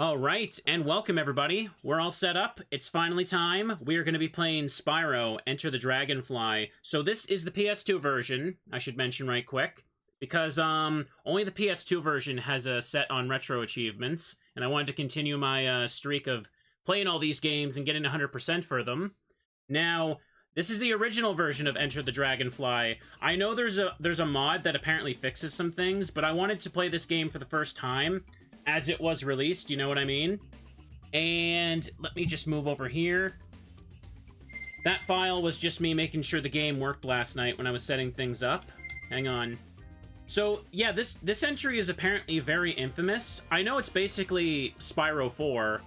All right, and welcome everybody. We're all set up. It's finally time. We are going to be playing Spyro, Enter the Dragonfly. So this is the PS2 version, I should mention right quick, because only the PS2 version has a set on retro achievements, and I wanted to continue my streak of playing all these games and getting 100% for them. Now, this is the original version of Enter the Dragonfly. I know there's a mod that apparently fixes some things, but I wanted to play this game for the first time as it was released, you know what I mean? And let me just move over here. That file was just me making sure the game worked last night when I was setting things up. Hang on. So, yeah, this entry is apparently very infamous. I know it's basically Spyro 4,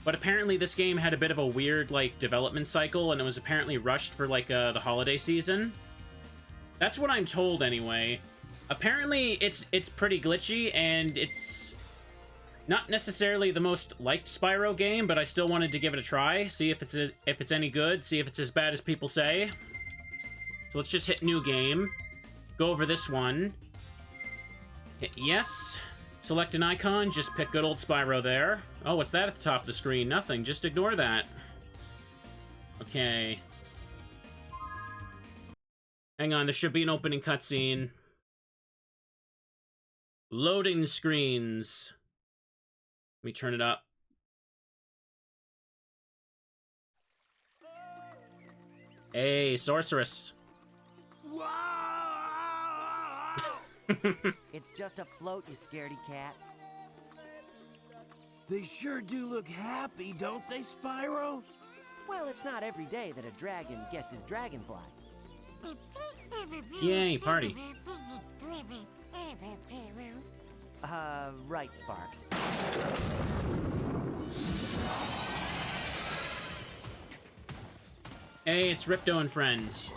but apparently this game had a bit of a weird, like, development cycle, and it was apparently rushed for, like, the holiday season. That's what I'm told, anyway. Apparently, it's pretty glitchy, and it's not necessarily the most liked Spyro game, but I still wanted to give it a try, see if it's any good, see if it's as bad as people say. So let's just hit new game. Go over this one. Hit yes. Select an icon, just pick good old Spyro there. Oh, what's that at the top of the screen? Nothing, just ignore that. Okay. Hang on, there should be an opening cutscene. Loading screens. Let me turn it up. Hey, sorceress. It's just a float, you scaredy cat. They sure do look happy, don't they, Spyro? Well, it's not every day that a dragon gets his dragonfly. Yay, party. Right, Sparks. Hey, it's Ripto and friends.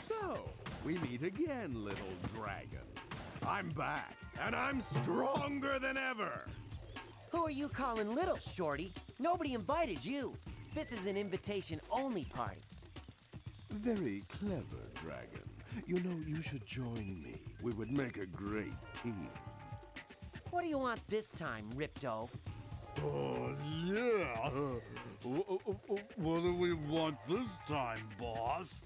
So, we meet again, little dragon. I'm back, and I'm stronger than ever. Who are you calling little, Shorty? Nobody invited you. This is an invitation-only party. Very clever, dragon. You know, you should join me. We would make a great team. What do you want this time, Ripto? Oh, yeah. What do we want this time, boss?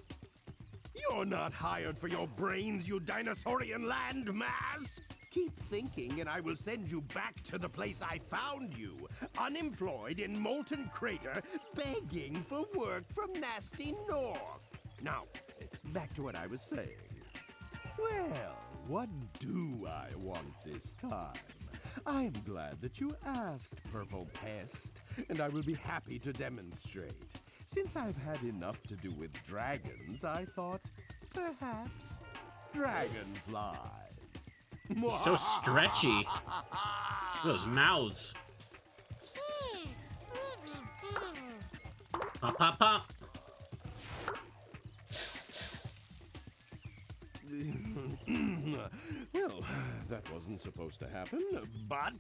You're not hired for your brains, you dinosaurian landmass! Keep thinking, and I will send you back to the place I found you, unemployed in Molten Crater, begging for work from nasty North. Now, back to what I was saying. Well, what do I want this time? I am glad that you asked, Purple Pest, and I will be happy to demonstrate. Since I've had enough to do with dragons, I thought, perhaps, dragonflies. He's so stretchy. Those mouths. Pop, pop, pop. Well, that wasn't supposed to happen, but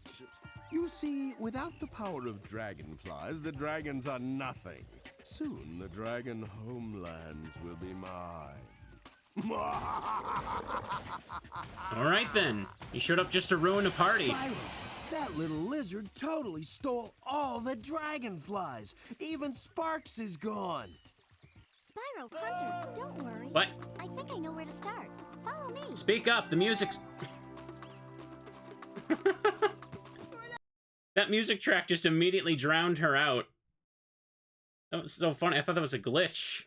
you see, without the power of dragonflies, the dragons are nothing. Soon, the dragon homelands will be mine. All right, then. You showed up just to ruin a party. Spyro, that little lizard totally stole all the dragonflies. Even Sparks is gone. Spyro, Hunter, don't worry. What? I think I know where to start. Follow me. Speak up, the music's... That music track just immediately drowned her out. That was so funny. I thought that was a glitch.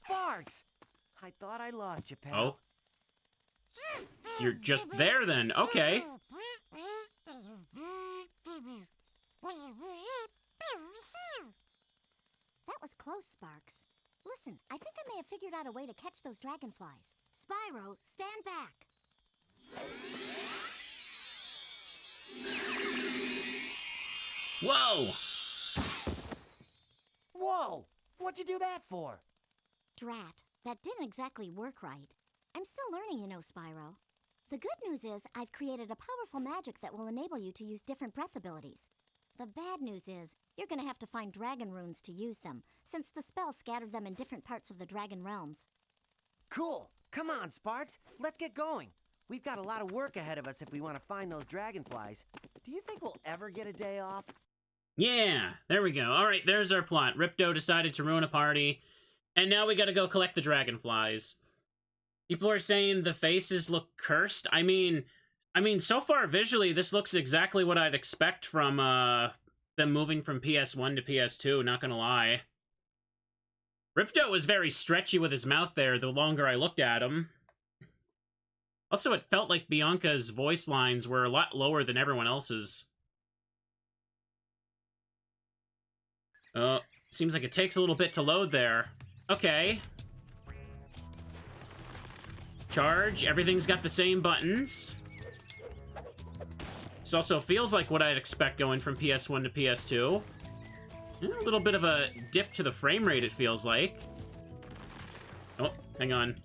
Sparks! I thought I lost you, pal. Oh. You're just there then. Okay. That was close, Sparks. Listen, I think I may have figured out a way to catch those dragonflies. Spyro, stand back. Whoa! Whoa! What'd you do that for? Drat, that didn't exactly work right. I'm still learning, you know, Spyro. The good news is I've created a powerful magic that will enable you to use different breath abilities. The bad news is you're gonna have to find dragon runes to use them, since the spell scattered them in different parts of the dragon realms. Cool. Come on, Sparks. Let's get going. We've got a lot of work ahead of us if we want to find those dragonflies. Do you think we'll ever get a day off? Yeah, there we go. All right, there's our plot. Ripto decided to ruin a party, and now we gotta go collect the dragonflies. People are saying the faces look cursed. I mean, so far visually, this looks exactly what I'd expect from them moving from PS1 to PS2. Not gonna lie. Ripto was very stretchy with his mouth there. The longer I looked at him. Also, it felt like Bianca's voice lines were a lot lower than everyone else's. Oh, seems like it takes a little bit to load there. Okay. Charge. Everything's got the same buttons. This also feels like what I'd expect going from PS1 to PS2. A little bit of a dip to the frame rate, it feels like. Oh, hang on.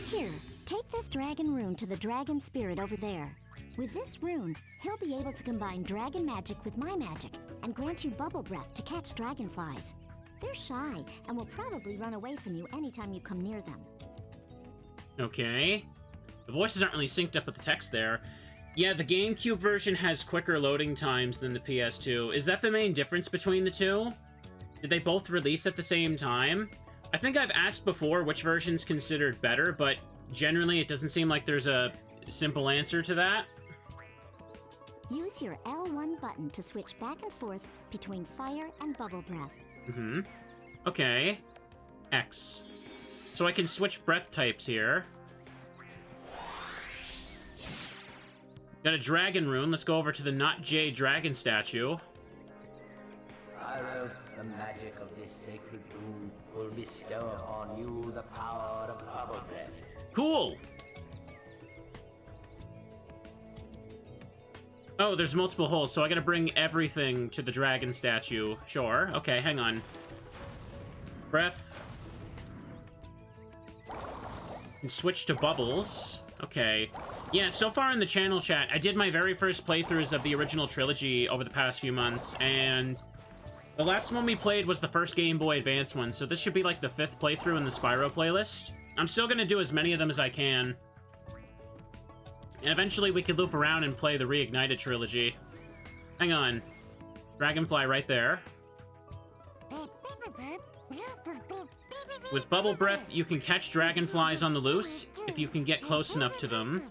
Here, take this dragon rune to the dragon spirit over there. With this rune, he'll be able to combine dragon magic with my magic and grant you bubble breath to catch dragonflies. They're shy and will probably run away from you anytime you come near them. Okay. The voices aren't really synced up with the text there. Yeah, the GameCube version has quicker loading times than the PS2. Is that the main difference between the two? Did they both release at the same time? I think I've asked before which version's considered better, but generally it doesn't seem like there's a simple answer to that. Use your L1 button to switch back and forth between fire and bubble breath. Mm-hmm. Okay. X. So I can switch breath types here. Got a dragon rune. Let's go over to the Not J dragon statue. Spyro, the magic of this sacred rune will bestow upon you the power of bubble breath. Cool! Oh, there's multiple holes, so I gotta bring everything to the dragon statue. Sure. Okay, hang on. Breath. And switch to bubbles. Okay. Yeah, so far in the channel chat, I did my very first playthroughs of the original trilogy over the past few months, and the last one we played was the first Game Boy Advance one, so this should be like the 5th playthrough in the Spyro playlist. I'm still gonna do as many of them as I can. And eventually we could loop around and play the Reignited trilogy. Hang on. Dragonfly right there. With Bubble Breath, you can catch dragonflies on the loose if you can get close enough to them.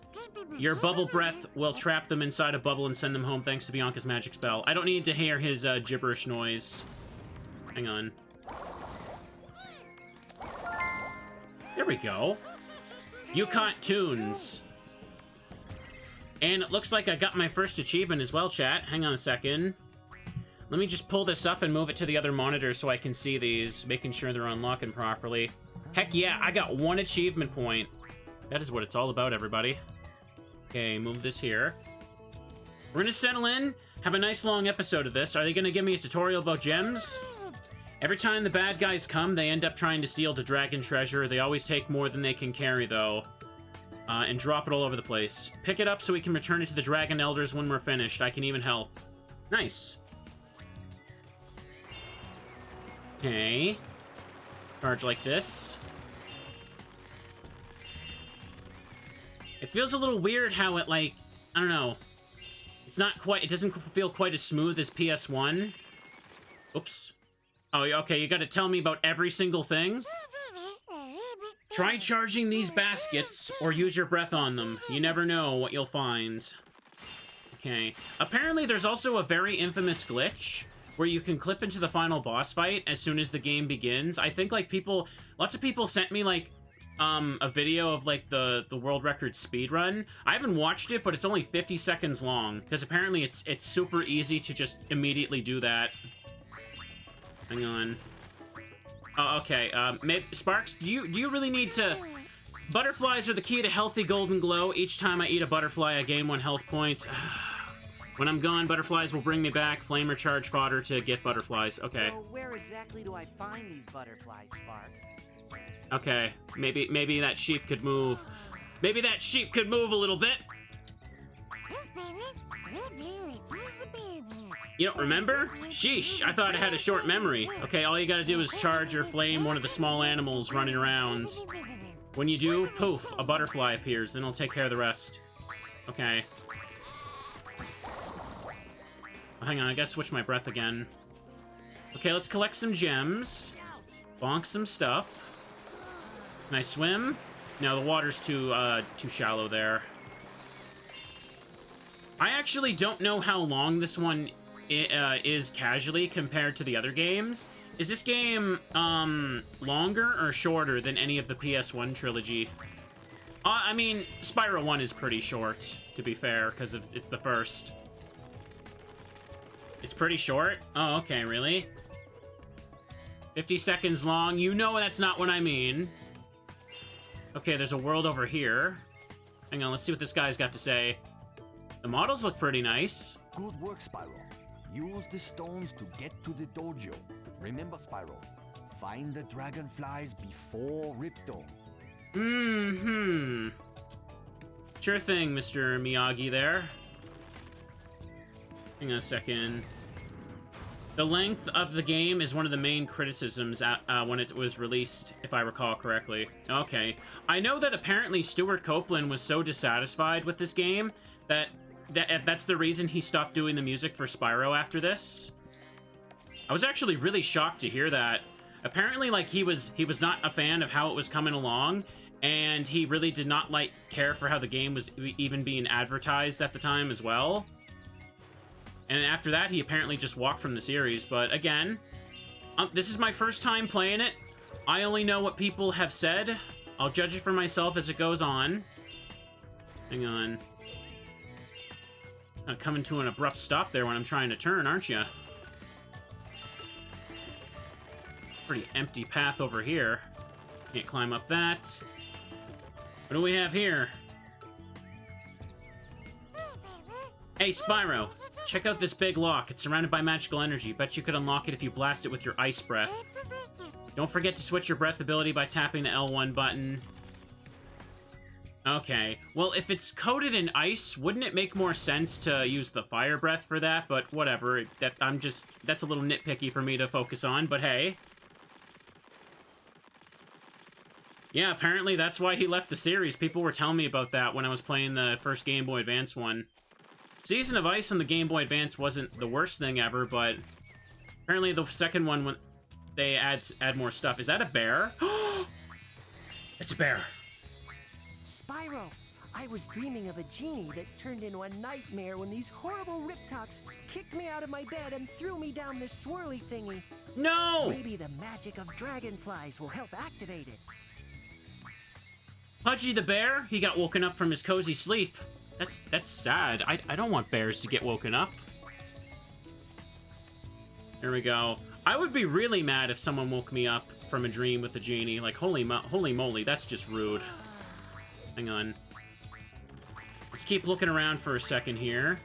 Your Bubble Breath will trap them inside a bubble and send them home thanks to Bianca's magic spell. I don't need to hear his gibberish noise. Hang on. There we go. You caught tunes. And it looks like I got my first achievement as well, chat. Hang on a second. Let me just pull this up and move it to the other monitor so I can see these, making sure they're unlocking properly. Heck yeah, I got 1 achievement point. That is what it's all about, everybody. Okay, move this here. We're gonna settle in, have a nice long episode of this. Are they gonna give me a tutorial about gems? Every time the bad guys come, they end up trying to steal the dragon treasure. They always take more than they can carry, though. And drop it all over the place. Pick it up so we can return it to the Dragon Elders when we're finished. I can even help. Nice. Okay. Charge like this. It feels a little weird how it, like, I don't know. It's not quite, it doesn't feel quite as smooth as PS1. Oops. Oh, okay, you gotta tell me about every single thing? Try charging these baskets, or use your breath on them. You never know what you'll find. Okay. Apparently, there's also a very infamous glitch where you can clip into the final boss fight as soon as the game begins. I think, like, lots of people sent me, like, a video of, like, the world record speedrun. I haven't watched it, but it's only 50 seconds long, because apparently it's super easy to just immediately do that. Hang on. Oh, okay, Sparks, do you really need to... Butterflies are the key to healthy golden glow. Each time I eat a butterfly, I gain 1 health point. When I'm gone, butterflies will bring me back. Flame or charge fodder to get butterflies. Okay. So where exactly do I find these butterflies, Sparks? Okay, maybe that sheep could move. Maybe that sheep could move a little bit. You don't remember? Sheesh, I thought I had a short memory. Okay, all you gotta do is charge or flame one of the small animals running around. When you do, poof, a butterfly appears, then I'll take care of the rest. Okay. Oh, hang on, I gotta switch my breath again. Okay, let's collect some gems. Bonk some stuff. Can I swim? No, the water's too shallow there. I actually don't know how long this one is casually compared to the other games. Is this game longer or shorter than any of the PS1 trilogy? I mean, Spyro 1 is pretty short, to be fair, because it's the first. It's pretty short? Oh, okay, really? 50 seconds long? You know that's not what I mean. Okay, there's a world over here. Hang on, let's see what this guy's got to say. The models look pretty nice. Good work, Spyro. Use the stones to get to the dojo. Remember, Spyro, find the dragonflies before Ripto. Mm-hmm. Sure thing, Mr. Miyagi there. Hang on a second. The length of the game is one of the main criticisms when it was released, if I recall correctly. Okay. I know that apparently Stuart Copeland was so dissatisfied with this game that's the reason he stopped doing the music for Spyro after this. I was actually really shocked to hear that. Apparently, like, he was not a fan of how it was coming along, and he really did not care for how the game was even being advertised at the time as well. And after that, he apparently just walked from the series. But again, this is my first time playing it. I only know what people have said. I'll judge it for myself as it goes on. Hang on. Coming to an abrupt stop there when I'm trying to turn, aren't you? Pretty empty path over here. Can't climb up that. What do we have here? Hey, Spyro. Check out this big lock. It's surrounded by magical energy. Bet you could unlock it if you blast it with your ice breath. Don't forget to switch your breath ability by tapping the L1 button. Okay. Well, if it's coated in ice, wouldn't it make more sense to use the fire breath for that? But whatever. That's a little nitpicky for me to focus on, but hey. Yeah, apparently that's why he left the series. People were telling me about that when I was playing the first Game Boy Advance one. Season of Ice on the Game Boy Advance wasn't the worst thing ever, but apparently the second one, when they add more stuff. Is that a bear? It's a bear. Spyro, I was dreaming of a genie that turned into a nightmare when these horrible Riptocs kicked me out of my bed and threw me down this swirly thingy. No! Maybe the magic of dragonflies will help activate it. Pudgy the bear, he got woken up from his cozy sleep. That's sad. I don't want bears to get woken up. There we go. I would be really mad if someone woke me up from a dream with a genie. Like, holy moly, that's just rude. Hang on. Let's keep looking around for a second here.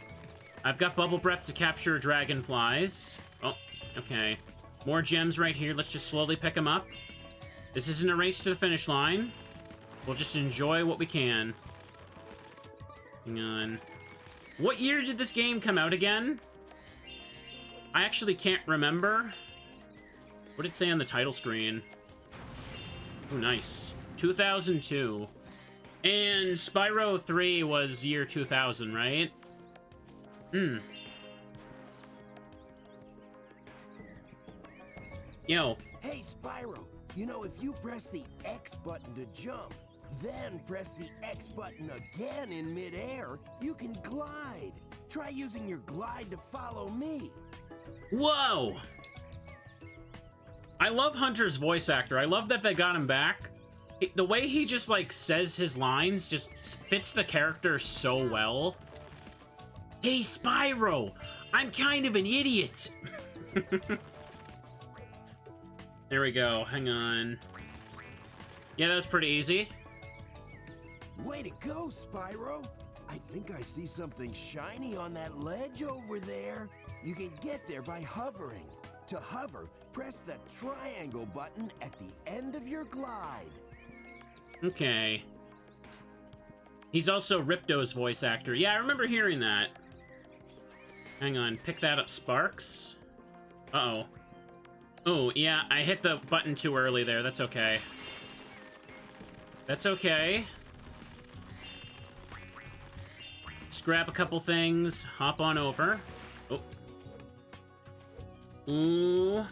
I've got bubble breath to capture dragonflies. Oh, okay. More gems right here. Let's just slowly pick them up. This isn't a race to the finish line. We'll just enjoy what we can. Hang on. What year did this game come out again? I actually can't remember. What did it say on the title screen? Oh, nice. 2002. And Spyro 3 was year 2000, right? Yo. Hey, Spyro, you know, if you press the X button to jump, then press the X button again in midair, you can glide. Try using your glide to follow me. Whoa! I love Hunter's voice actor. I love that they got him back. The way he just, like, says his lines just fits the character so well. Hey, Spyro! I'm kind of an idiot! There we go. Hang on. Yeah, that was pretty easy. Way to go, Spyro! I think I see something shiny on that ledge over there. You can get there by hovering. To hover, press the triangle button at the end of your glide. Okay. He's also Ripto's voice actor. Yeah, I remember hearing that. Hang on, pick that up, Sparks. Uh-oh. Oh, yeah, I hit the button too early there. That's okay. That's okay. Just grab a couple things, hop on over. Oh. Ooh.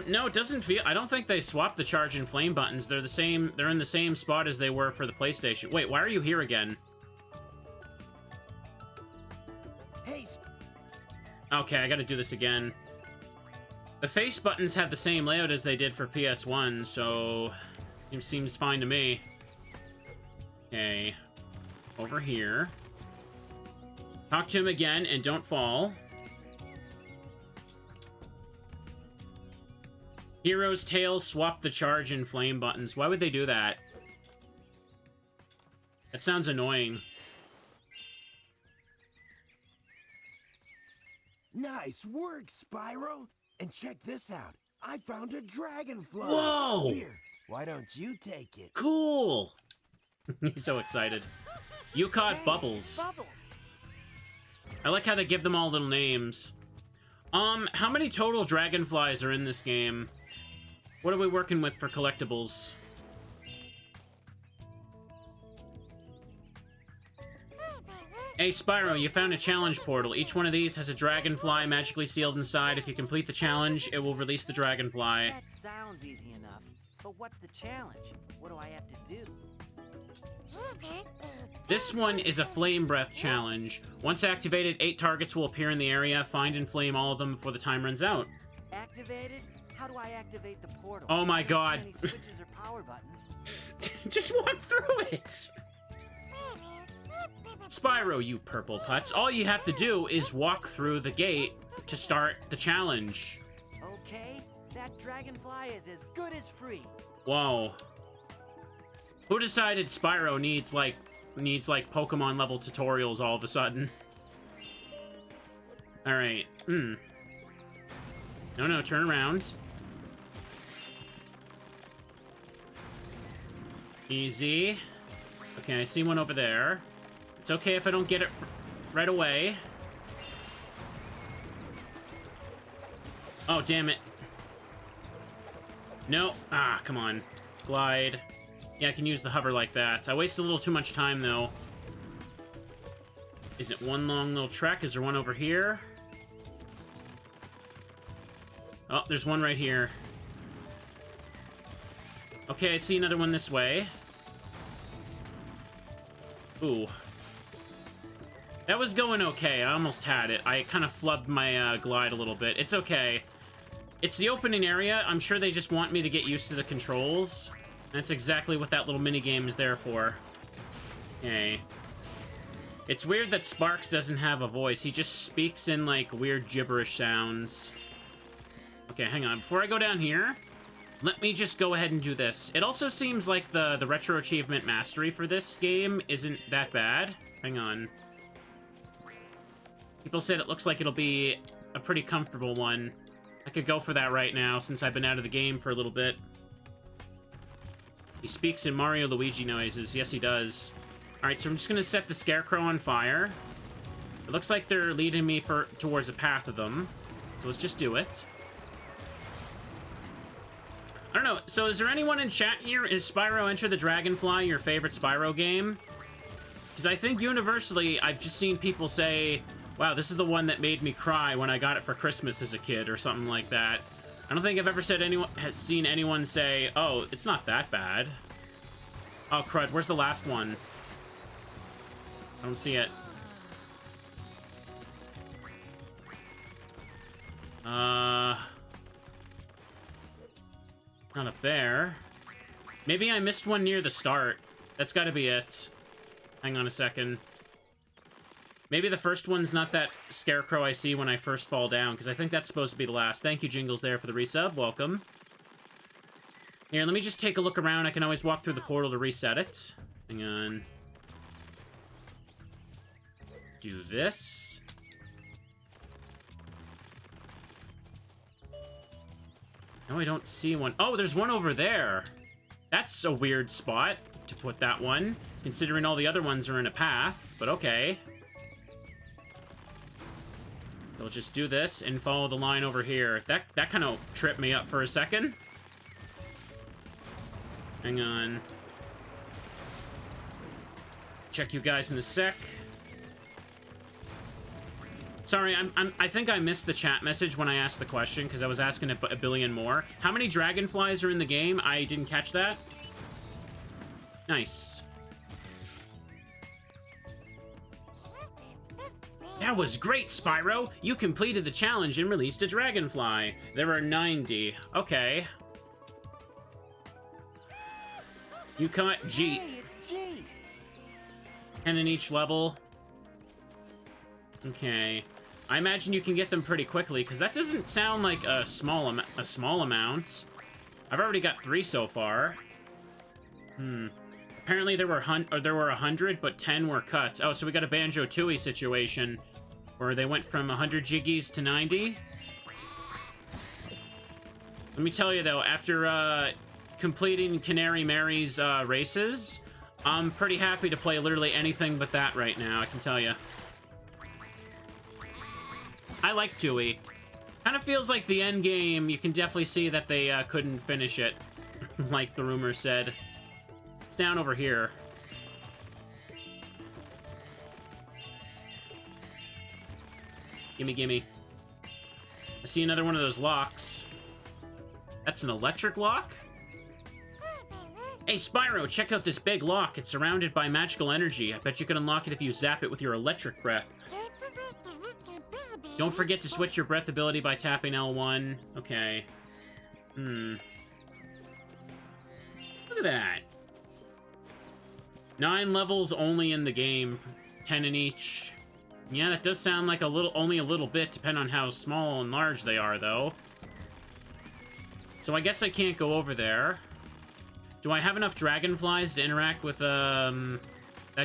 No, it doesn't feel... I don't think they swapped the charge and flame buttons. They're the same... They're in the same spot as they were for the PlayStation. Wait, why are you here again? Hey, Okay, I gotta do this again. The face buttons have the same layout as they did for PS1, so... It seems fine to me. Okay. Over here. Talk to him again, and don't fall. Hero's Tails swap the charge and flame buttons. Why would they do that? That sounds annoying. Nice work, Spyro. And check this out. I found a dragonfly. Whoa! Here, why don't you take it? Cool! He's so excited. You caught hey, Bubbles. Bubbles. I like how they give them all little names. How many total dragonflies are in this game? What are we working with for collectibles? Hey, Spyro, you found a challenge portal. Each one of these has a dragonfly magically sealed inside. If you complete the challenge, it will release the dragonfly. That sounds easy enough, but what's the challenge? What do I have to do? This one is a flame breath challenge. Once activated, 8 targets will appear in the area. Find and flame all of them before the time runs out. Activated? How do I activate the portal? Oh my I don't God. see any switches or power buttons. Just walk through it! Spyro, you purple putz. All you have to do is walk through the gate to start the challenge. Okay, that dragonfly is as good as free. Whoa. Who decided Spyro needs like Pokemon level tutorials all of a sudden? Alright. No, turn around. Easy. Okay, I see one over there. It's okay if I don't get it right away. Oh, damn it. No. Ah, come on. Glide. Yeah, I can use the hover like that. I wasted a little too much time, though. Is it one long little trek? Is there one over here? Oh, there's one right here. Okay, I see another one this way. Ooh. That was going okay. I almost had it. I kind of flubbed my glide a little bit. It's okay. It's the opening area. I'm sure they just want me to get used to the controls. That's exactly what that little minigame is there for. Okay. It's weird that Sparks doesn't have a voice. He just speaks in, like, weird gibberish sounds. Okay, hang on. Before I go down here, let me just go ahead and do this. It also seems like the Retro Achievement Mastery for this game isn't that bad. Hang on. People said it looks like it'll be a pretty comfortable one. I could go for that right now, since I've been out of the game for a little bit. He speaks in Mario Luigi noises. Yes, he does. Alright, so I'm just gonna set the Scarecrow on fire. It looks like they're leading me towards a path of them. So let's just do it. I don't know, so is there anyone in chat here? Is Spyro Enter the Dragonfly your favorite Spyro game? Because I think universally, I've just seen people say, wow, this is the one that made me cry when I got it for Christmas as a kid, or something like that. I don't think I've ever seen anyone say, oh, it's not that bad. Oh, crud, where's the last one? I don't see it. Not up there. Maybe I missed one near the start. That's gotta be it. Hang on a second. Maybe the first one's not that Scarecrow I see when I first fall down, because I think that's supposed to be the last. Thank you, Jingles, there for the resub. Welcome. Here, let me just take a look around. I can always walk through the portal to reset it. Hang on. Do this. No, I don't see one. Oh, there's one over there. That's a weird spot to put that one, considering all the other ones are in a path, but okay. We'll just do this and follow the line over here. That kind of tripped me up for a second. Hang on. Check you guys in a sec. Sorry, I think I missed the chat message when I asked the question, because I was asking a billion more. How many dragonflies are in the game? I didn't catch that. Nice. That was great, Spyro! You completed the challenge and released a dragonfly. There are 90. Okay. You caught G. Hey, it's G. 10 in each level. Okay. I imagine you can get them pretty quickly, because that doesn't sound like a small amount. I've already got 3 so far. Apparently there were 100, but 10 were cut. Oh, so we got a Banjo-Tooie situation, where they went from 100 jiggies to 90. Let me tell you, though, after completing Canary Mary's races, I'm pretty happy to play literally anything but that right now, I can tell you. I like Tooie. Kind of feels like the end game, you can definitely see that they couldn't finish it, like the rumor said. It's down over here. Gimme, gimme. I see another one of those locks. That's an electric lock? Hey, Spyro, check out this big lock. It's surrounded by magical energy. I bet you can unlock it if you zap it with your electric breath. Don't forget to switch your breath ability by tapping L1. Okay. Look at that. 9 levels only in the game. 10 in each. Yeah, that does sound like only a little bit, depending on how small and large they are, though. So I guess I can't go over there. Do I have enough dragonflies to interact with, that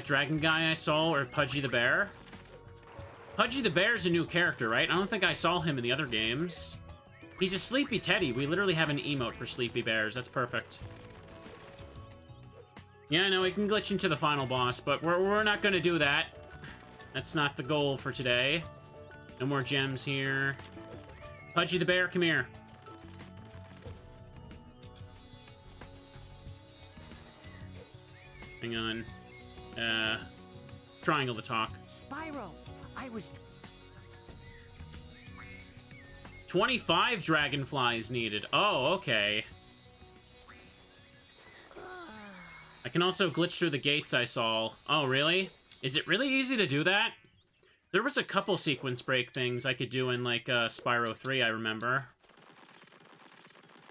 dragon guy I saw, or Pudgy the Bear? Pudgy the Bear's a new character, right? I don't think I saw him in the other games. He's a Sleepy Teddy. We literally have an emote for Sleepy Bears. That's perfect. Yeah, no, we can glitch into the final boss, but we're not gonna do that. That's not the goal for today. No more gems here. Pudgy the Bear, come here. Hang on. Triangle to talk. Spyro, I was... 25 dragonflies needed. Oh, okay. I can also glitch through the gates I saw. Oh, really? Is it really easy to do that? There was a couple sequence break things I could do in, like, Spyro 3, I remember.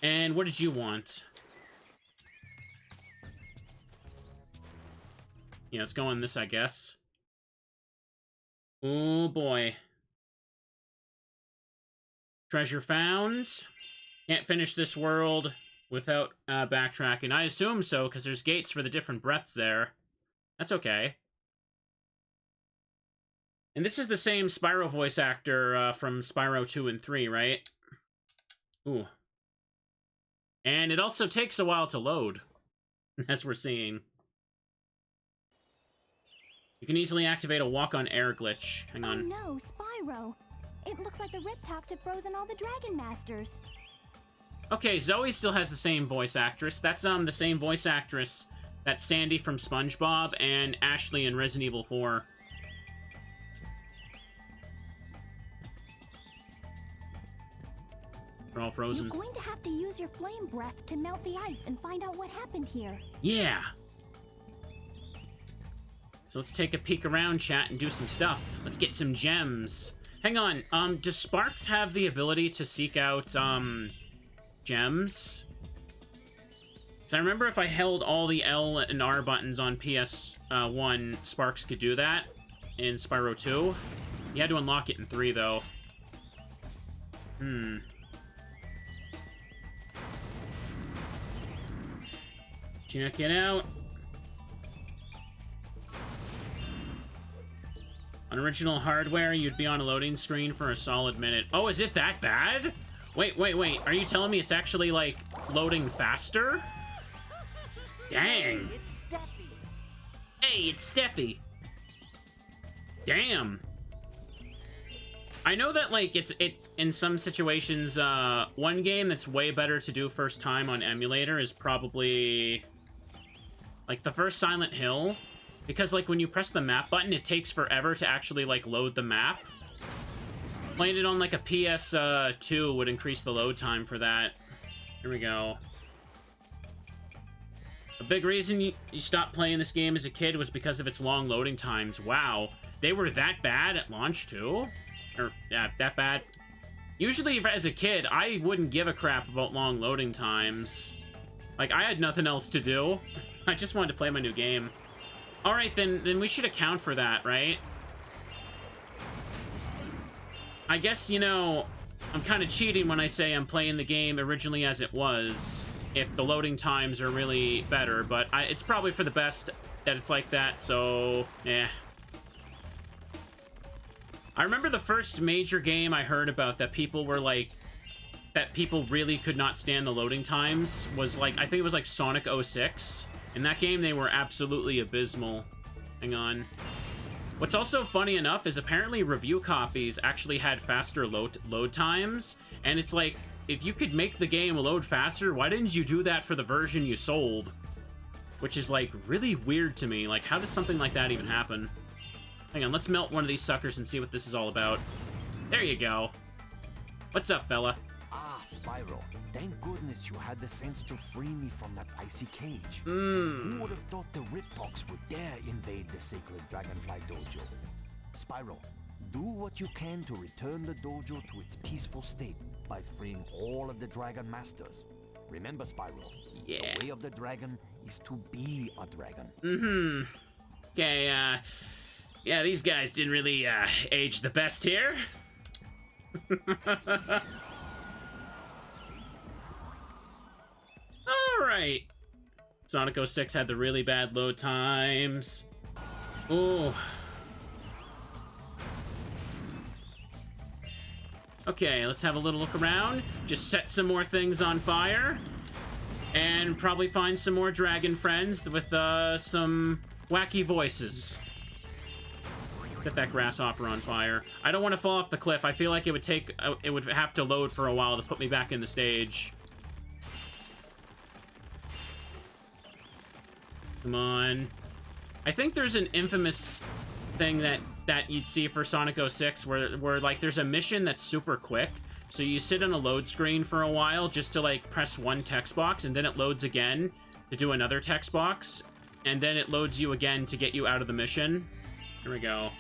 And what did you want? Yeah, let's go on this, I guess. Oh, boy. Treasure found. Can't finish this world without backtracking. I assume so, because there's gates for the different breaths there. That's okay. And this is the same Spyro voice actor from Spyro 2 and 3, right? Ooh. And it also takes a while to load, as we're seeing. You can easily activate a walk-on-air glitch. Hang on. Oh no, Spyro! It looks like the Riptocs have frozen all the Dragon Masters. Okay, Zoe still has the same voice actress. That's the same voice actress that's Sandy from SpongeBob and Ashley in Resident Evil 4. They're all frozen. You're going to have to use your flame breath to melt the ice and find out what happened here. Yeah! So let's take a peek around, chat, and do some stuff. Let's get some gems. Hang on, does Sparks have the ability to seek out, gems? So I remember if I held all the L and R buttons on PS1, Sparks could do that in Spyro 2. You had to unlock it in 3, though. Check it out. On original hardware, you'd be on a loading screen for a solid minute. Oh, is it that bad? Wait. Are you telling me it's actually, like, loading faster? Dang. It's Steffi. Hey, it's Steffi. Damn. I know that, like, it's in some situations, one game that's way better to do first time on emulator is probably, like, the first Silent Hill. Because, like, when you press the map button, it takes forever to actually, like, load the map. Playing it on, like, a PS2 would increase the load time for that. Here we go. A big reason you stopped playing this game as a kid was because of its long loading times. Wow. They were that bad at launch, too? Or, yeah, that bad. Usually, as a kid, I wouldn't give a crap about long loading times. Like, I had nothing else to do. I just wanted to play my new game. Alright, then we should account for that, right? I guess, you know, I'm kind of cheating when I say I'm playing the game originally as it was, if the loading times are really better, but it's probably for the best that it's like that, so, yeah. I remember the first major game I heard about that people were like, that people really could not stand the loading times was like, I think it was like Sonic 06. In that game, they were absolutely abysmal. Hang on. What's also funny enough is apparently review copies actually had faster load times, and it's like, if you could make the game load faster, why didn't you do that for the version you sold? Which is like really weird to me. Like, how does something like that even happen? Hang on, let's melt one of these suckers and see what this is all about. There you go. What's up, fella? Ah, Spyro. Thank goodness you had the sense to free me from that icy cage. Mmm. Who would have thought the Ripbox would dare invade the sacred Dragonfly Dojo? Spyro, do what you can to return the dojo to its peaceful state by freeing all of the Dragon Masters. Remember, Spyro, yeah. The way of the dragon is to be a dragon. Mm-hmm. Okay, yeah, these guys didn't really, age the best here. Alright. Sonic 06 had the really bad load times. Ooh. Okay, let's have a little look around. Just set some more things on fire. And probably find some more dragon friends with, some wacky voices. Set that grasshopper on fire. I don't want to fall off the cliff. I feel like it would have to load for a while to put me back in the stage. Come on. I think there's an infamous thing that you'd see for Sonic 06 where like there's a mission that's super quick. So you sit on a load screen for a while just to like press one text box, and then it loads again to do another text box, and then it loads you again to get you out of the mission. Here we go.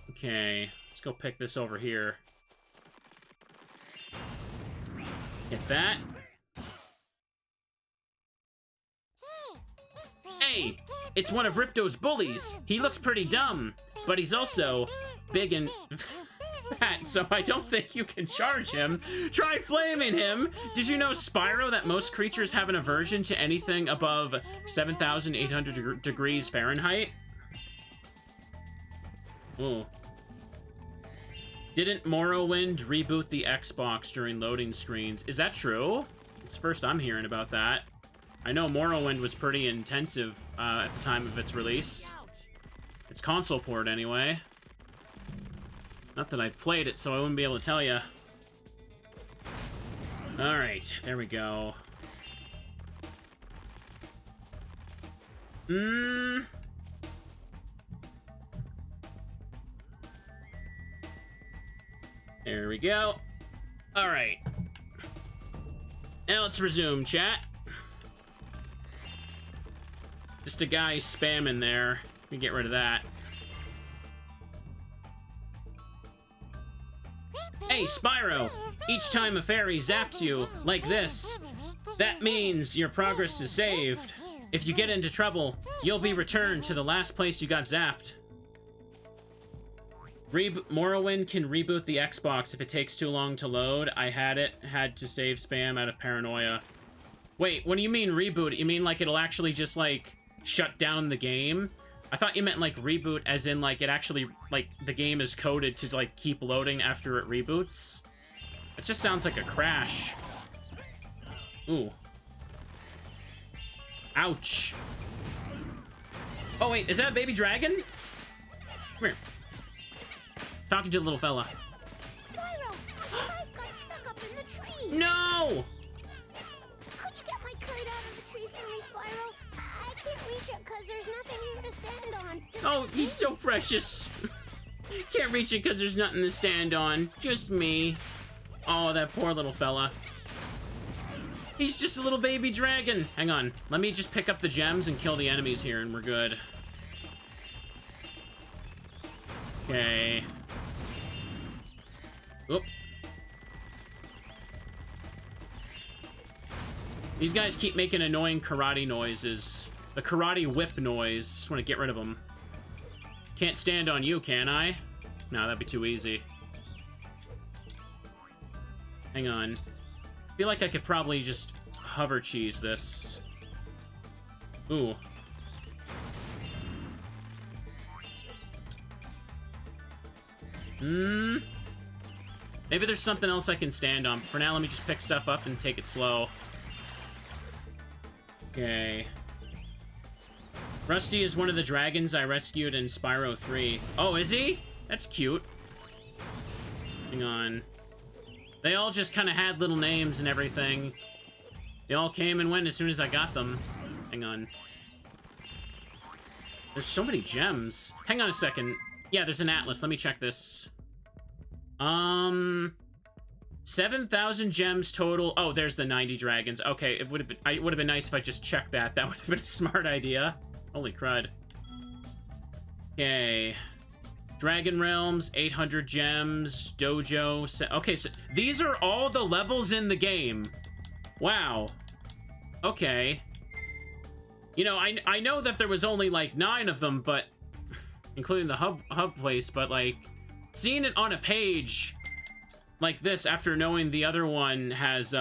Okay, let's go pick this over here. Get that. Hey, it's one of Ripto's bullies. He looks pretty dumb, but he's also big and fat, so I don't think you can charge him. Try flaming him. Did you know, Spyro, that most creatures have an aversion to anything above 7,800 degrees Fahrenheit? Ooh. Didn't Morrowind reboot the Xbox during loading screens? Is that true? It's the first I'm hearing about that. I know Morrowind was pretty intensive at the time of its release. It's console port, anyway. Not that I've played it, so I wouldn't be able to tell you. Alright, there we go. There we go. Alright. Now let's resume, chat. Just a guy spamming there. Let me get rid of that. Hey, Spyro! Each time a fairy zaps you, like this, that means your progress is saved. If you get into trouble, you'll be returned to the last place you got zapped. Morrowind can reboot the Xbox if it takes too long to load. I had to save spam out of paranoia. Wait, what do you mean reboot? You mean like it'll actually just like shut down the game? I thought you meant like reboot as in like it actually, like the game is coded to like keep loading after it reboots. It just sounds like a crash. Ooh. Ouch. Oh, wait, is that a baby dragon? Come here. Talking to the little fella. Spyro, my kite got stuck up in the tree. No! Could you get my kite out of the tree for me, Spyro? I can't reach it because there's nothing here to stand on. Oh, he's so precious. Can't reach it because there's nothing to stand on. Just me. Oh, that poor little fella. He's just a little baby dragon. Hang on. Let me just pick up the gems and kill the enemies here, and we're good. Okay. Oop. These guys keep making annoying karate noises. The karate whip noise. Just want to get rid of them. Can't stand on you, can I? No, that'd be too easy. Hang on. I feel like I could probably just hover cheese this. Ooh. Maybe there's something else I can stand on. For now, let me just pick stuff up and take it slow. Okay. Rusty is one of the dragons I rescued in Spyro 3. Oh, is he? That's cute. Hang on. They all just kind of had little names and everything. They all came and went as soon as I got them. Hang on. There's so many gems. Hang on a second. Yeah, there's an atlas. Let me check this. 7,000 gems total. Oh, there's the 90 dragons. Okay, it would have been nice if I just checked that. That would have been a smart idea. Holy crud. Okay. Dragon Realms, 800 gems, Dojo. Okay, so these are all the levels in the game. Wow. Okay. You know, I know that there was only like 9 of them, but including the hub place, but like seeing it on a page like this after knowing the other one has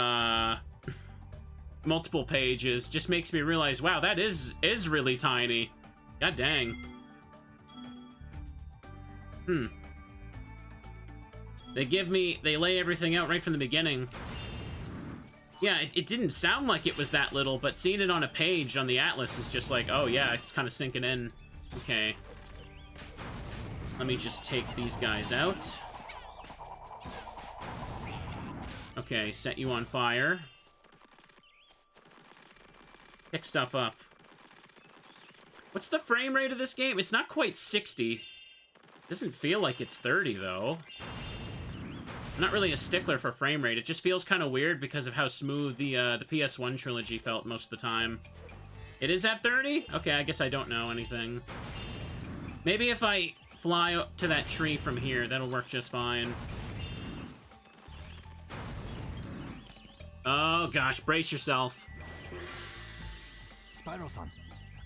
multiple pages just makes me realize, wow, that is really tiny. God dang. They lay everything out right from the beginning. Yeah, it didn't sound like it was that little, but seeing it on a page on the atlas is just like, oh yeah, it's kind of sinking in. Okay. Let me just take these guys out. Okay, set you on fire. Pick stuff up. What's the frame rate of this game? It's not quite 60. Doesn't feel like it's 30, though. I'm not really a stickler for frame rate. It just feels kind of weird because of how smooth the PS1 trilogy felt most of the time. It is at 30? Okay, I guess I don't know anything. Maybe if I fly up to that tree from here, that'll work just fine. Oh, gosh, brace yourself. Spyro-san,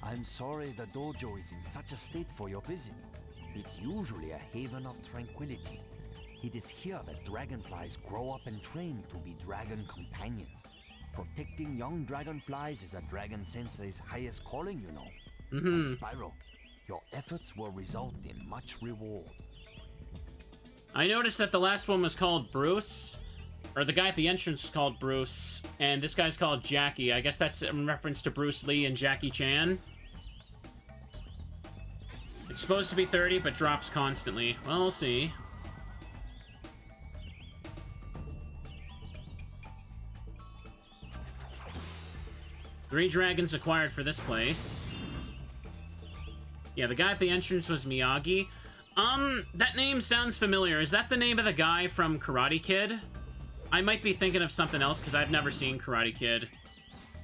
I'm sorry the dojo is in such a state for your visit. It's usually a haven of tranquility. It is here that dragonflies grow up and train to be dragon companions. Protecting young dragonflies is a dragon sensei's highest calling, you know. And Spyro, your efforts will result in much reward. I noticed that the last one was called Bruce, or the guy at the entrance was called Bruce, and this guy's called Jackie. I guess that's in reference to Bruce Lee and Jackie Chan. It's supposed to be 30, but drops constantly. Well, we'll see. Three dragons acquired for this place. Yeah, the guy at the entrance was Miyagi. That name sounds familiar. Is that the name of the guy from Karate Kid? I might be thinking of something else because I've never seen Karate Kid.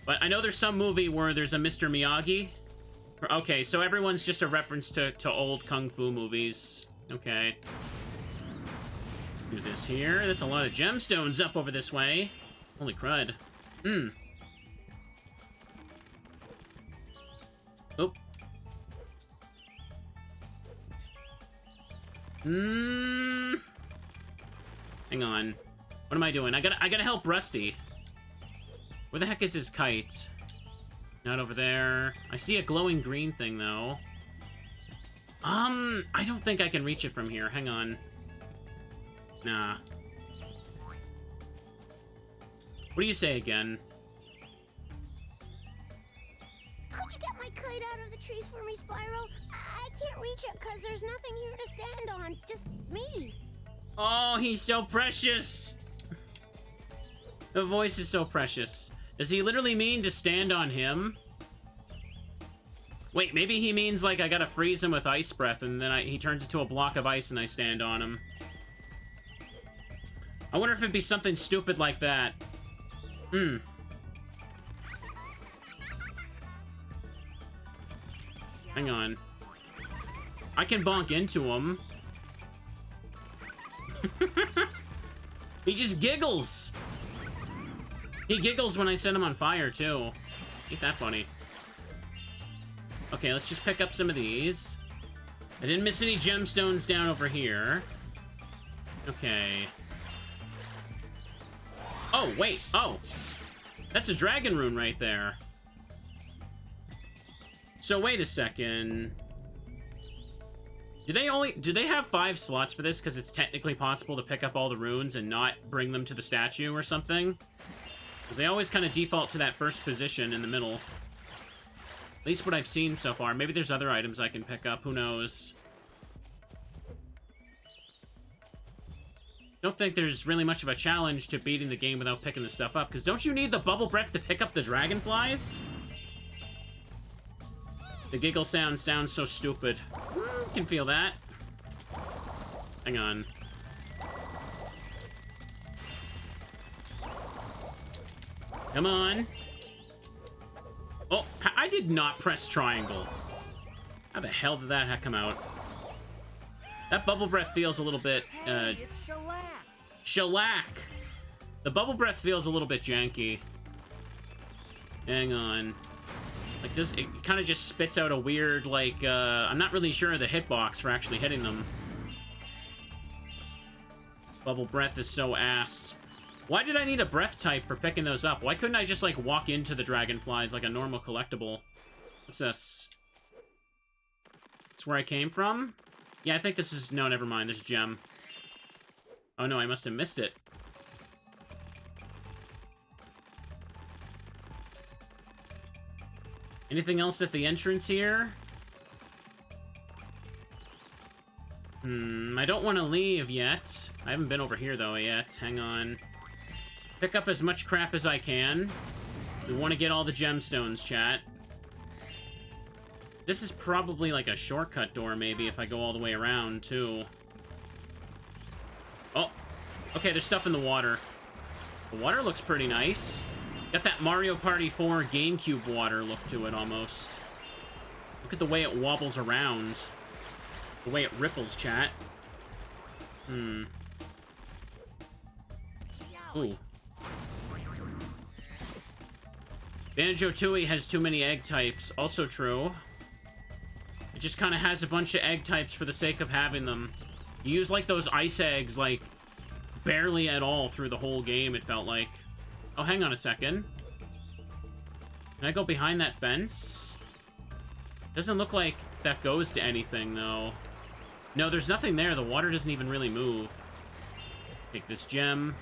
But I know there's some movie where there's a Mr. Miyagi. Okay, so everyone's just a reference to old Kung Fu movies. Okay. Do this here. That's a lot of gemstones up over this way. Holy crud. Oh. Hang on. What am I doing? I gotta help Rusty. Where the heck is his kite? Not over there. I see a glowing green thing, though. I don't think I can reach it from here. Hang on. Nah. What do you say again? Could you get my kite out of the tree for me, Spyro? I can't reach it because there's nothing here to stand on. Just me. Oh, he's so precious. The voice is so precious. Does he literally mean to stand on him? Wait, maybe he means like I gotta freeze him with ice breath and then he turns into a block of ice and I stand on him. I wonder if it'd be something stupid like that. Hang on. I can bonk into him. He just giggles. He giggles when I set him on fire, too. Ain't that funny. Okay, let's just pick up some of these. I didn't miss any gemstones down over here. Okay. Oh, wait. Oh. That's a dragon rune right there. So, wait a second. Do they have 5 slots for this? Because it's technically possible to pick up all the runes and not bring them to the statue or something? Because they always kind of default to that first position in the middle. At least what I've seen so far. Maybe there's other items I can pick up. Who knows? Don't think there's really much of a challenge to beating the game without picking the stuff up. Because don't you need the bubble breath to pick up the dragonflies? The giggle sound sounds so stupid. I can feel that. Hang on. Come on. Oh, I did not press triangle. How the hell did that come out? That bubble breath feels a little bit, Hey, it's shellac. shellac. The bubble breath feels a little bit janky. Hang on. Like, it kind of just spits out a weird, like, I'm not really sure of the hitbox for actually hitting them. Bubble breath is so ass. Why did I need a breath type for picking those up? Why couldn't I just, like, walk into the dragonflies like a normal collectible? What's this? That's where I came from? Yeah, I think this is... No, never mind. There's a gem. Oh, no, I must have missed it. Anything else at the entrance here? I don't want to leave yet. I haven't been over here, though, yet. Hang on. Pick up as much crap as I can. We want to get all the gemstones, chat. This is probably like a shortcut door, maybe, if I go all the way around, too. Oh. Okay, there's stuff in the water. The water looks pretty nice. Got that Mario Party 4 GameCube water look to it, almost. Look at the way it wobbles around. The way it ripples, chat. Ooh. Banjo-Tooie has too many egg types. Also true. It just kind of has a bunch of egg types for the sake of having them. You use, like, those ice eggs, like, barely at all through the whole game, it felt like. Oh, hang on a second. Can I go behind that fence? Doesn't look like that goes to anything, though. No, there's nothing there. The water doesn't even really move. Take this gem.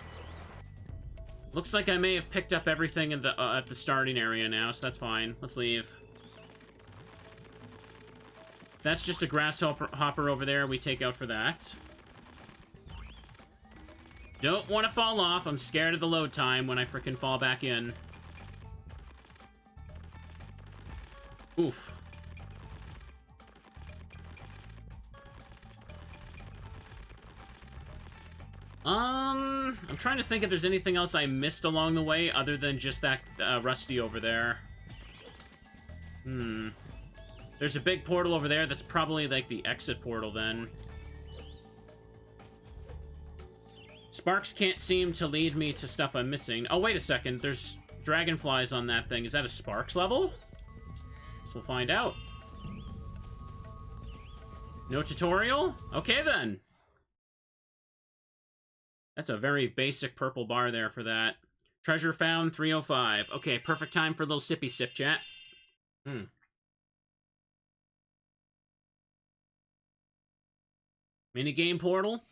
Looks like I may have picked up everything in the, at the starting area now, so that's fine. Let's leave. That's just a grasshopper over there we take out for that. Don't want to fall off. I'm scared of the load time when I frickin' fall back in. Oof. I'm trying to think if there's anything else I missed along the way other than just that Rusty over there. There's a big portal over there that's probably like the exit portal then. Sparks can't seem to lead me to stuff I'm missing. Oh, wait a second. There's dragonflies on that thing. Is that a Sparks level? Guess we'll find out. No tutorial? Okay, then. That's a very basic purple bar there for that. Treasure found, 305. Okay, perfect time for a little sippy sip, chat. Minigame portal?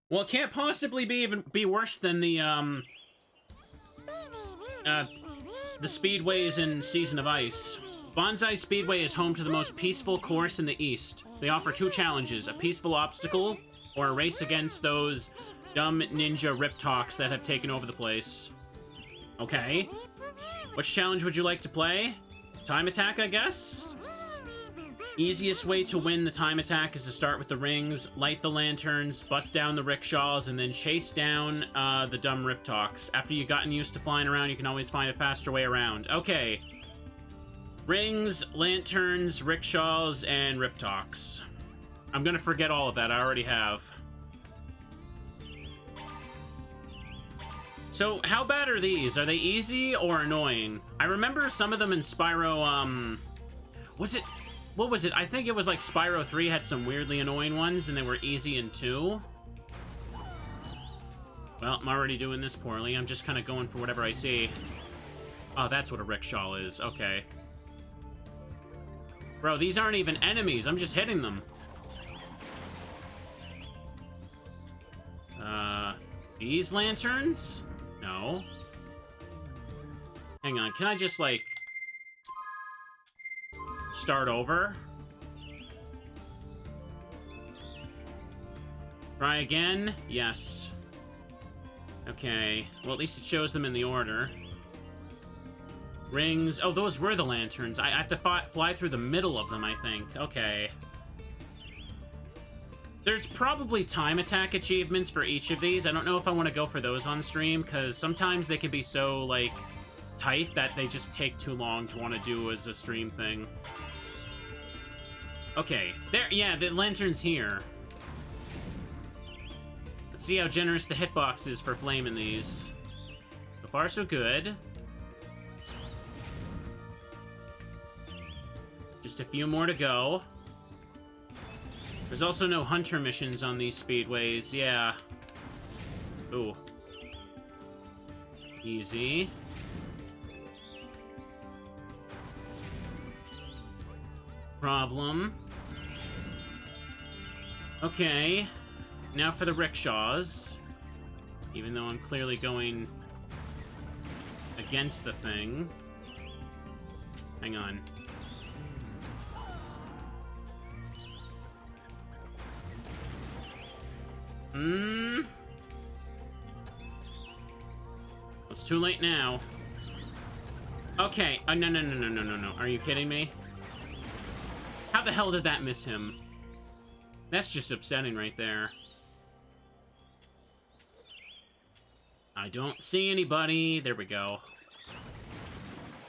Well, it can't possibly be worse than the, the speedways in Season of Ice. Banzai Speedway is home to the most peaceful course in the East. They offer 2 challenges, a peaceful obstacle, or a race against those dumb ninja rip-talks that have taken over the place. Okay. Which challenge would you like to play? Time attack, I guess? Easiest way to win the time attack is to start with the rings, light the lanterns, bust down the rickshaws, and then chase down the dumb rip-talks. After you've gotten used to flying around, you can always find a faster way around. Okay. Rings, lanterns, rickshaws, and rip-talks. I'm gonna forget all of that, I already have. So, how bad are these? Are they easy or annoying? I remember some of them in Spyro, what was it? I think it was like Spyro 3 had some weirdly annoying ones, and they were easy in 2. Well, I'm already doing this poorly. I'm just kind of going for whatever I see. Oh, that's what a rickshaw is. Okay. Bro, these aren't even enemies. I'm just hitting them. These lanterns? No. Hang on, can I just, like, start over? Try again? Yes. Okay. Well, at least it shows them in the order. Rings. Oh, those were the lanterns. I have to fly through the middle of them, I think. Okay. There's probably time attack achievements for each of these. I don't know if I want to go for those on stream, because sometimes they can be so, like, tight that they just take too long to want to do as a stream thing. Okay. There, yeah, the lantern's here. Let's see how generous the hitbox is for flaming these. So far, so good. Just a few more to go. There's also no hunter missions on these speedways, yeah. Ooh. Easy. Problem. Okay. Now for the rickshaws. Even though I'm clearly going against the thing. Hang on. It's too late now. Okay. No. Are you kidding me? How the hell did that miss him? That's just upsetting right there. I don't see anybody. There we go.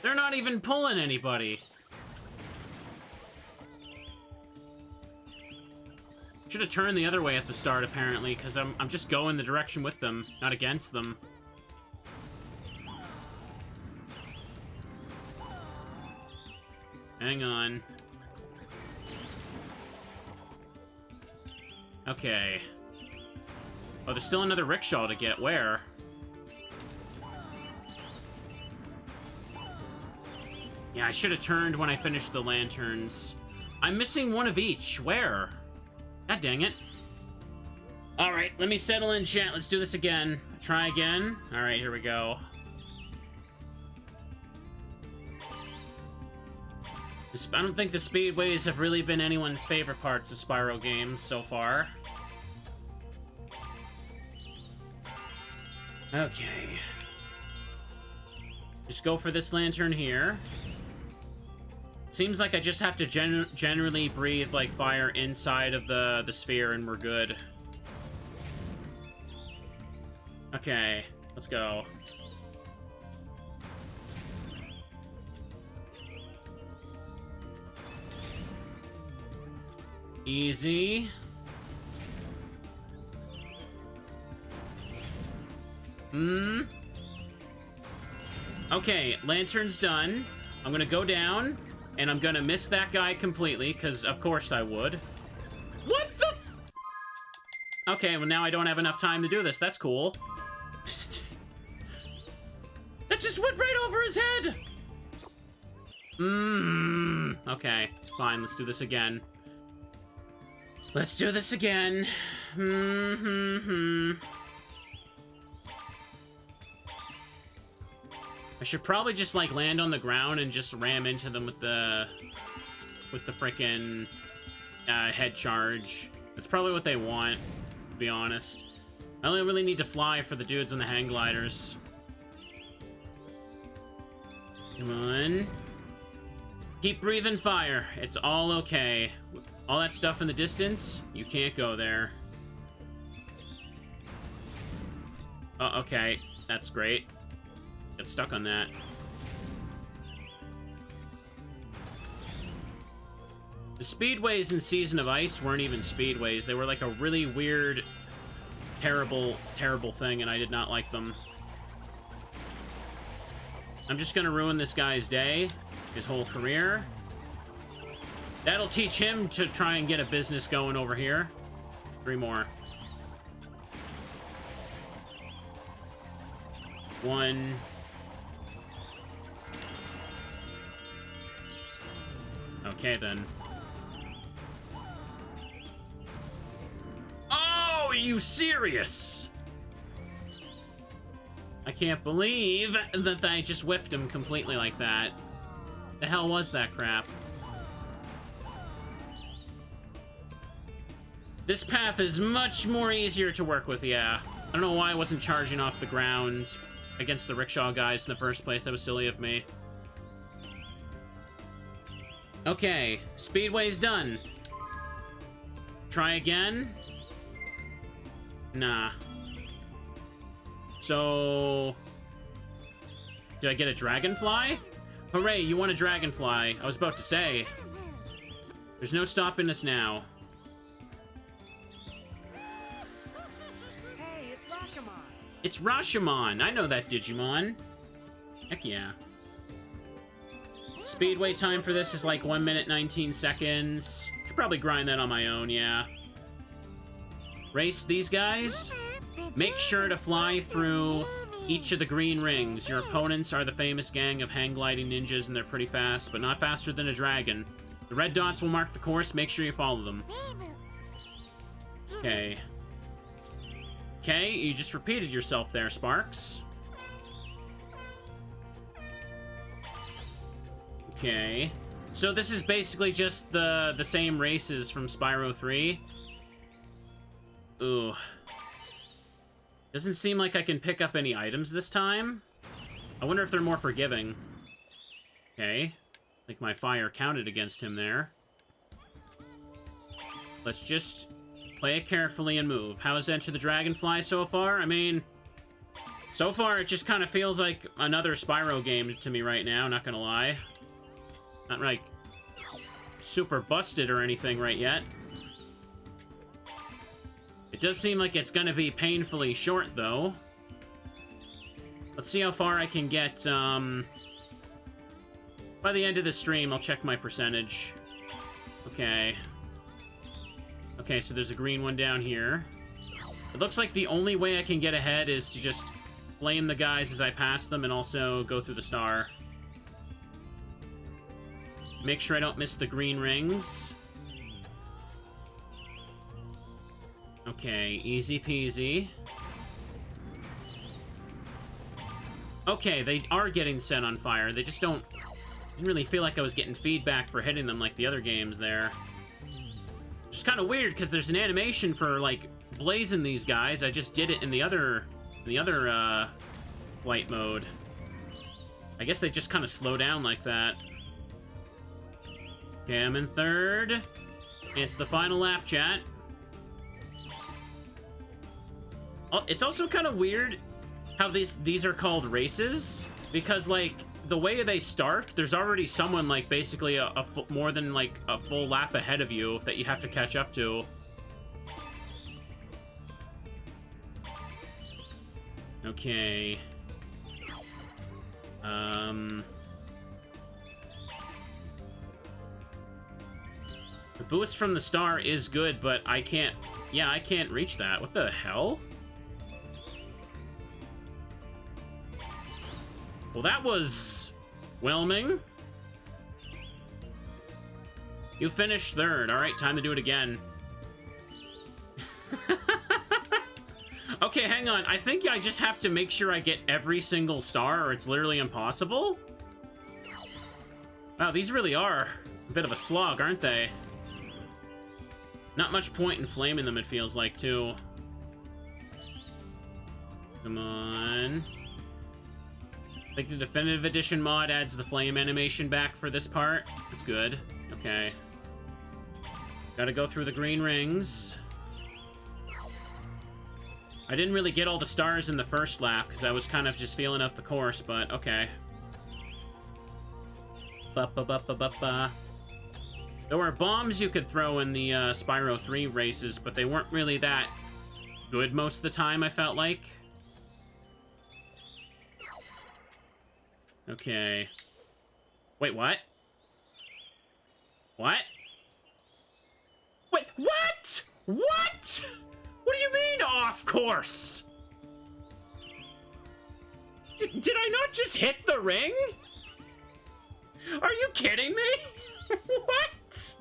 They're not even pulling anybody. Should have turned the other way at the start, apparently, because I'm just going the direction with them, not against them. Hang on. Okay. Oh, there's still another rickshaw to get. Where? Yeah, I should have turned when I finished the lanterns. I'm missing one of each. Where? God dang it. Alright, let me settle in, chat. Let's do this again. Try again. Alright, here we go. I don't think the speedways have really been anyone's favorite parts of Spyro games so far. Okay. Just go for this lantern here. Seems like I just have to generally breathe, like, fire inside of the sphere and we're good. Okay, let's go. Easy. Okay, lantern's done. I'm gonna go down, and I'm gonna miss that guy completely, because of course I would. What the f— Okay, well now I don't have enough time to do this. That's cool. That just went right over his head! Okay, fine, let's do this again. Let's do this again. I I should probably just, like, land on the ground and just ram into them with the frickin' head charge. That's probably what they want, to be honest. I only really need to fly for the dudes on the hang gliders. Come on. Keep breathing fire. It's all okay. All that stuff in the distance, you can't go there. Oh, okay. That's great. Got stuck on that. The speedways in Season of Ice weren't even speedways. They were like a really weird, terrible, terrible thing, and I did not like them. I'm just gonna ruin this guy's day, his whole career. That'll teach him to try and get a business going over here. 3 more. 1. Okay, then. Oh, are you serious? I can't believe that I just whiffed him completely like that. The hell was that crap? This path is much more easier to work with, yeah. I don't know why I wasn't charging off the ground against the rickshaw guys in the first place. That was silly of me. Okay, Speedway's done. Try again? Nah. So... did I get a dragonfly? Hooray, you want a dragonfly. I was about to say. There's no stopping us now. Hey, it's Rashomon. It's Rashomon. I know that Digimon. Heck yeah. Speedway time for this is like 1 minute 19 seconds. Could probably grind that on my own, yeah. Race these guys. Make sure to fly through each of the green rings. Your opponents are the famous gang of hang gliding ninjas, and they're pretty fast, but not faster than a dragon. The red dots will mark the course. Make sure you follow them. Okay. Okay, you just repeated yourself there, Sparks. Okay. So this is basically just the same races from Spyro 3. Ooh. Doesn't seem like I can pick up any items this time. I wonder if they're more forgiving. Okay. I think my fire counted against him there. Let's just play it carefully and move. How's Enter the Dragonfly so far? I mean, so far it just kind of feels like another Spyro game to me right now, not gonna lie. Not like super busted or anything right yet. It does seem like it's gonna be painfully short, though. Let's see how far I can get, by the end of the stream, I'll check my percentage. Okay. Okay, so there's a green one down here. It looks like the only way I can get ahead is to just flame the guys as I pass them and also go through the star. Make sure I don't miss the green rings. Okay, easy peasy. Okay, they are getting set on fire. They just didn't really feel like I was getting feedback for hitting them like the other games there. Which is kind of weird, because there's an animation for, like, blazing these guys. I just did it in the other flight mode. I guess they just kind of slow down like that. Okay, I'm in third. It's the final lap, chat. Oh, it's also kind of weird how these are called races, because, like, the way they start, there's already someone, like, basically more than, like, a full lap ahead of you that you have to catch up to. Okay. The boost from the star is good, but I can't... yeah, I can't reach that. What the hell? Well, that was... whelming. You finished third. Alright, time to do it again. Okay. Okay, hang on. I think I just have to make sure I get every single star or it's literally impossible. Wow, these really are a bit of a slog, aren't they? Not much point in flaming them, it feels like, too. Come on. I think the Definitive Edition mod adds the flame animation back for this part. That's good. Okay. Gotta go through the green rings. I didn't really get all the stars in the first lap because I was kind of just feeling out the course, but okay. Ba-ba-ba-ba-ba-ba. There were bombs you could throw in the Spyro 3 races, but they weren't really that good most of the time, I felt like. Okay. Wait, what? What? Wait, what? What? What do you mean, off course? Did I not just hit the ring? Are you kidding me? What?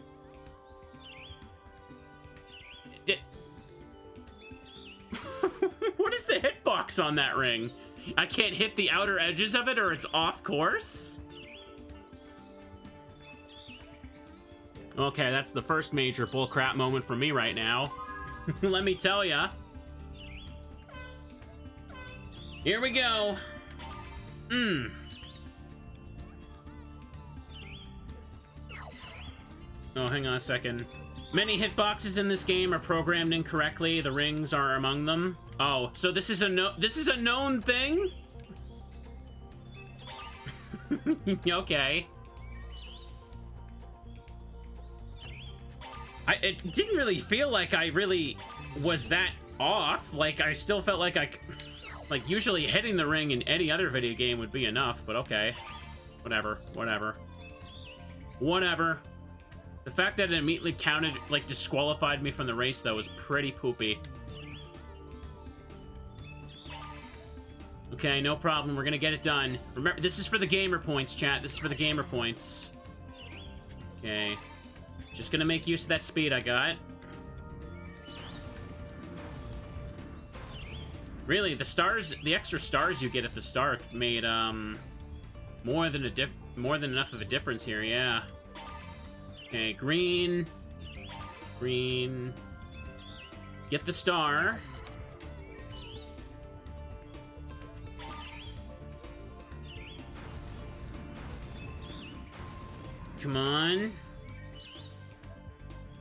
What is the hitbox on that ring? I can't hit the outer edges of it or it's off course? Okay, that's the first major bullcrap moment for me right now. Let me tell ya. Here we go. Oh, hang on a second. Many hitboxes in this game are programmed incorrectly. The rings are among them. Oh, so this is a known thing? Okay. It didn't really feel like I really was that off. Like, I still felt like like, usually hitting the ring in any other video game would be enough, but okay. Whatever. The fact that it immediately counted, like, disqualified me from the race, though, was pretty poopy. Okay, no problem. We're gonna get it done. Remember, this is for the gamer points, chat. This is for the gamer points. Okay. Just gonna make use of that speed I got. Really, the extra stars you get at the start made, more than enough of a difference here, yeah. Okay, green. Get the star. Come on.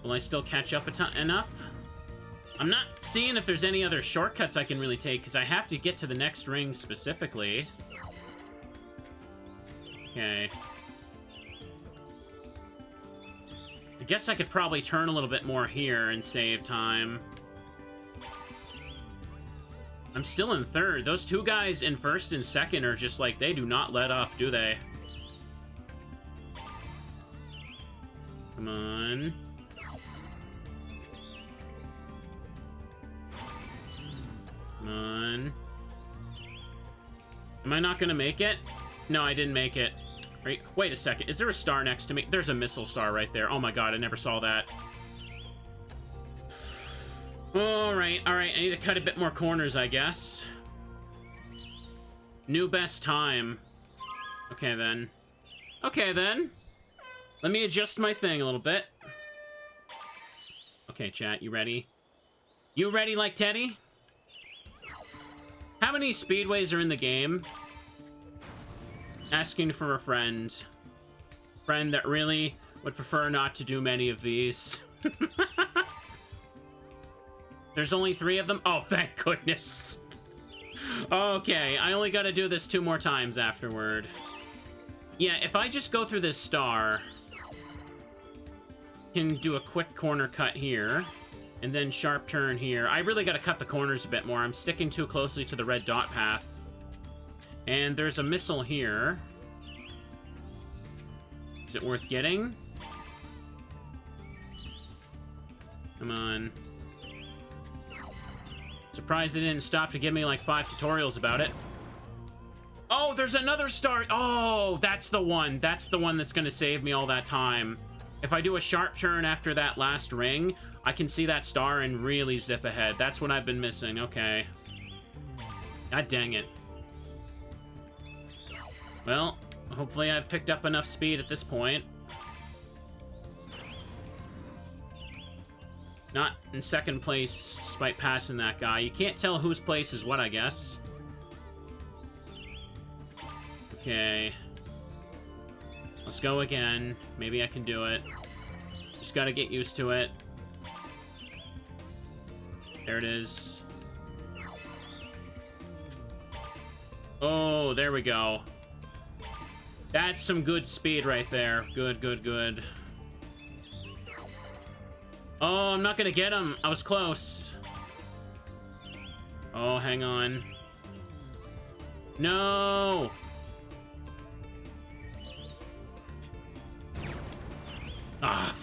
Will I still catch up enough? I'm not seeing if there's any other shortcuts I can really take, because I have to get to the next ring specifically. Okay. I guess I could probably turn a little bit more here and save time. I'm still in third. Those two guys in first and second are just like, they do not let up, do they? Come on. Come on. Am I not gonna make it? No, I didn't make it. Wait a second. Is there a star next to me? There's a missile star right there. Oh my god, I never saw that. Alright. I need to cut a bit more corners, I guess. New best time. Okay, then. Let me adjust my thing a little bit. Okay, chat, you ready? You ready like Teddy? How many speedways are in the game? Asking for a friend. Friend that really would prefer not to do many of these. There's only 3 of them? Oh, thank goodness. Okay, I only gotta do this 2 more times afterward. Yeah, if I just go through this star, can do a quick corner cut here, and then sharp turn here. I really gotta cut the corners a bit more. I'm sticking too closely to the red dot path. And there's a missile here. Is it worth getting? Come on. Surprised they didn't stop to give me like 5 tutorials about it. Oh, there's another star. Oh, that's the one. That's the one that's gonna save me all that time. If I do a sharp turn after that last ring, I can see that star and really zip ahead. That's what I've been missing. Okay. God dang it. Well, hopefully I've picked up enough speed at this point. Not in second place despite passing that guy. You can't tell whose place is what, I guess. Okay. Let's go again. Maybe I can do it. Just gotta get used to it. There it is. Oh, there we go. That's some good speed right there. Good, good, good. Oh, I'm not gonna get him. I was close. Oh, hang on. No! Ah,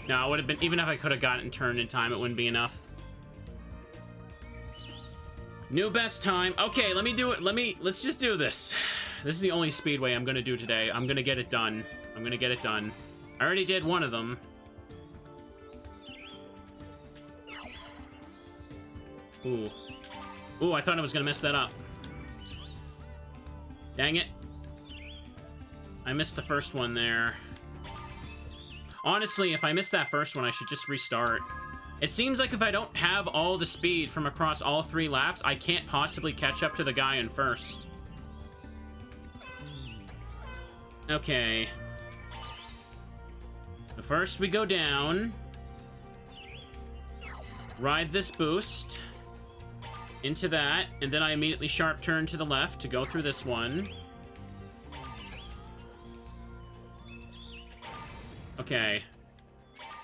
no, it would have been, even if I could have gotten turned in time, it wouldn't be enough. New best time. Okay, let me do it. Let's just do this. This is the only speedway I'm gonna do today. I'm gonna get it done. I'm gonna get it done. I already did one of them. Ooh. Ooh, I thought I was gonna mess that up. Dang it. I missed the first one there. Honestly, if I missed that first one, I should just restart. It seems like if I don't have all the speed from across all 3 laps, I can't possibly catch up to the guy in first. Okay. So first we go down. Ride this boost. Into that, and then I immediately sharp turn to the left to go through this one. Okay.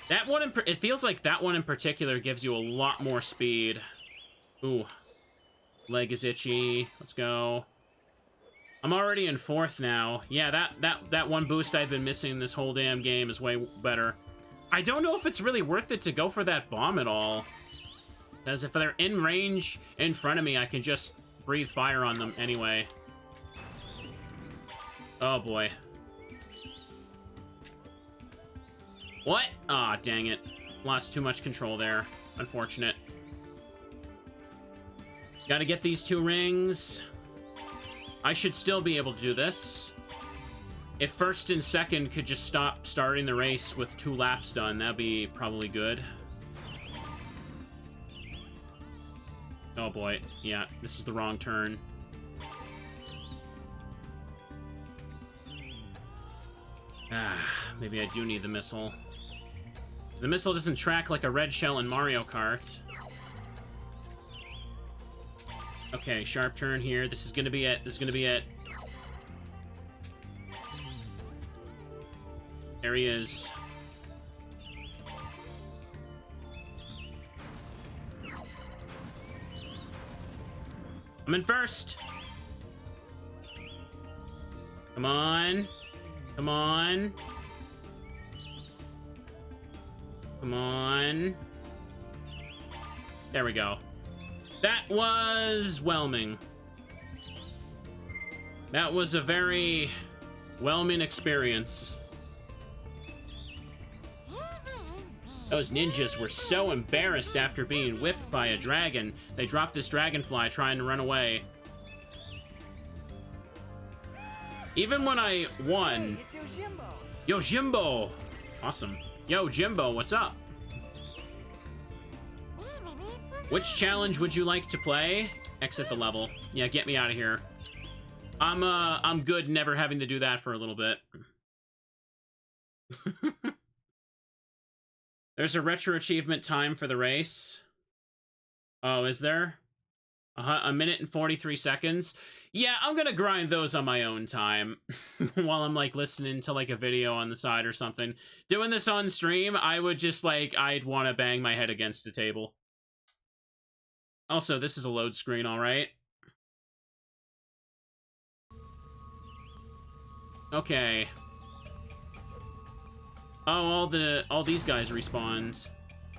That one, it feels like that one in particular gives you a lot more speed. Ooh. Leg is itchy. Let's go. I'm already in 4th now. Yeah, that one boost I've been missing this whole damn game is way better. I don't know if it's really worth it to go for that bomb at all. Because if they're in range in front of me, I can just breathe fire on them anyway. Oh, boy. What? Ah, dang it. Lost too much control there. Unfortunate. Gotta get these 2 rings. I should still be able to do this. If first and second could just stop starting the race with 2 laps done, that'd be probably good. Oh boy, yeah, this is the wrong turn. Ah, maybe I do need the missile. The missile doesn't track like a red shell in Mario Kart. Okay, sharp turn here. This is gonna be it. This is gonna be it. There he is. I'm in first. Come on. Come on. Come on. There we go. That was whelming. That was a very whelming experience. Those ninjas were so embarrassed after being whipped by a dragon, they dropped this dragonfly trying to run away. Even when I won... Hey, it's Yojimbo! Yojimbo! Awesome. Yo, Jimbo, what's up? Which challenge would you like to play? Exit the level. Yeah, get me out of here. I'm good never having to do that for a little bit. There's a retro achievement time for the race. Oh, is there? A minute and 43 seconds. Yeah, I'm gonna grind those on my own time while I'm like listening to like a video on the side or something. Doing this on stream, I would just like, I'd want to bang my head against a table. Also, this is a load screen, all right? Okay. Oh, all these guys respawned.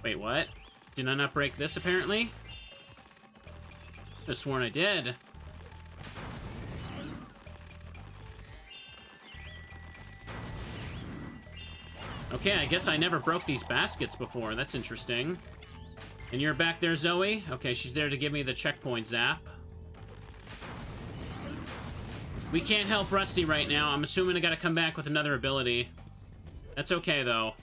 Wait, what? Did I not break this, apparently? I could have sworn I did. Okay, I guess I never broke these baskets before. That's interesting. And you're back there, Zoe? Okay, she's there to give me the checkpoint zap. We can't help Rusty right now. I'm assuming I gotta come back with another ability. That's okay, though.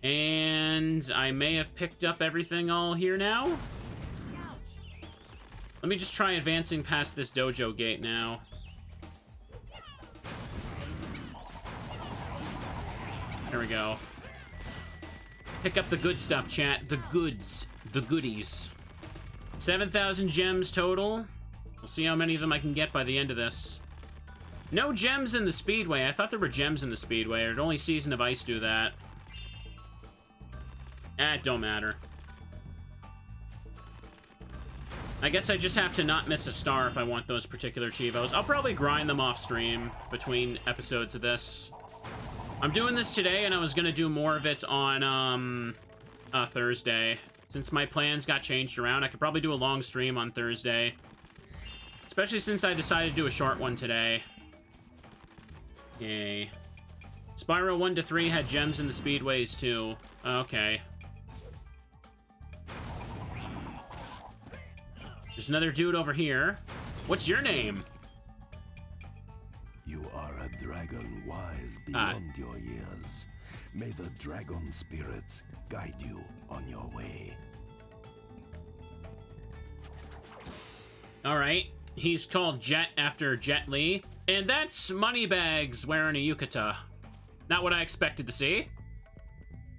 And I may have picked up everything all here now. Let me just try advancing past this dojo gate now. There we go. Pick up the good stuff, chat. The goods. The goodies. 7,000 gems total. We'll see how many of them I can get by the end of this. No gems in the Speedway. I thought there were gems in the Speedway. Or only Season of Ice do that. It don't matter. I guess I just have to not miss a star if I want those particular Chivos. I'll probably grind them off stream between episodes of this. I'm doing this today, and I was gonna do more of it on, Thursday. Since my plans got changed around, I could probably do a long stream on Thursday. Especially since I decided to do a short one today. Yay. Spyro 1 to 3 had gems in the Speedways, too. Okay. There's another dude over here. What's your name? You are a dragon wise beyond your years. May the dragon spirits guide you on your way. Alright. He's called Jet after Jet Li. And that's Moneybags wearing a yukata. Not what I expected to see.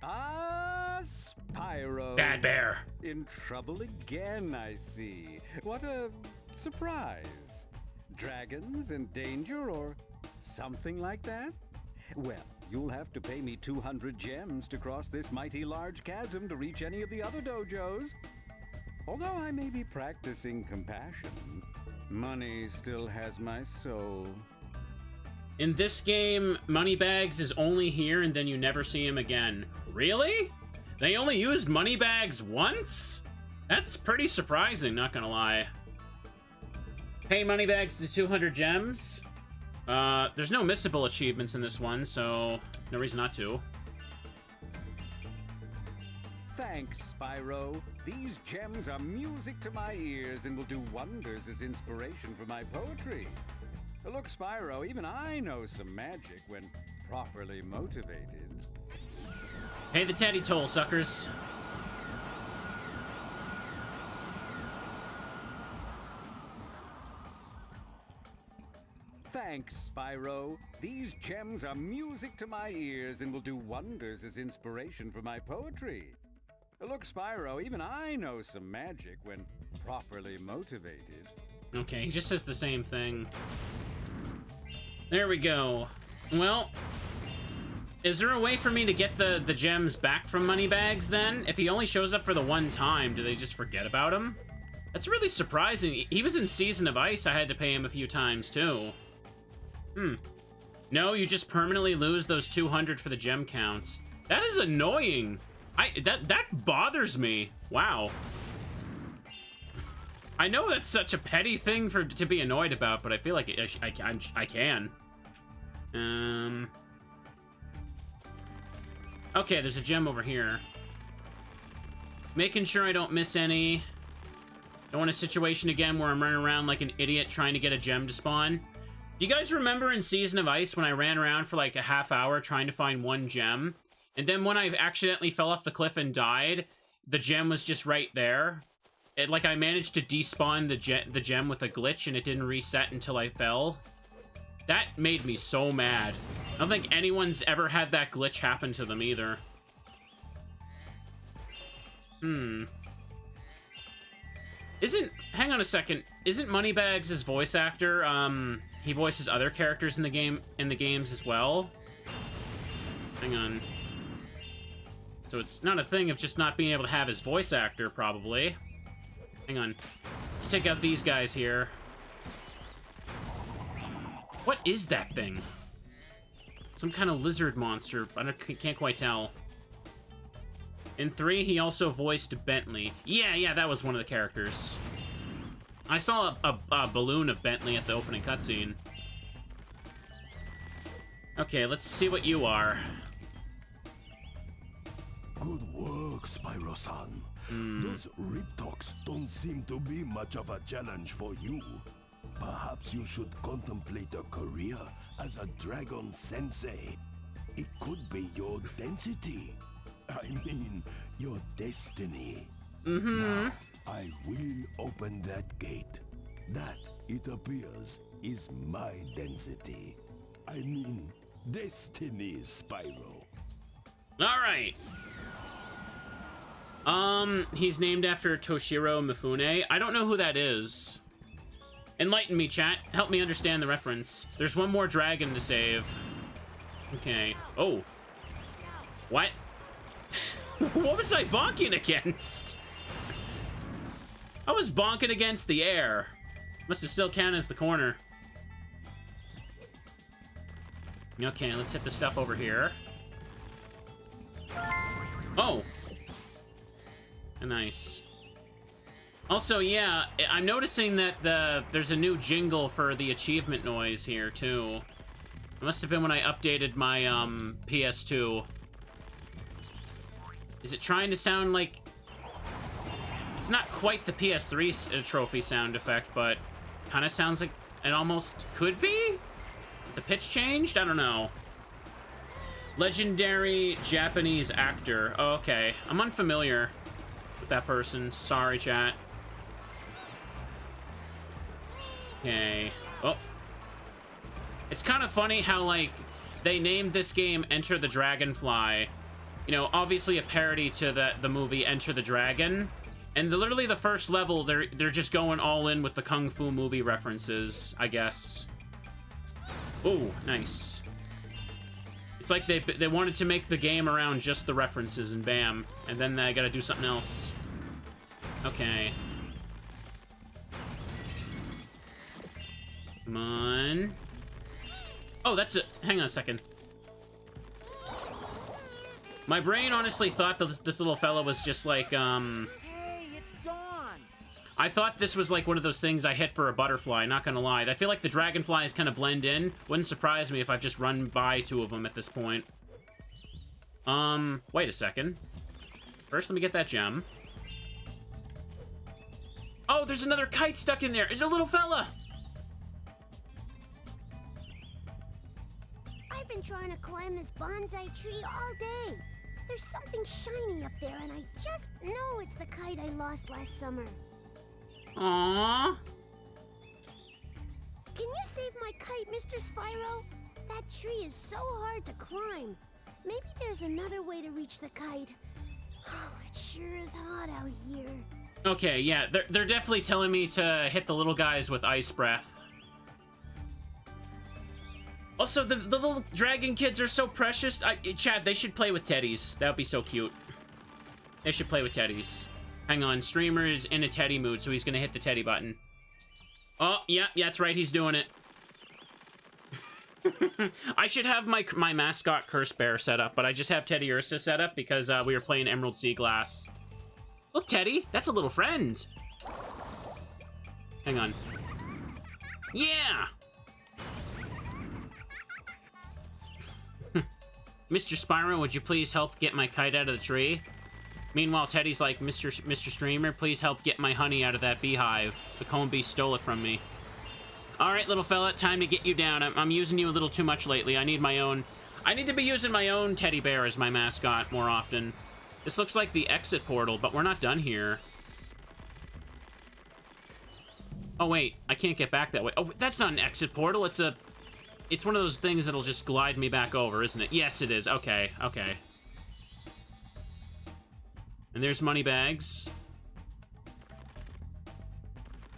Ah, Spyro. Bad Bear. In trouble again, I see. What a surprise. Dragons in danger or something like that? Well, you'll have to pay me 200 gems to cross this mighty large chasm to reach any of the other dojos. Although I may be practicing compassion, money still has my soul. In this game, Moneybags is only here and then you never see him again. Really? They only used Moneybags once? That's pretty surprising, not gonna lie. Pay Moneybags to 200 gems. There's no missable achievements in this one, so no reason not to. Thanks, Spyro. These gems are music to my ears and will do wonders as inspiration for my poetry. Look, Spyro, even I know some magic when properly motivated. Pay the teddy toll, suckers. Thanks, Spyro. These gems are music to my ears and will do wonders as inspiration for my poetry. Look, Spyro, even I know some magic when properly motivated. Okay, he just says the same thing. There we go. Well, is there a way for me to get the gems back from Moneybags then? If he only shows up for the one time, do they just forget about him? That's really surprising. He was in Season of Ice. I had to pay him a few times too. No, you just permanently lose those 200 for the gem counts. That is annoying. That bothers me. Wow. I know that's such a petty thing to be annoyed about, but I feel like I can. Okay, there's a gem over here. Making sure I don't miss any. Don't want a situation again where I'm running around like an idiot trying to get a gem to spawn. Do you guys remember in Season of Ice when I ran around for like a half hour trying to find one gem? And then when I accidentally fell off the cliff and died, the gem was just right there. Like I managed to despawn the gem with a glitch and it didn't reset until I fell. That made me so mad. I don't think anyone's ever had that glitch happen to them either. Hang on a second. Isn't Moneybags his voice actor? He voices other characters in the games as well. Hang on. So it's not a thing of just not being able to have his voice actor, probably. Hang on. Let's take out these guys here. What is that thing? Some kind of lizard monster. I can't quite tell. In 3, he also voiced Bentley. Yeah, that was one of the characters. I saw a balloon of Bentley at the opening cutscene. Okay, let's see what you are. Good work. Look, Spyro-san, those Riptocs don't seem to be much of a challenge for you. Perhaps you should contemplate a career as a dragon sensei. It could be your density. I mean, your destiny. Now, I will open that gate. That, it appears, is my density. I mean, destiny, Spyro. All right. He's named after Toshiro Mifune. I don't know who that is. Enlighten me, chat. Help me understand the reference. There's one more dragon to save. Okay. Oh. What? What was I bonking against? I was bonking against the air. Must have still counted as the corner. Okay, let's hit the stuff over here. Oh. Nice. Also, yeah, I'm noticing that there's a new jingle for the achievement noise here, too. It must have been when I updated my, PS2. Is it trying to sound like... It's not quite the PS3 trophy sound effect, but kind of sounds like it almost could be? The pitch changed? I don't know. Legendary Japanese actor. Oh, okay. I'm unfamiliar with that person. Sorry, chat. Okay. Oh. It's kind of funny how, like, they named this game Enter the Dragonfly. You know, obviously a parody to the movie Enter the Dragon. And literally the first level, they're just going all in with the Kung Fu movie references, I guess. Oh, nice. It's like they wanted to make the game around just the references, and bam. And then they gotta do something else. Okay. Come on. Oh, that's it. Hang on a second. My brain honestly thought that this little fella was just like, Hey, it's gone! I thought this was like one of those things I hit for a butterfly, not gonna lie. I feel like the dragonflies kind of blend in. Wouldn't surprise me if I've just run by two of them at this point. Wait a second. First, let me get that gem. Oh, there's another kite stuck in there. It's a little fella! I've been trying to climb this bonsai tree all day. There's something shiny up there, and I just know it's the kite I lost last summer. Aww. Can you save my kite, Mr. Spyro? That tree is so hard to climb. Maybe there's another way to reach the kite. Oh, it sure is hot out here. Okay, yeah, they're definitely telling me to hit the little guys with ice breath. Also, the little dragon kids are so precious. Chad, they should play with teddies. That would be so cute. They should play with teddies. Hang on, streamer is in a teddy mood, so he's gonna hit the teddy button. Oh, yeah, that's right, he's doing it. I should have my mascot Curse Bear set up, but I just have Teddy Ursa set up because we were playing Emerald Sea Glass. Look, Teddy, that's a little friend. Hang on. Yeah! Mr. Spyro, would you please help get my kite out of the tree? Meanwhile, Teddy's like, Mr. Streamer, please help get my honey out of that beehive. The comb bee stole it from me. All right, little fella, time to get you down. I'm using you a little too much lately. I need my own... I need to be using my own teddy bear as my mascot more often. This looks like the exit portal, but we're not done here. Oh, wait. I can't get back that way. Oh, that's not an exit portal. It's a... It's one of those things that'll just glide me back over, isn't it? Yes, it is. Okay, okay. And there's Moneybags.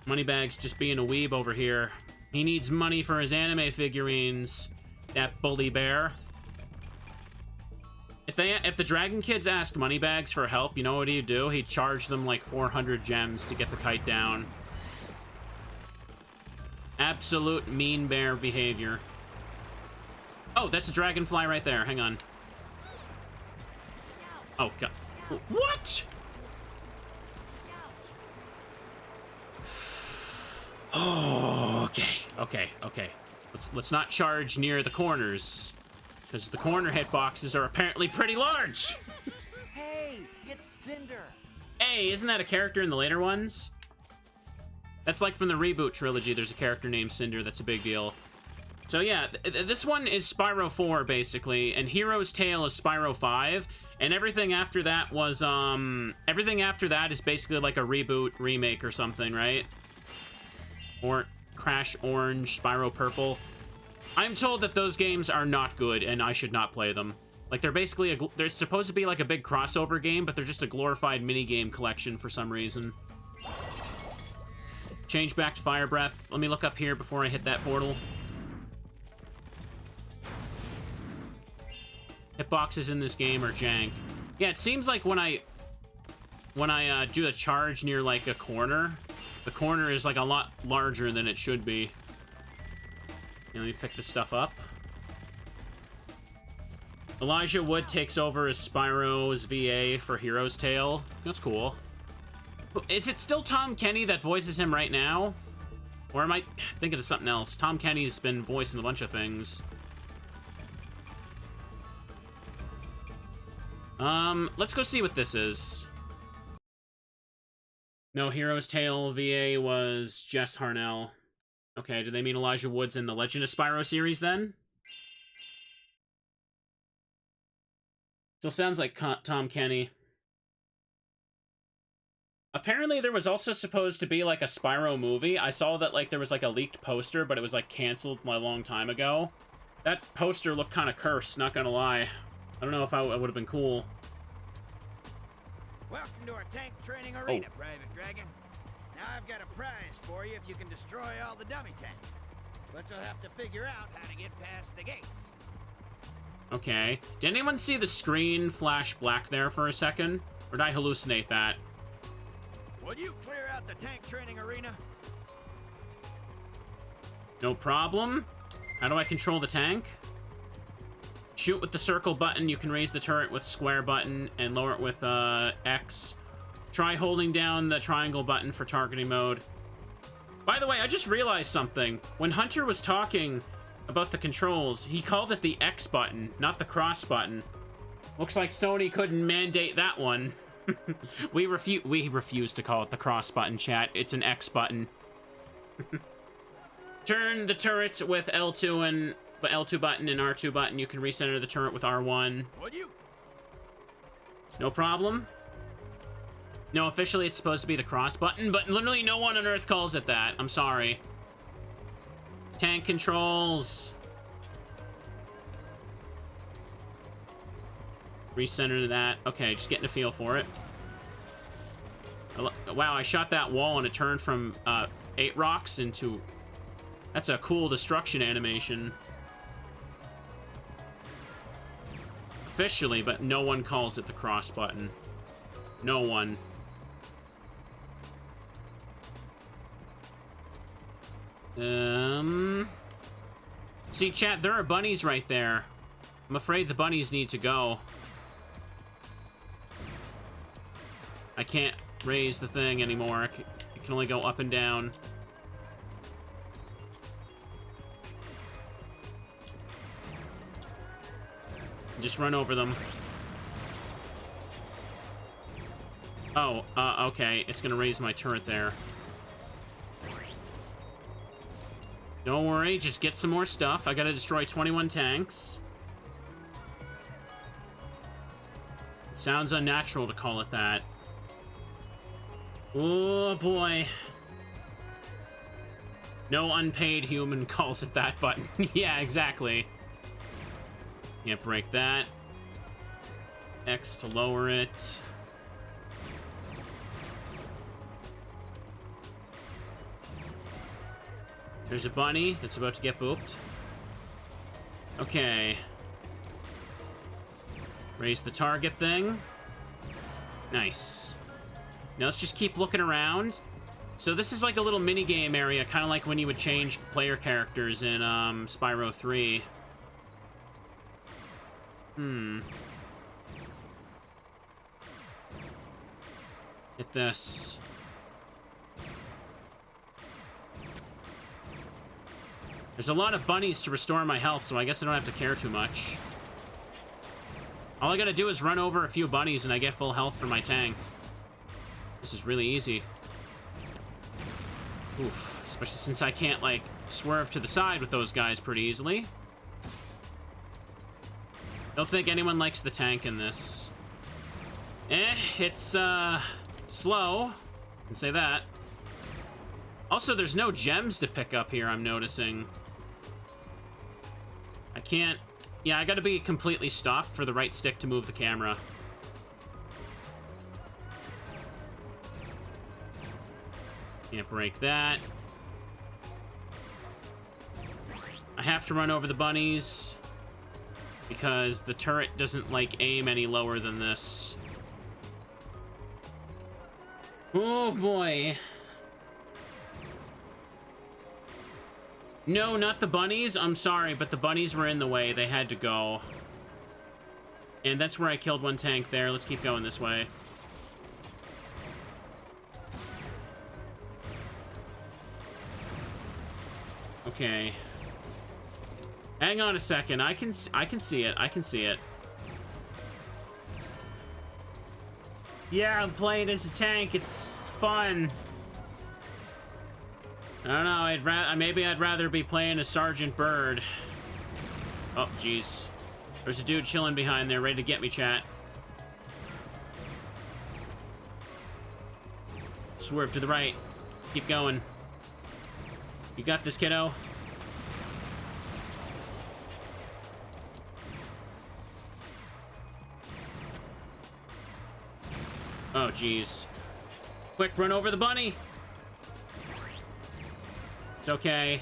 Moneybags just being a weeb over here. He needs money for his anime figurines. That bully bear. If the Dragon Kids ask Moneybags for help, you know what he'd do? He'd charge them like 400 gems to get the kite down. Absolute mean bear behavior. Oh, that's a dragonfly right there. Hang on. Oh, God. What? Oh, okay. Let's not charge near the corners, because the corner hitboxes are apparently pretty large. Hey, it's Cinder. Hey, isn't that a character in the later ones? That's like from the reboot trilogy, there's a character named Cinder that's a big deal. So yeah, this one is Spyro 4, basically, and Hero's Tail is Spyro 5, and everything after that was, everything after that is basically like a reboot, remake or something, right? Or Crash Orange, Spyro Purple. I'm told that those games are not good, and I should not play them. Like, they're basically, they're supposed to be like a big crossover game, but they're just a glorified minigame collection for some reason. Change back to Fire Breath. Let me look up here before I hit that portal. Hitboxes in this game are jank. Yeah, it seems like when I do a charge near, like, a corner, the corner is, like, a lot larger than it should be. Let me pick this stuff up. Elijah Wood takes over as Spyro's VA for Hero's Tail. That's cool. Is it still Tom Kenny that voices him right now? Or am I thinking of something else? Tom Kenny's been voicing a bunch of things. Let's go see what this is. No, Hero's Tail VA was Jess Harnell. Okay, do they mean Elijah Wood's in the Legend of Spyro series then? Still sounds like Tom Kenny. Apparently there was also supposed to be like a Spyro movie. I saw that like there was like a leaked poster, but it was like canceled a long time ago. That poster looked kind of cursed, not gonna lie. I don't know if I would have been cool. Welcome to our tank training arena, Private Dragon. Now I've got a prize for you if you can destroy all the dummy tanks. But you'll have to figure out how to get past the gates. Okay. Did anyone see the screen flash black there for a second? Or did I hallucinate that? Will you clear out the tank training arena? No problem. How do I control the tank? Shoot with the circle button. You can raise the turret with square button and lower it with X. Try holding down the triangle button for targeting mode. By the way, I just realized something. When Hunter was talking about the controls, he called it the X button, not the cross button. Looks like Sony couldn't mandate that one. we refuse to call it the cross button, chat. It's an X button. Turn the turrets with L2 button and R2 button. You can recenter the turret with R1. No problem. No, officially it's supposed to be the cross button, but literally no one on Earth calls it that. I'm sorry. Tank controls. Recenter that. Okay, just getting a feel for it. Wow, I shot that wall and it turned from 8 rocks into... That's a cool destruction animation. Officially, but no one calls it the cross button. No one. See, chat, there are bunnies right there. I'm afraid the bunnies need to go. I can't raise the thing anymore. It can only go up and down. Just run over them. Oh, okay. It's gonna raise my turret there. Don't worry, just get some more stuff. I gotta destroy 21 tanks. It sounds unnatural to call it that. Oh boy. No unpaid human calls it that button. Yeah, exactly. Can't break that. X to lower it. There's a bunny that's about to get booped. Okay. Raise the target thing. Nice. Now let's just keep looking around. So this is like a little mini-game area, kind of like when you would change player characters in Spyro 3. Hit this. There's a lot of bunnies to restore my health, so I guess I don't have to care too much. All I gotta do is run over a few bunnies and I get full health for my tank. This is really easy. Oof, especially since I can't, like, swerve to the side with those guys pretty easily. Don't think anyone likes the tank in this. It's, slow. I can say that. Also, there's no gems to pick up here, I'm noticing. I can't... Yeah, I gotta be completely stopped for the right stick to move the camera. Can't break that. I have to run over the bunnies because the turret doesn't, like, aim any lower than this. Oh, boy. No, not the bunnies. I'm sorry, but the bunnies were in the way. They had to go. And that's where I killed one tank there. Let's keep going this way. Okay. Hang on a second. I can see it. I can see it. Yeah, I'm playing as a tank. It's fun. I don't know, maybe I'd rather be playing as Sergeant Bird. Oh, jeez. There's a dude chilling behind there, ready to get me, chat. Swerve to the right. Keep going. You got this, kiddo. Oh, jeez. Quick, run over the bunny! It's okay.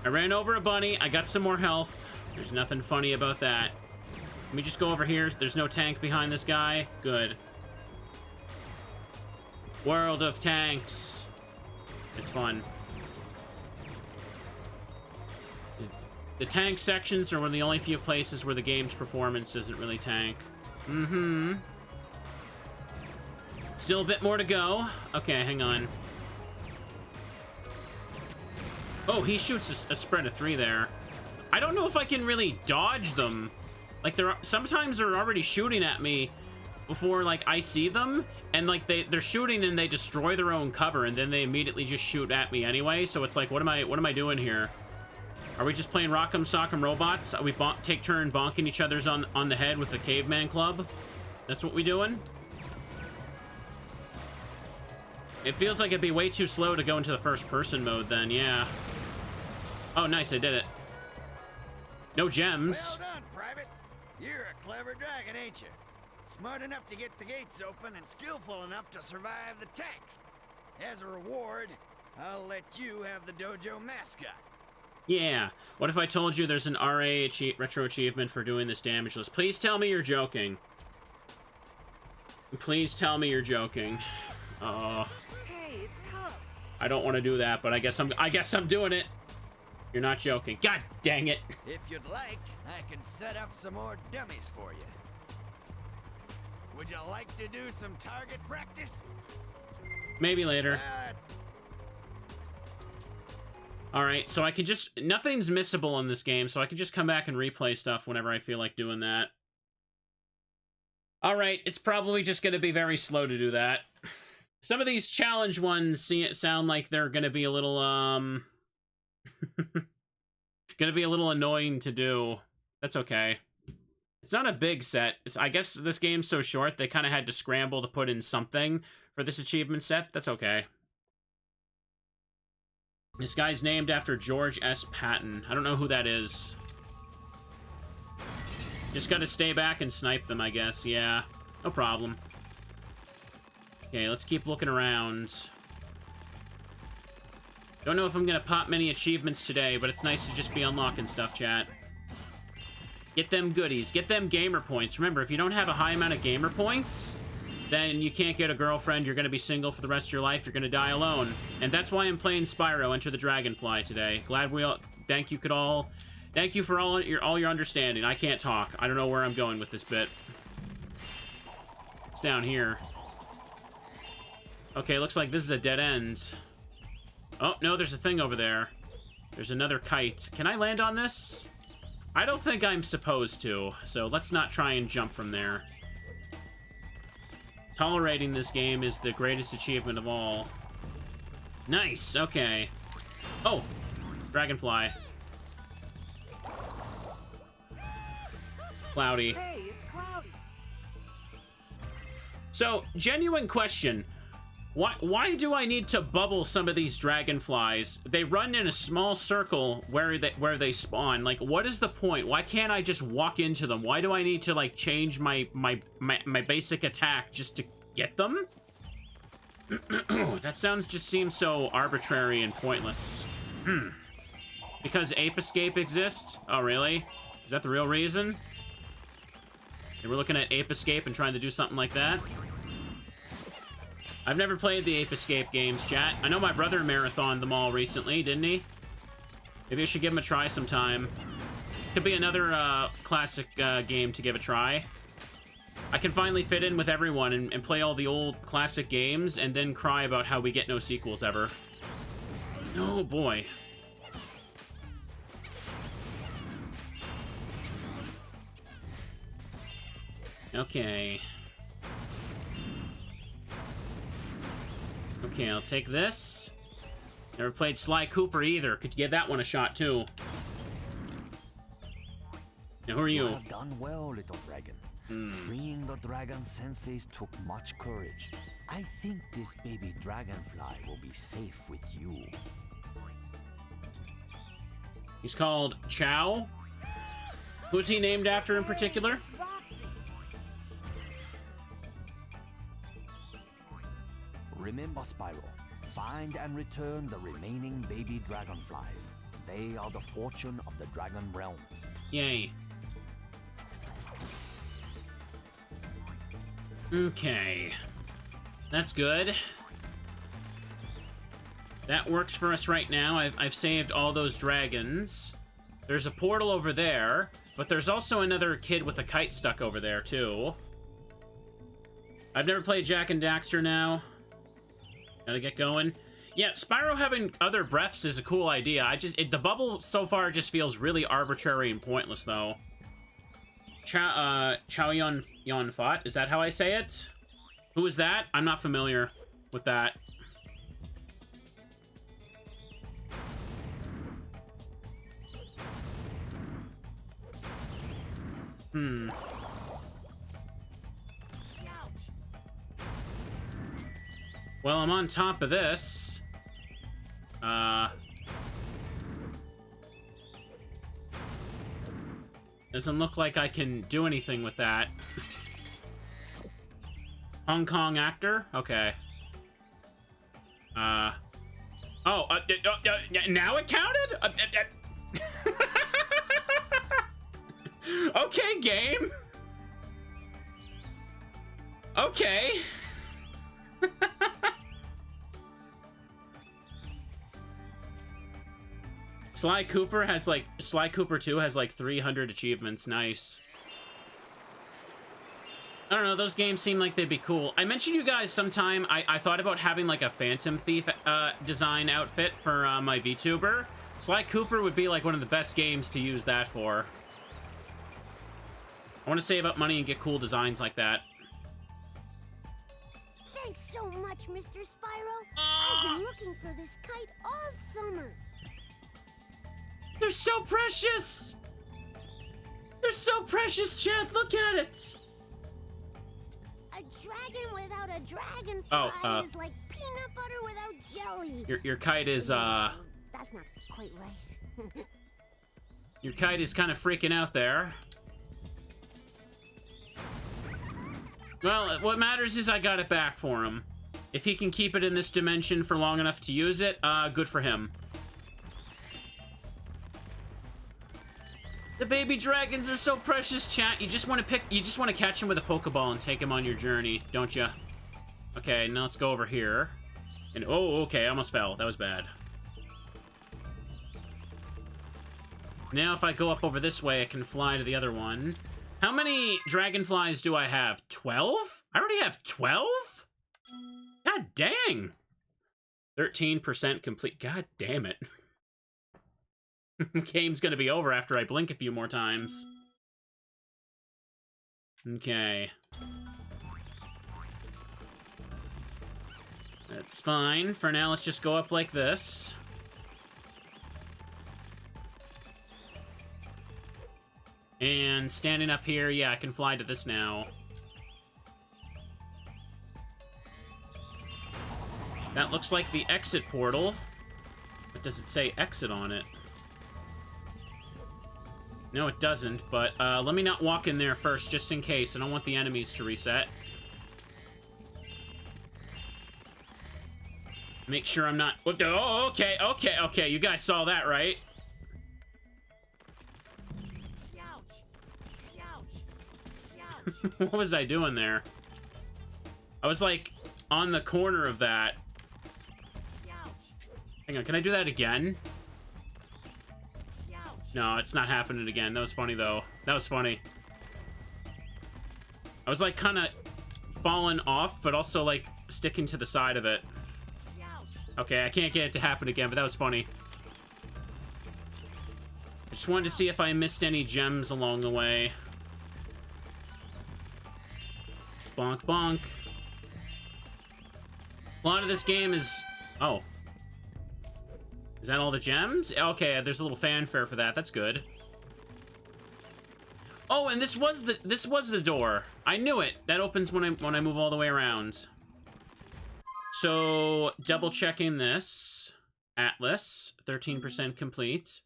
I ran over a bunny. I got some more health. There's nothing funny about that. Let me just go over here. There's no tank behind this guy. Good. World of tanks. It's fun. The tank sections are one of the only few places where the game's performance isn't really tank. Mm-hmm. Still a bit more to go. Okay, hang on. Oh, he shoots a spread of 3 there. I don't know if I can really dodge them. Like, sometimes they're already shooting at me before, like, I see them. And, like, they're shooting and they destroy their own cover. And then they immediately just shoot at me anyway. So it's like, what am I doing here? Are we just playing Rock'em Sock'em Robots? We take turn bonking each other's on the head with the caveman club? That's what we doing? It feels like it'd be way too slow to go into the first-person mode then, yeah. Oh, nice, I did it. No gems. Well done, Private. You're a clever dragon, ain't you? Smart enough to get the gates open and skillful enough to survive the tanks. As a reward, I'll let you have the dojo mascot. Yeah. What if I told you there's an RA retro achievement for doing this damageless? Please tell me you're joking. Please tell me you're joking. Hey, it's Cup. I don't want to do that, but I guess I'm doing it. You're not joking. God dang it. If you'd like, I can set up some more dummies for you. Would you like to do some target practice? Maybe later. Alright, so I can just... Nothing's missable in this game, so I can just come back and replay stuff whenever I feel like doing that. Alright, it's probably just going to be very slow to do that. Some of these challenge ones sound like they're going to be a little, gonna be a little annoying to do. That's okay. It's not a big set. I guess this game's so short, they kind of had to scramble to put in something for this achievement set. That's okay. This guy's named after George S. Patton. I don't know who that is. Just gotta stay back and snipe them, I guess. Yeah, no problem. Okay, let's keep looking around. Don't know if I'm gonna pop many achievements today, but it's nice to just be unlocking stuff, chat. Get them goodies. Get them gamer points. Remember, if you don't have a high amount of gamer points, then you can't get a girlfriend. You're gonna be single for the rest of your life. You're gonna die alone. And that's why I'm playing Spyro, Enter the Dragonfly today. Glad we all... Thank you for all your understanding. I can't talk. I don't know where I'm going with this bit. It's down here. Okay, looks like this is a dead end. Oh, no, there's a thing over there. There's another kite. Can I land on this? I don't think I'm supposed to, so let's not try and jump from there. Tolerating this game is the greatest achievement of all. Nice, okay. Oh, Dragonfly. Cloudy. Hey, it's Cloudy. So, genuine question. Why do I need to bubble some of these dragonflies? They run in a small circle where they spawn. Like, what is the point? Why can't I just walk into them? Why do I need to, like, change my basic attack just to get them? That just seems so arbitrary and pointless. Because Ape Escape exists? Oh, really? Is that the real reason? We're looking at Ape Escape and trying to do something like that? I've never played the Ape Escape games, chat. I know my brother marathoned them all recently, didn't he? Maybe I should give him a try sometime. Could be another classic game to give a try. I can finally fit in with everyone and play all the old classic games and then cry about how we get no sequels ever. Oh boy. Okay. Okay, I'll take this. Never played Sly Cooper either. Could give that one a shot too. Now, who are you? You have done well, little dragon. Freeing the dragon senseis took much courage. I think this baby dragonfly will be safe with you. He's called Chow. Who's he named after in particular? Remember, Spyro, find and return the remaining baby dragonflies. They are the fortune of the Dragon Realms. Yay. Okay. That's good. That works for us right now. I've saved all those dragons. There's a portal over there, but there's also another kid with a kite stuck over there, too. I've never played Jak and Daxter now. Gotta get going. Yeah, Spyro having other breaths is a cool idea. The bubble so far just feels really arbitrary and pointless, though. Chow Yon Fat, is that how I say it? Who is that? I'm not familiar with that. Well, I'm on top of this. Doesn't look like I can do anything with that. Hong Kong actor? Okay. Now it counted? Okay, game. Okay. Sly Cooper 2 has like 300 achievements. Nice. I don't know, those games seem like they'd be cool. I mentioned you guys sometime, I thought about having like a Phantom Thief design outfit for my VTuber. Sly Cooper would be like one of the best games to use that for. I want to save up money and get cool designs like that. Thanks so much, Mr. Spyro. I've been looking for this kite all summer. They're so precious! They're so precious, chat! Look at it! A dragon without a dragonfly is like peanut butter without jelly. Your kite is, That's not quite right. Your kite is kind of freaking out there. Well, what matters is I got it back for him. If he can keep it in this dimension for long enough to use it, good for him. The baby dragons are so precious, chat. You just want to catch them with a Pokeball and take them on your journey, don't you? Okay, now let's go over here. And oh, okay, I almost fell. That was bad. Now if I go up over this way, I can fly to the other one. How many dragonflies do I have? 12? I already have 12? God dang. 13% complete. God damn it. Game's gonna be over after I blink a few more times. Okay. That's fine. For now, let's just go up like this. And standing up here, yeah, I can fly to this now. That looks like the exit portal. But does it say exit on it? No, it doesn't, but let me not walk in there first, just in case. I don't want the enemies to reset. Make sure I'm not... Oh, okay, okay, okay. You guys saw that, right? What was I doing there? I was, like, on the corner of that. Hang on, can I do that again? No, it's not happening again. That was funny, though. That was funny. I was, like, kind of falling off, but also, like, sticking to the side of it. Okay, I can't get it to happen again, but that was funny. I just wanted to see if I missed any gems along the way. Bonk, bonk. A lot of this game is... Oh. Is that all the gems? Okay, there's a little fanfare for that. That's good. Oh, and this was the door. I knew it. That opens when I move all the way around. So, double checking this. Atlas, 13% complete.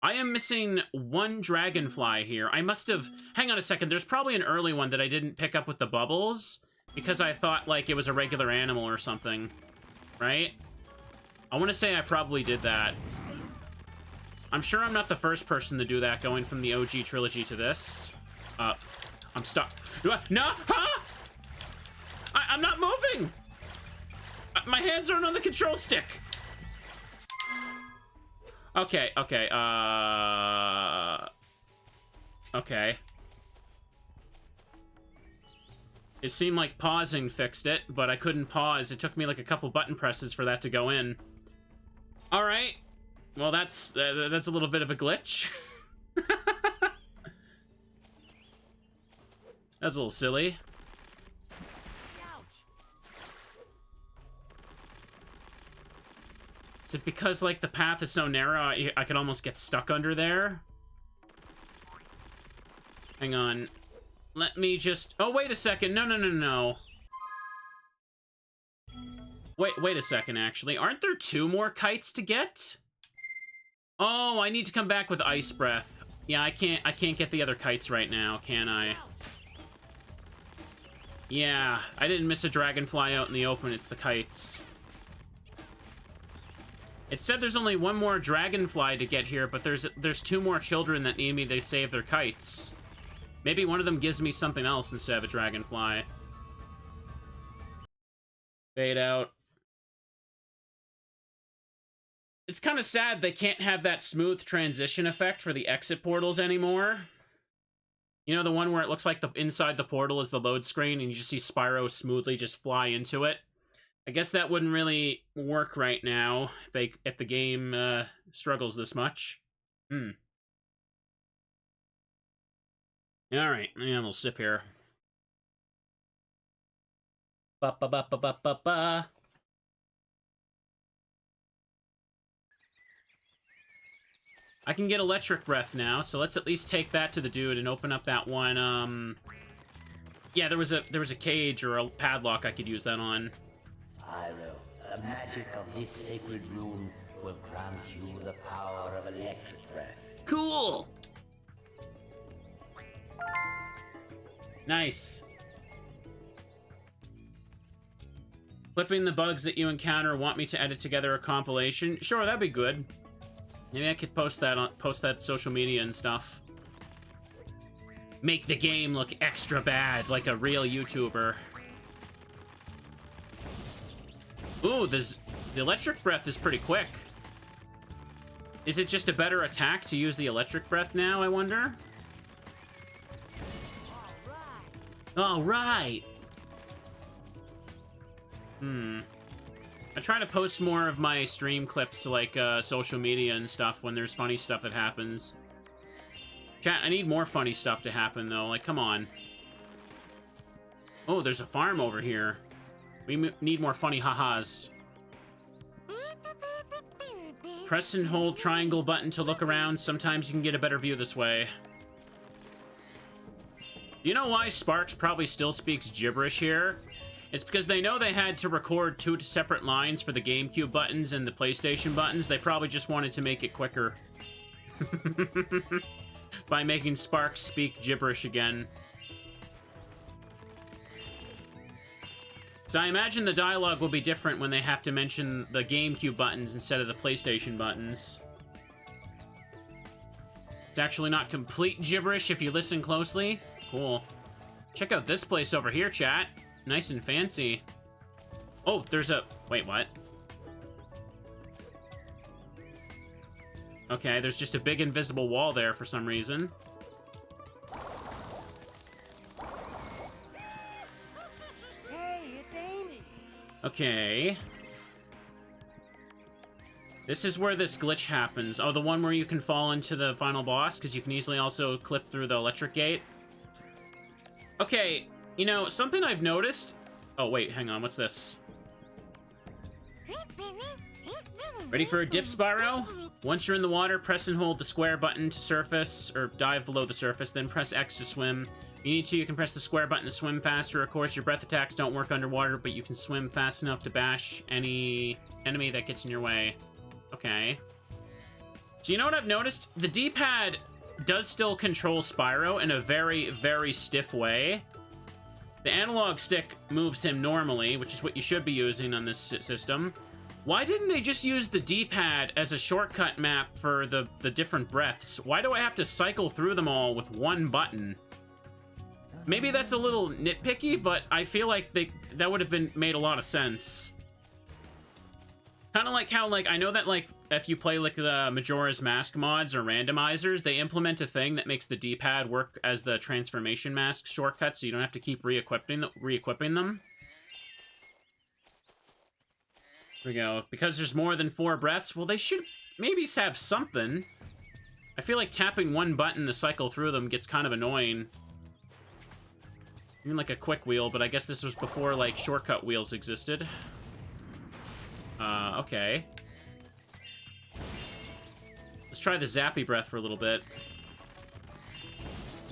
I am missing one dragonfly here. I must have... Hang on a second. There's probably an early one that I didn't pick up with the bubbles because I thought, like, it was a regular animal or something. Right? I want to say I probably did that. I'm sure I'm not the first person to do that, going from the OG trilogy to this. I'm stuck. No! Huh? I'm not moving! My hands aren't on the control stick! Okay, okay, okay. It seemed like pausing fixed it, but I couldn't pause. It took me like a couple button presses for that to go in. Alright. Well, that's a little bit of a glitch. That's a little silly. Is it because, like, the path is so narrow, I could almost get stuck under there? Hang on. Let me just... Oh, wait a second. No, no, no, no. Wait a second, actually. Aren't there 2 more kites to get? Oh, I need to come back with Ice Breath. Yeah, I can't get the other kites right now, can I? Yeah, I didn't miss a dragonfly out in the open. It's the kites. It said there's only 1 more dragonfly to get here, but there's 2 more children that need me to save their kites. Maybe one of them gives me something else instead of a dragonfly. Fade out. It's kind of sad they can't have that smooth transition effect for the exit portals anymore. You know, the one where it looks like the inside the portal is the load screen and you just see Spyro smoothly just fly into it? I guess that wouldn't really work right now if the game struggles this much. Alright, let me have a little sip here. Ba-ba-ba-ba-ba-ba-ba. I can get electric breath now, so let's at least take that to the dude and open up that one, Yeah, there was a cage or a padlock I could use that on. Spyro, the magic of this sacred rune will grant you the power of electric breath. Cool! Nice. Clipping the bugs that you encounter. Want me to edit together a compilation? Sure, that'd be good. Maybe I could post that social media and stuff. Make the game look extra bad, like a real YouTuber. Ooh, the electric breath is pretty quick. Is it just a better attack to use the electric breath now, I wonder? All right. I try to post more of my stream clips to, like, social media and stuff when there's funny stuff that happens. Chat, I need more funny stuff to happen, though. Like, come on. Oh, there's a farm over here. We need more funny ha-has. Press and hold triangle button to look around. Sometimes you can get a better view this way. You know why Sparks probably still speaks gibberish here? It's because they know they had to record 2 separate lines for the GameCube buttons and the PlayStation buttons. They probably just wanted to make it quicker. By making Sparks speak gibberish again. So I imagine the dialogue will be different when they have to mention the GameCube buttons instead of the PlayStation buttons. It's actually not complete gibberish if you listen closely. Cool. Check out this place over here, chat. Nice and fancy. Oh, there's a... Wait, what? Okay, there's just a big invisible wall there for some reason. Hey, it's Amy. Okay. This is where this glitch happens. Oh, the one where you can fall into the final boss, because you can easily also clip through the electric gate. Okay, you know, something I've noticed... Oh, wait, hang on, what's this? Ready for a dip, Spyro? Once you're in the water, press and hold the square button to surface, or dive below the surface, then press X to swim. If you need to, you can press the square button to swim faster. Of course, your breath attacks don't work underwater, but you can swim fast enough to bash any enemy that gets in your way. Okay. So you know what I've noticed? The D-pad does still control Spyro in a very, very stiff way. The analog stick moves him normally, which is what you should be using on this system. Why didn't they just use the D-pad as a shortcut map for the different breaths? Why do I have to cycle through them all with one button? Maybe that's a little nitpicky, but I feel like that would have made a lot of sense. Kind of like how, like, I know that, like, if you play, like, the Majora's Mask mods or randomizers, they implement a thing that makes the D-pad work as the transformation mask shortcut, so you don't have to keep re-equipping them. Here we go. Because there's more than 4 breaths, well, they should maybe have something. I feel like tapping one button to cycle through them gets kind of annoying. Even like a quick wheel, but I guess this was before, like, shortcut wheels existed. Okay. Let's try the zappy breath for a little bit.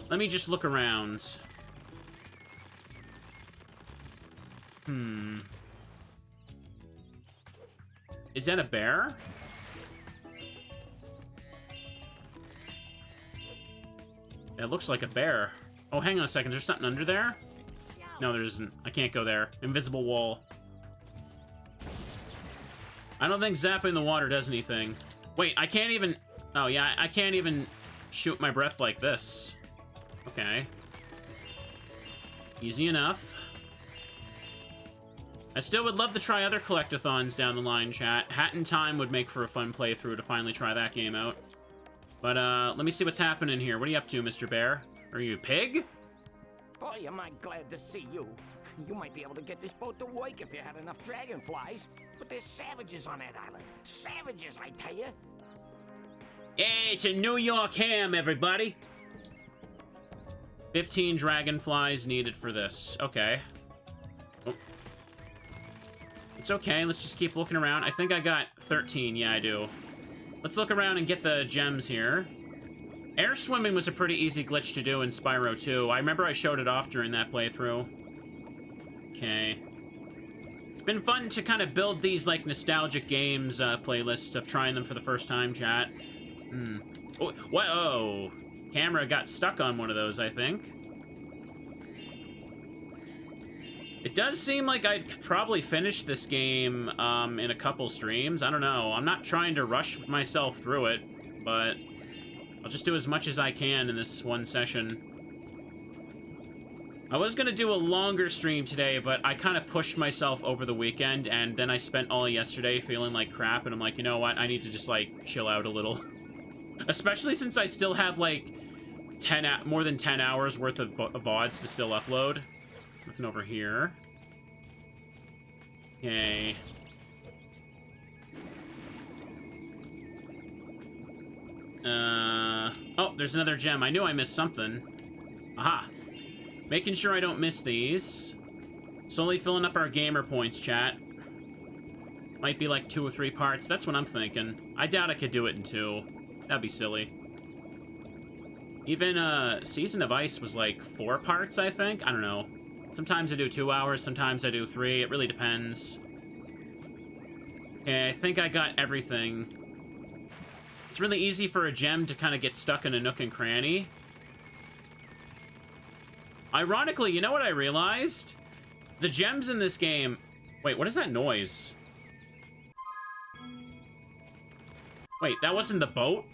Let me just look around. Is that a bear? It looks like a bear. Oh, hang on a second. There's something under there? No, there isn't. I can't go there. Invisible wall. I don't think zapping the water does anything. Wait, I can't even... Oh, yeah, I can't even shoot my breath like this. Okay. Easy enough. I still would love to try other collectathons down the line, chat. Hat in Time would make for a fun playthrough to finally try that game out. But, let me see what's happening here. What are you up to, Mr. Bear? Are you a pig? Boy, am I glad to see you. You might be able to get this boat to work if you had enough dragonflies. But there's savages on that island. Savages, I tell you. Hey, it's a New York ham, everybody. 15 dragonflies needed for this. Okay. Oh. It's okay. Let's just keep looking around. I think I got 13. Yeah, I do. Let's look around and get the gems here. Air swimming was a pretty easy glitch to do in Spyro 2. I remember I showed it off during that playthrough. Okay. It's been fun to kind of build these, like, nostalgic games playlists of trying them for the first time, chat. Oh, whoa! Camera got stuck on one of those, I think. It does seem like I'd probably finish this game in a couple streams. I don't know. I'm not trying to rush myself through it, but I'll just do as much as I can in this one session. I was gonna do a longer stream today, but I kind of pushed myself over the weekend, and then I spent all yesterday feeling like crap, and I'm like, you know what? I need to just, like, chill out a little. Especially since I still have, like, more than 10 hours worth of VODs to still upload. Nothing over here. Okay. there's another gem. I knew I missed something. Aha. Making sure I don't miss these. Slowly filling up our gamer points, chat. Might be like 2 or 3 parts. That's what I'm thinking. I doubt I could do it in 2. That'd be silly. Even Season of Ice was like 4 parts, I think. I don't know. Sometimes I do 2 hours, sometimes I do 3. It really depends. Okay, I think I got everything. It's really easy for a gem to kind of get stuck in a nook and cranny. Ironically, you know what I realized? The gems in this game... Wait, what is that noise? Wait, that wasn't the boat?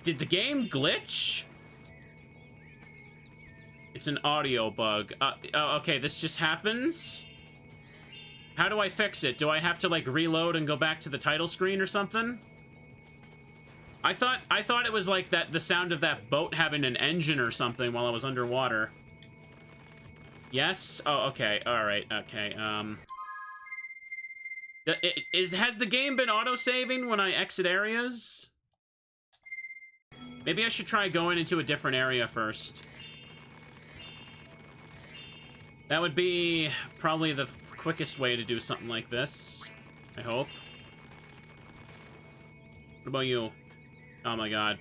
Did the game glitch? It's an audio bug. Oh, okay, this just happens? How do I fix it? Do I have to, like, reload and go back to the title screen or something? I thought it was like that, the sound of that boat having an engine or something while I was underwater. Yes? Oh, okay. Alright, okay. Has the game been auto-saving when I exit areas? Maybe I should try going into a different area first. That would be probably the quickest way to do something like this. I hope. What about you? Oh my god.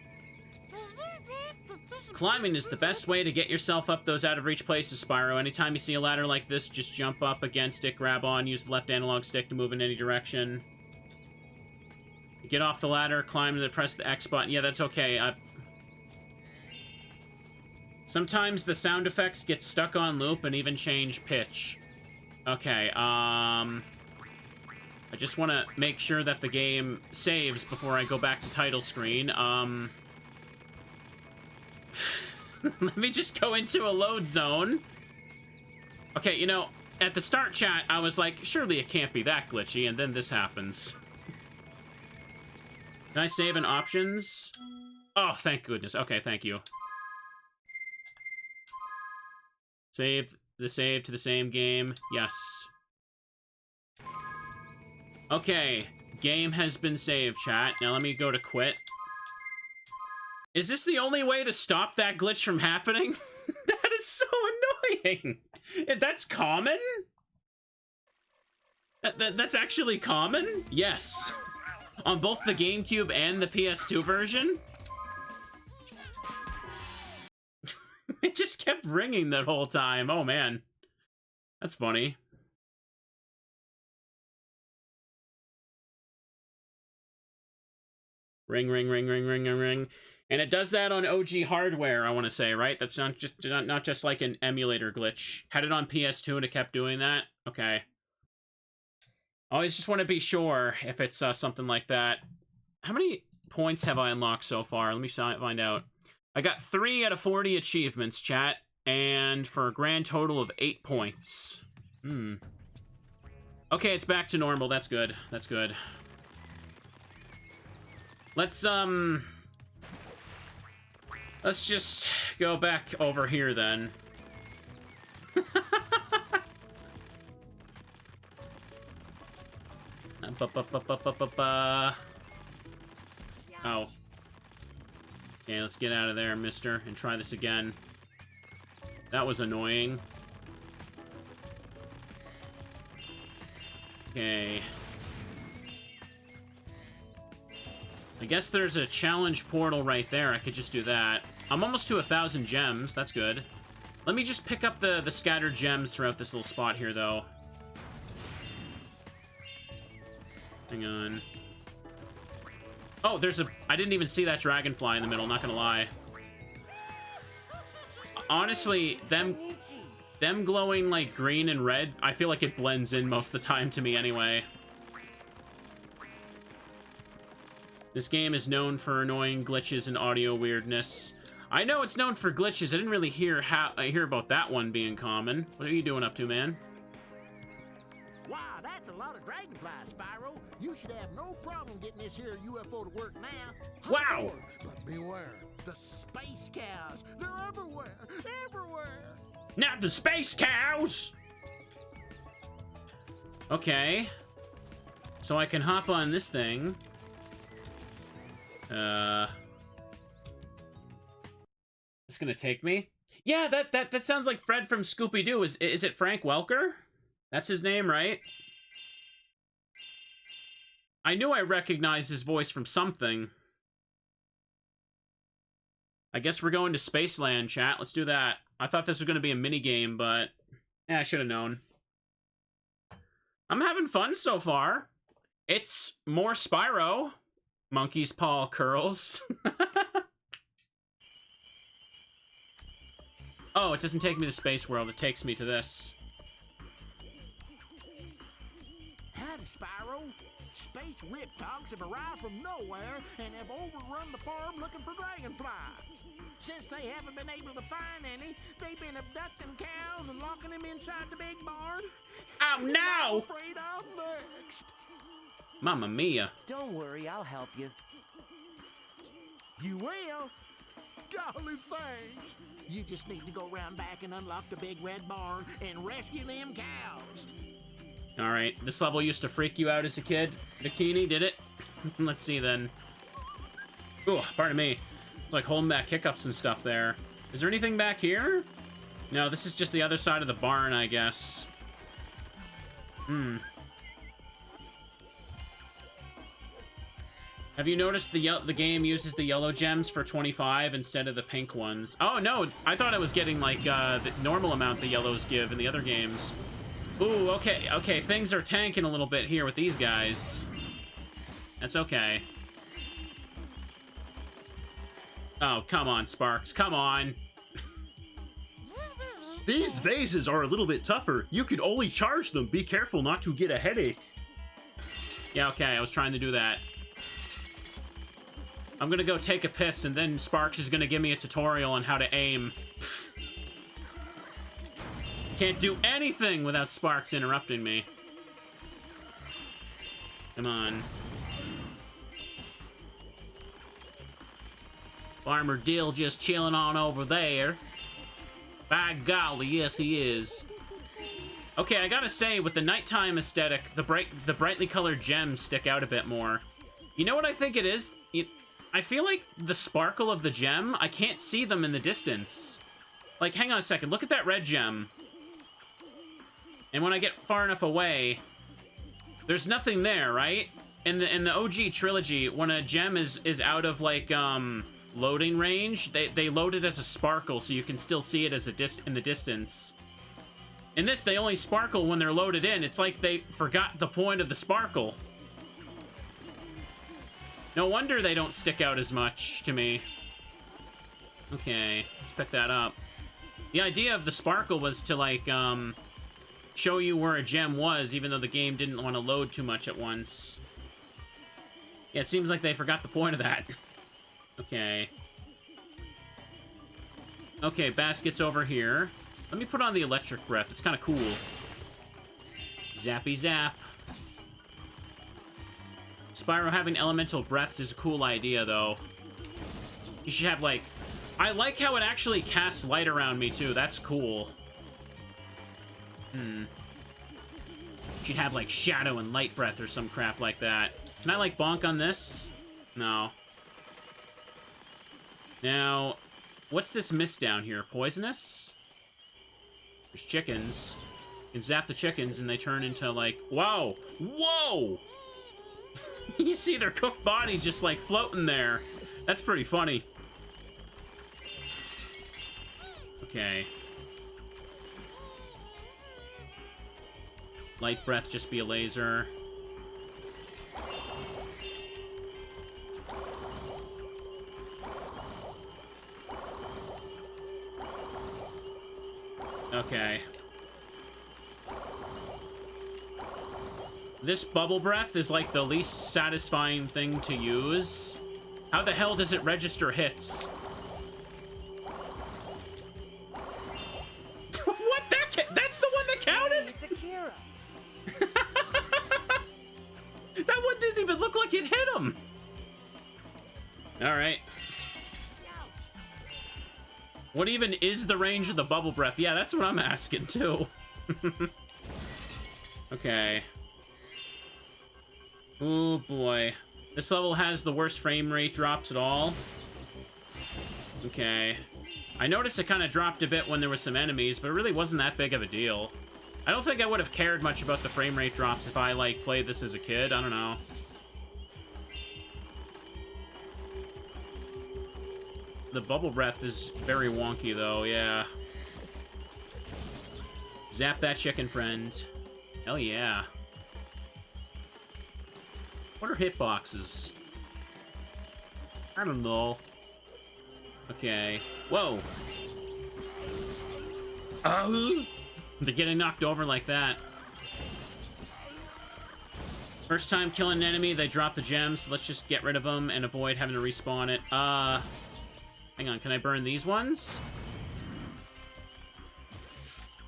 Climbing is the best way to get yourself up those out-of-reach places, Spyro. Anytime you see a ladder like this, just jump up against it, grab on, use the left analog stick to move in any direction. Get off the ladder, climb, and then press the X button. Yeah, that's okay. Sometimes the sound effects get stuck on loop and even change pitch. Okay, I just want to make sure that the game saves before I go back to title screen. Let me just go into a load zone. Okay, you know, at the start chat, I was like, surely it can't be that glitchy, and then this happens. Can I save in options? Oh, thank goodness. Okay, thank you. Save to the same game. Yes. Okay, game has been saved, chat. Now let me go to quit. Is this the only way to stop that glitch from happening? That is so annoying. That's common? That's actually common? Yes. On both the GameCube and the PS2 version? It just kept ringing that whole time. Oh, man. That's funny. Ring, ring, ring, ring, ring, ring, ring. And it does that on OG hardware, I want to say, right? That's not just like an emulator glitch. Had it on PS2 and it kept doing that? Okay. Always just want to be sure if it's something like that. How many points have I unlocked so far? Let me find out. I got 3 out of 40 achievements, chat, and for a grand total of 8 points. Okay, it's back to normal. That's good. That's good. Let's just go back over here then. Oh. Okay, let's get out of there, mister, and try this again. That was annoying. Okay. I guess there's a challenge portal right there. I could just do that. I'm almost to 1,000 gems. That's good. Let me just pick up the scattered gems throughout this little spot here, though. Hang on. Oh, there's a... I didn't even see that dragonfly in the middle, not gonna lie. Honestly, them glowing, like, green and red, I feel like it blends in most of the time to me anyway. This game is known for annoying glitches and audio weirdness. I know it's known for glitches. I didn't really hear about that one being common. What are you doing up to, man? Wow, that's a lot of dragonflies, Spyro. You should have no problem getting this here UFO to work now. Wow! But beware, the space cows. They're everywhere, everywhere. Not the space cows! Okay. So I can hop on this thing. It's gonna take me? Yeah, that sounds like Fred from Scooby-Doo. Is it Frank Welker? That's his name, right? I knew I recognized his voice from something. I guess we're going to Spaceland, chat. Let's do that. I thought this was going to be a mini-game, but... yeah, I should have known. I'm having fun so far. It's more Spyro. Monkey's paw curls. Oh, it doesn't take me to Space World. It takes me to this. Howdy, Spyro. Space Riptogs have arrived from nowhere and have overrun the farm looking for dragonflies. Since they haven't been able to find any, they've been abducting cows and locking them inside the big barn. Oh, no! I'm afraid I'm next. Mamma mia. Don't worry, I'll help you. You will? Golly, thanks. You just need to go round back and unlock the big red barn and rescue them cows. Alright, this level used to freak you out as a kid, Victini, did it? Let's see then. Ooh, pardon me. Like holding back hiccups and stuff there. Is there anything back here? No, this is just the other side of the barn, I guess. Have you noticed the game uses the yellow gems for 25 instead of the pink ones? Oh, no, I thought it was getting, like, the normal amount the yellows give in the other games. Ooh, okay, things are tanking a little bit here with these guys. That's okay. Oh, come on, Sparks, come on. These vases are a little bit tougher. You can only charge them. Be careful not to get a headache. Yeah, okay, I was trying to do that. I'm gonna go take a piss, and then Sparks is gonna give me a tutorial on how to aim. Can't do anything without Sparks interrupting me. Come on. Farmer Dill just chilling on over there. By golly, yes he is. Okay, I gotta say, with the nighttime aesthetic, the brightly colored gems stick out a bit more. You know what I think it is? I feel like the sparkle of the gem, I can't see them in the distance. Like, hang on a second, look at that red gem. And when I get far enough away, there's nothing there, right? In the OG trilogy, when a gem is out of, like, loading range, they load it as a sparkle, so you can still see it as in the distance. In this, they only sparkle when they're loaded in. It's like they forgot the point of the sparkle. No wonder they don't stick out as much to me. Okay, let's pick that up. The idea of the sparkle was to, like, show you where a gem was, even though the game didn't want to load too much at once. Yeah, it seems like they forgot the point of that. Okay. Okay, basket's over here. Let me put on the electric breath. It's kind of cool. Zappy zap. Spyro having elemental breaths is a cool idea, though. You should have, like... I like how it actually casts light around me, too. That's cool. You should have, like, shadow and light breath or some crap like that. Can I, like, bonk on this? No. Now, what's this mist down here? Poisonous? There's chickens. You can zap the chickens and they turn into, like... Whoa! Whoa! You see their cooked body just, like, floating there. That's pretty funny. Okay. Light breath, just be a laser. Okay. This bubble breath is like the least satisfying thing to use. How the hell does it register hits? What? That's the one that counted? It's Akira. That one didn't even look like it hit him. All right. What even is the range of the bubble breath? Yeah, that's what I'm asking too. Okay. Oh boy. This level has the worst frame rate drops at all. Okay. I noticed it kind of dropped a bit when there were some enemies, but it really wasn't that big of a deal. I don't think I would have cared much about the frame rate drops if I, like, played this as a kid. I don't know. The bubble breath is very wonky, though, yeah. Zap that chicken, friend. Hell yeah. What are hitboxes? I don't know. Okay. Whoa. They're getting knocked over like that. First time killing an enemy, they drop the gems. Let's just get rid of them and avoid having to respawn it. Hang on, can I burn these ones?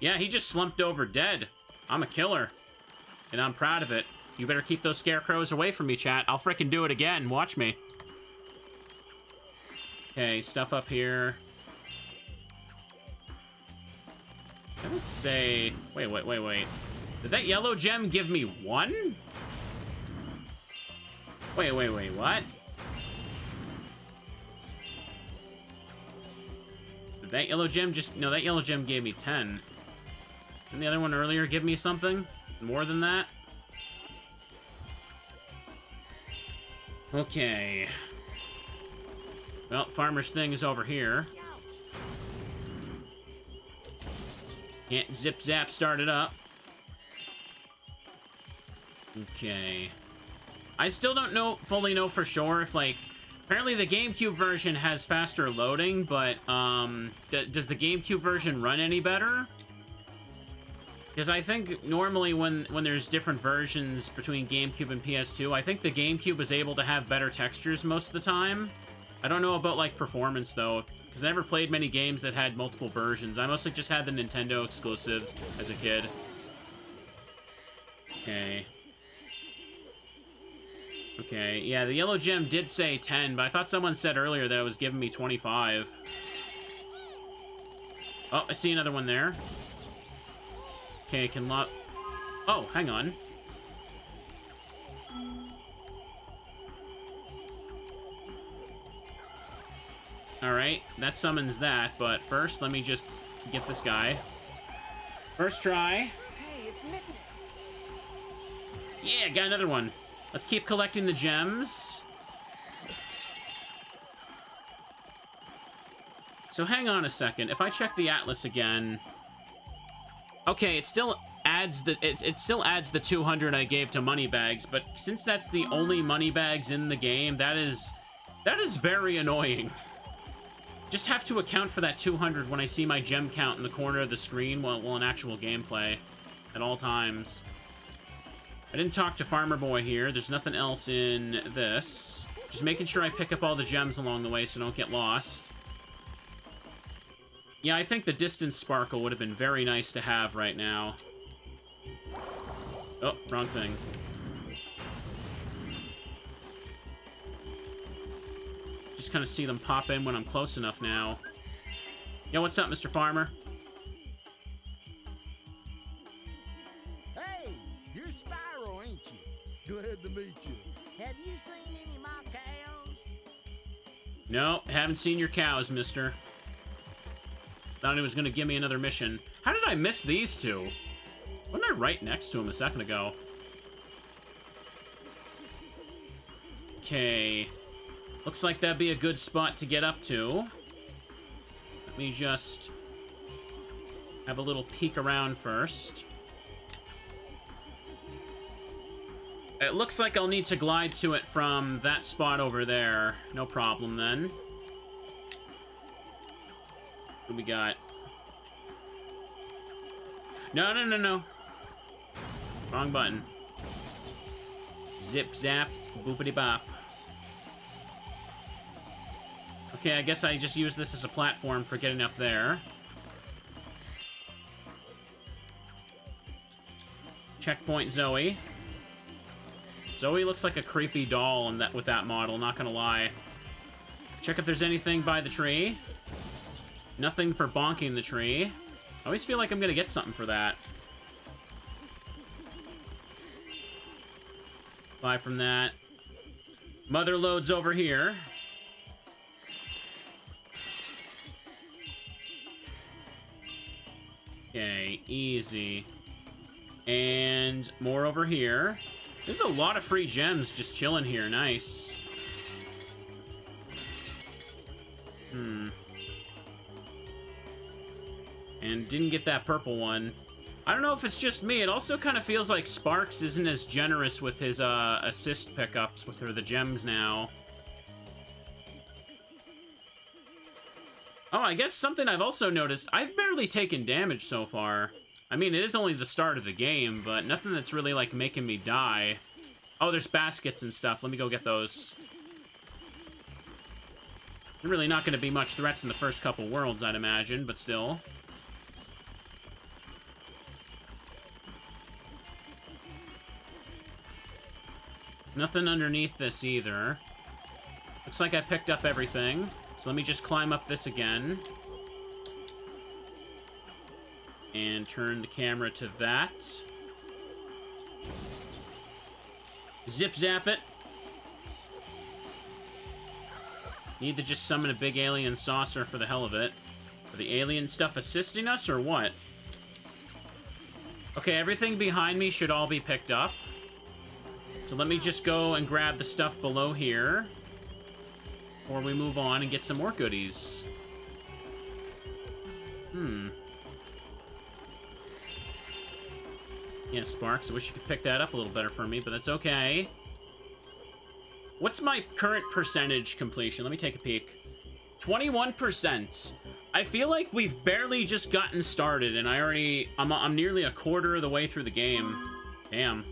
Yeah, he just slumped over dead. I'm a killer. And I'm proud of it. You better keep those scarecrows away from me, chat. I'll frickin' do it again. Watch me. Okay, stuff up here. I would say... Wait. Did that yellow gem give me 1? Wait, what? Did that yellow gem just... No, that yellow gem gave me 10. Didn't the other one earlier give me something? More than that? Okay. Well, farmer's thing is over here. Can't zip-zap start it up. Okay. I still don't fully know for sure if, like... Apparently the GameCube version has faster loading, but, does the GameCube version run any better? Because I think normally when there's different versions between GameCube and PS2, I think the GameCube is able to have better textures most of the time. I don't know about, like, performance, though, because I never played many games that had multiple versions. I mostly just had the Nintendo exclusives as a kid. Okay. Okay, yeah, the yellow gem did say 10, but I thought someone said earlier that it was giving me 25. Oh, I see another one there. Okay, Oh, hang on. Alright, that summons that, but first, let me just get this guy. First try. Hey, it's Mitten. Yeah, got another one. Let's keep collecting the gems. So hang on a second. If I check the atlas again... Okay, it still adds the 200 I gave to Moneybags, but since that's the only Moneybags in the game, that is very annoying. Just have to account for that 200 when I see my gem count in the corner of the screen while in actual gameplay at all times. I didn't talk to Farmer Boy here. There's nothing else in this. Just making sure I pick up all the gems along the way so I don't get lost. Yeah, I think the distance sparkle would have been very nice to have right now. Oh, wrong thing. Just kind of see them pop in when I'm close enough now. Yo, what's up, Mr. Farmer? Hey, you're Spyro, ain't you? Glad to meet you. Have you seen any of my cows? No, haven't seen your cows, mister. Thought he was going to give me another mission. How did I miss these two? Wasn't I right next to him a second ago? Okay. Looks like that'd be a good spot to get up to. Let me just have a little peek around first. It looks like I'll need to glide to it from that spot over there. No problem, then. What do we got? No. Wrong button. Zip, zap, boopity bop. Okay, I guess I just use this as a platform for getting up there. Checkpoint Zoe. Zoe looks like a creepy doll with that model, not gonna lie. Check if there's anything by the tree. Nothing for bonking the tree. I always feel like I'm gonna get something for that. Buy from that. Mother loads over here. Okay, easy. And more over here. There's a lot of free gems just chilling here. Nice. And didn't get that purple one. I don't know if it's just me. It also kind of feels like Sparks isn't as generous with his assist pickups with the gems now. Oh, I guess something I've also noticed, I've barely taken damage so far. I mean, it is only the start of the game, but nothing that's really, like, making me die. Oh, there's baskets and stuff. Let me go get those. Really not going to be much threats in the first couple worlds, I'd imagine, but still. Nothing underneath this either. Looks like I picked up everything. So let me just climb up this again. And turn the camera to that. Zip zap it. Need to just summon a big alien saucer for the hell of it. Are the alien stuff assisting us or what? Okay, everything behind me should all be picked up. So let me just go and grab the stuff below here. Or we move on and get some more goodies. Yeah, Sparks, I wish you could pick that up a little better for me, but that's okay. What's my current percentage completion? Let me take a peek. 21%. I feel like we've barely just gotten started, and I'm nearly a quarter of the way through the game. Damn.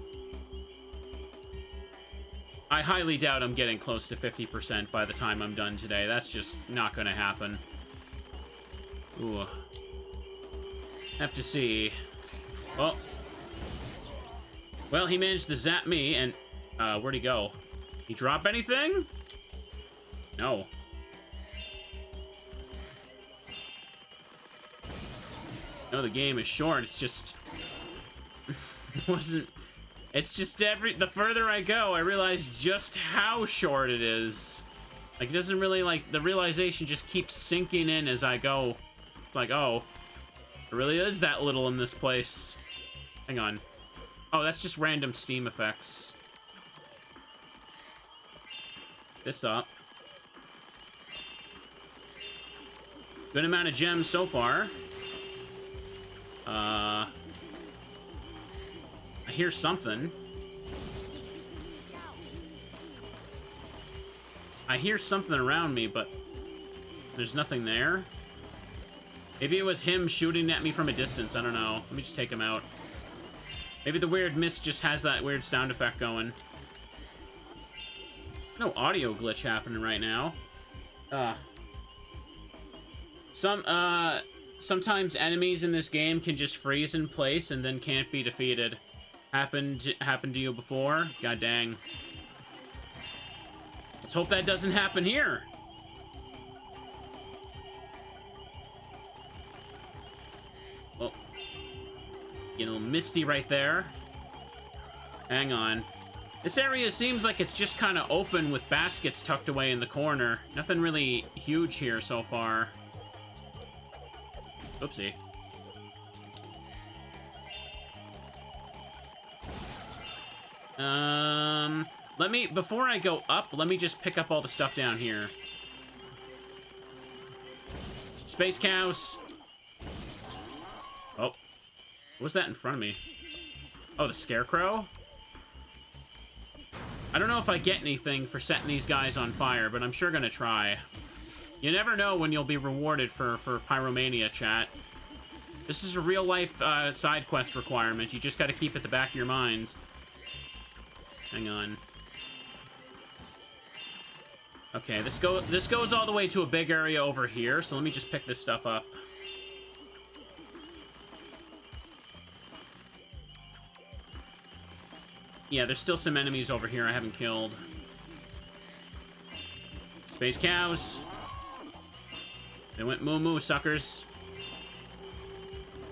I highly doubt I'm getting close to 50% by the time I'm done today. That's just not gonna happen. Ooh. Have to see. Oh. Well, he managed to zap me, and... where'd he go? He drop anything? No. No, the game is short. It's just... wasn't... It's just the further I go, I realize just how short it is. Like, it doesn't really, like, the realization just keeps sinking in as I go. It's like, oh, it really is that little in this place. Hang on. Oh, that's just random Steam effects. This up. Good amount of gems so far. I hear something. I hear something around me, but there's nothing there. Maybe it was him shooting at me from a distance. I don't know. Let me just take him out. Maybe the weird mist just has that weird sound effect going. No audio glitch happening right now. Sometimes enemies in this game can just freeze in place and then can't be defeated. Happened to you before? God dang. Let's hope that doesn't happen here. Oh. Getting a little misty right there. Hang on. This area seems like it's just kind of open with baskets tucked away in the corner. Nothing really huge here so far. Oopsie. Before I go up, let me just pick up all the stuff down here. Space cows. Oh. What was that in front of me? Oh, the scarecrow? I don't know if I get anything for setting these guys on fire, but I'm sure gonna try. You never know when you'll be rewarded for pyromania, chat. This is a real-life side quest requirement. You just gotta keep at the back of your mind. Hang on. Okay, this goes all the way to a big area over here, so let me just pick this stuff up. Yeah, there's still some enemies over here I haven't killed. Space cows. They went moo-moo, suckers.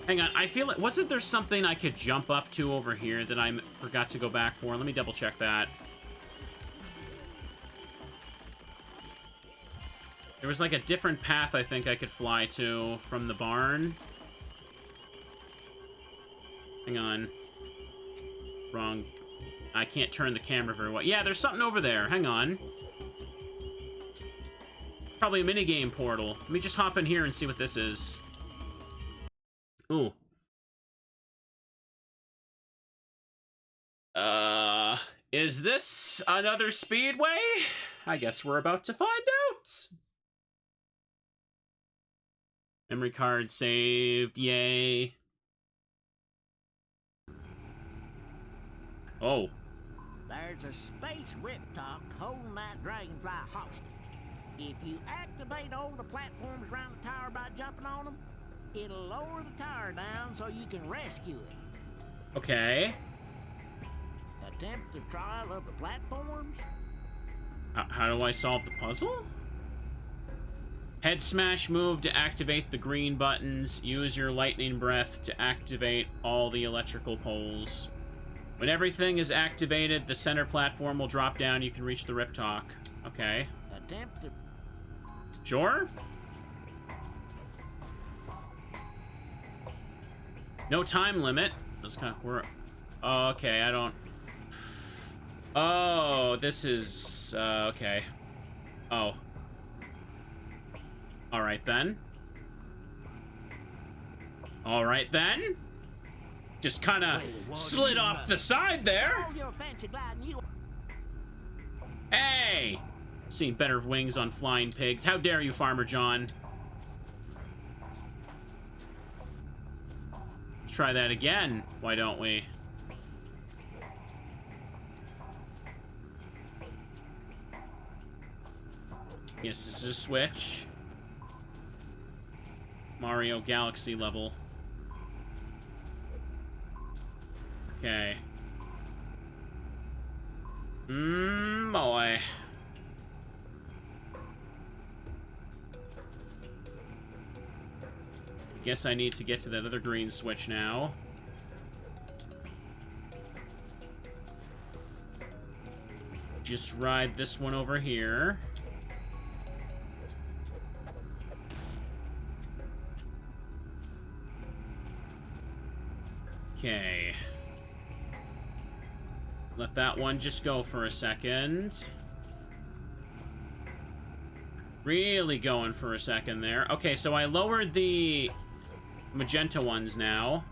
Hang on, I feel like... Wasn't there something I could jump up to over here that I forgot to go back for? Let me double check that. There was like a different path I think I could fly to from the barn. Hang on. Wrong. I can't turn the camera very well. Yeah, there's something over there. Hang on. Probably a minigame portal. Let me just hop in here and see what this is. Ooh. Is this another speedway? I guess we're about to find out. Memory card saved. Yay. Oh. There's a space riptop holding that dragonfly hostage. If you activate all the platforms around the tower by jumping on them, it'll lower the tower down so you can rescue it. Okay. Attempt the trial of the platforms? How do I solve the puzzle? Head smash move to activate the green buttons. Use your lightning breath to activate all the electrical poles. When everything is activated, the center platform will drop down. You can reach the Riptalk. Okay. Attempt to... Sure? No time limit. That's kind of... We're... Oh, okay, I don't... Oh, this is... okay. Oh. Alright then. Alright then. Just kind of slid off the side there. Hey! Seen better wings on flying pigs. How dare you, Farmer John? Let's try that again. Why don't we? Yes, this is a switch. Mario Galaxy level. Okay. Boy. Guess I need to get to that other green switch now. Just ride this one over here. Okay. Let that one just go for a second. Really going for a second there. Okay, so I lowered the magenta ones now.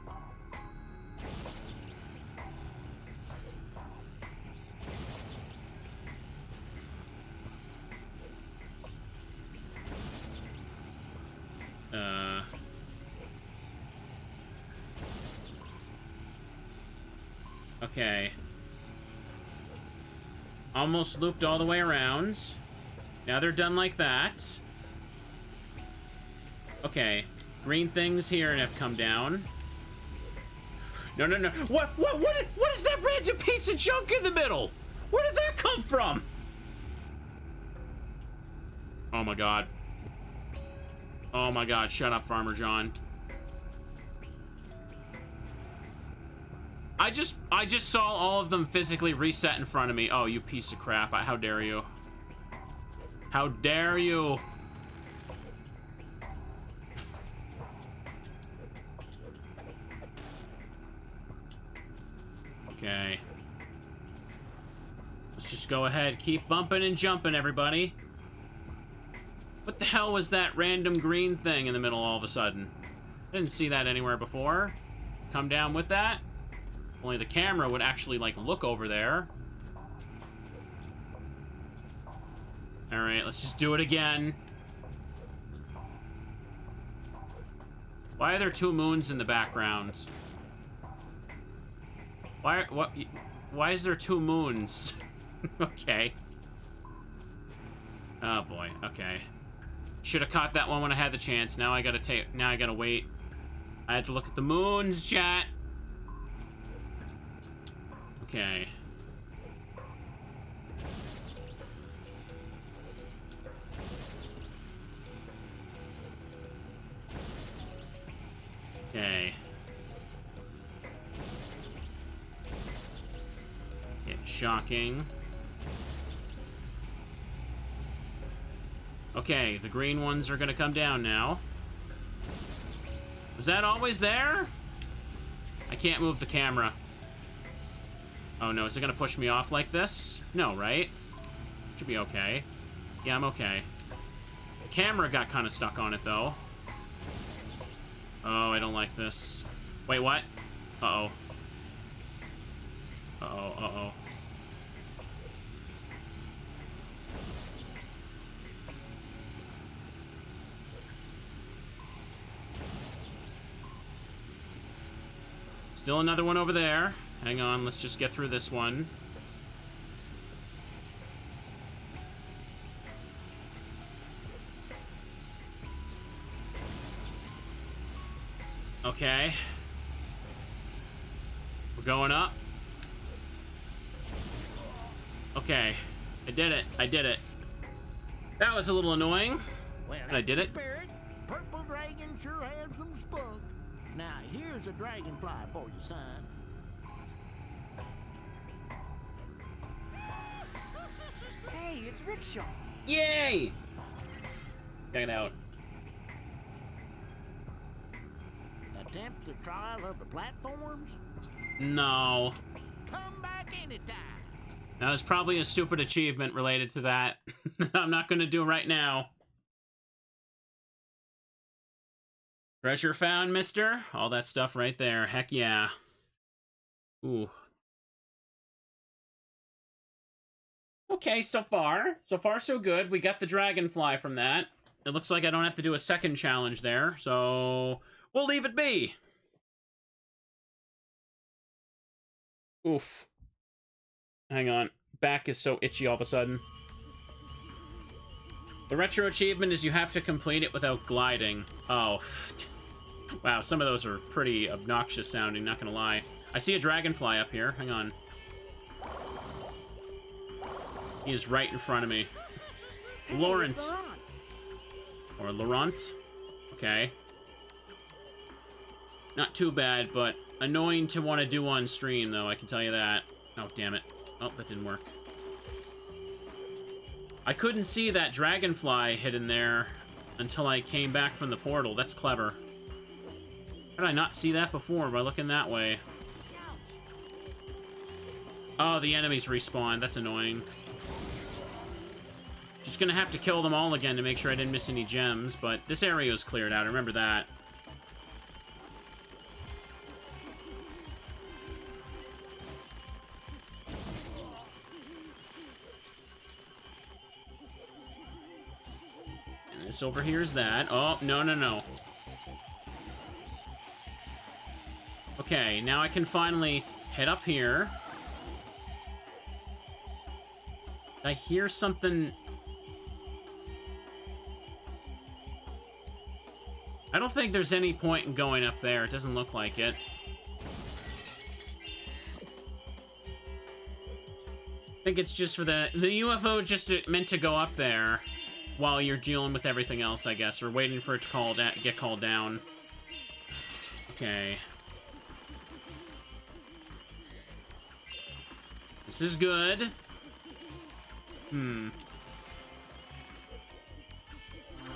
Okay. Almost looped all the way around. Now they're done like that. Okay. Green things here and have come down. No, no, no. What is that random piece of junk in the middle? Where did that come from? Oh my god. Oh my god, shut up, Farmer John. I just saw all of them physically reset in front of me. Oh, you piece of crap. How dare you? How dare you? Okay. Let's just go ahead. Keep bumping and jumping, everybody. What the hell was that random green thing in the middle all of a sudden? I didn't see that anywhere before. Come down with that. Only the camera would actually, like, look over there. Alright, let's just do it again. Why are there two moons in the background? Why is there two moons? Okay. Oh boy, okay. Should have caught that one when I had the chance. Now I gotta wait. I had to look at the moons, chat. Okay. Okay. Shocking. Okay, the green ones are gonna come down now. Was that always there? I can't move the camera. Oh no, is it gonna push me off like this? No, right? Should be okay. Yeah, I'm okay. The camera got kind of stuck on it, though. Oh, I don't like this. Wait, what? Uh-oh. Uh-oh, uh-oh. Still another one over there. Hang on, let's just get through this one. Okay. We're going up. Okay. I did it. I did it. That was a little annoying. Well, but I did it. Spirit. Purple dragon sure has some spunk. Now, here's a dragonfly for you, son. Hey, it's Rickshaw. Yay! Check it out. Attempt the trial of the platforms? No. Come back anytime. Now, there's probably a stupid achievement related to that. I'm not going to do right now. Treasure found, mister? All that stuff right there. Heck yeah. Ooh. Okay, so far. So far, so good. We got the dragonfly from that. It looks like I don't have to do a second challenge there, so we'll leave it be. Oof. Hang on. Back is so itchy all of a sudden. The retro achievement is you have to complete it without gliding. Oh. Wow, some of those are pretty obnoxious sounding, not gonna lie. I see a dragonfly up here. Hang on. He is right in front of me. Hey, Laurent. Or Laurent. Okay. Not too bad, but annoying to want to do on stream, though, I can tell you that. Oh, damn it. Oh, that didn't work. I couldn't see that dragonfly hidden there until I came back from the portal. That's clever. How did I not see that before by looking that way? Oh, the enemies respawn. That's annoying. Just gonna have to kill them all again to make sure I didn't miss any gems, but this area is cleared out. I remember that. And this over here is that. Oh, no, no, no. Okay, now I can finally head up here. I hear something. I don't think there's any point in going up there. It doesn't look like it. I think it's just for the UFO just meant to go up there while you're dealing with everything else, I guess, or waiting for it to get called down. Okay. This is good.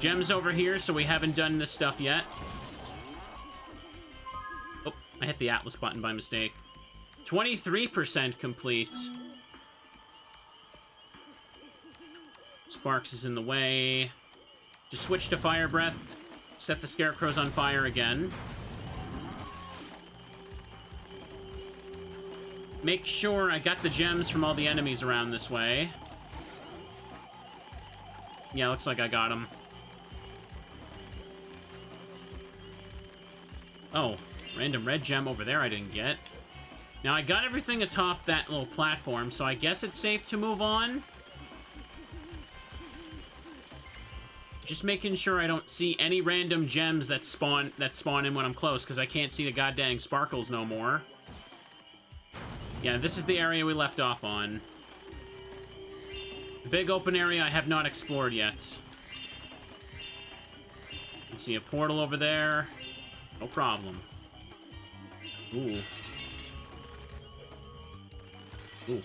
Gems over here, so we haven't done this stuff yet. Oh, I hit the Atlas button by mistake. 23% complete. Sparks is in the way. Just switch to Fire Breath. Set the scarecrows on fire again. Make sure I got the gems from all the enemies around this way. Yeah, looks like I got them. Oh, random red gem over there I didn't get. Now, I got everything atop that little platform, so I guess it's safe to move on. Just making sure I don't see any random gems that spawn in when I'm close, because I can't see the goddamn sparkles no more. Yeah, this is the area we left off on. The big open area I have not explored yet. You can see a portal over there. No problem. Ooh. Ooh.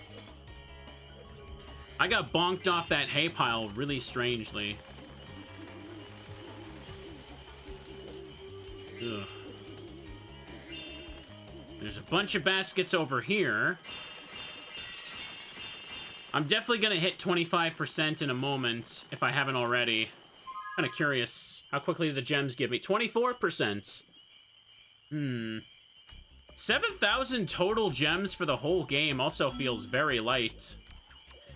I got bonked off that hay pile really strangely. Ugh. There's a bunch of baskets over here. I'm definitely gonna hit 25% in a moment, if I haven't already. Kind of curious how quickly the gems give me. 24%. 7,000 total gems for the whole game also feels very light.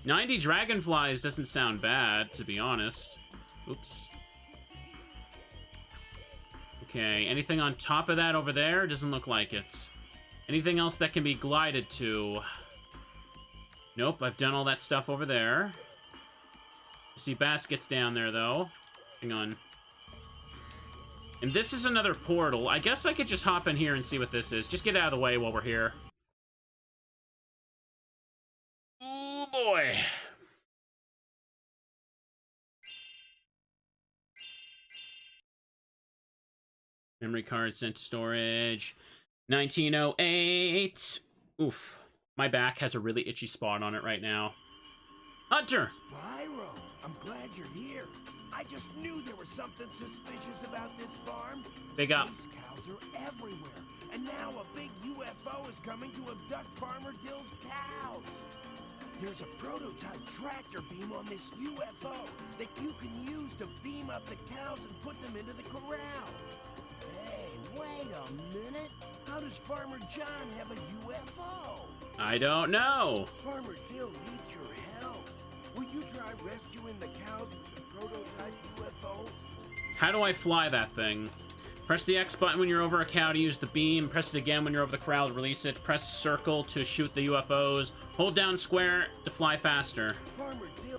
90 dragonflies doesn't sound bad, to be honest. Oops. Okay, anything on top of that over there? Doesn't look like it. Anything else that can be glided to? Nope, I've done all that stuff over there. I see baskets down there, though. Hang on. And this is another portal. I guess I could just hop in here and see what this is. Just get out of the way while we're here. Oh, boy. Memory card sent to storage. 1908. Oof. My back has a really itchy spot on it right now. Hunter! Spyro, I'm glad you're here. I just knew there was something suspicious about this farm. Big up. Space cows are everywhere, and now a big UFO is coming to abduct Farmer Dill's cows. There's a prototype tractor beam on this UFO that you can use to beam up the cows and put them into the corral. Hey, wait a minute. How does Farmer John have a UFO? I don't know. Farmer Dill needs your help. Will you try rescuing the cows with the prototype UFO? How do I fly that thing? Press the X button when you're over a cow to use the beam. Press it again when you're over the corral to release it. Press circle to shoot the UFOs. Hold down square to fly faster. Farmer Dill.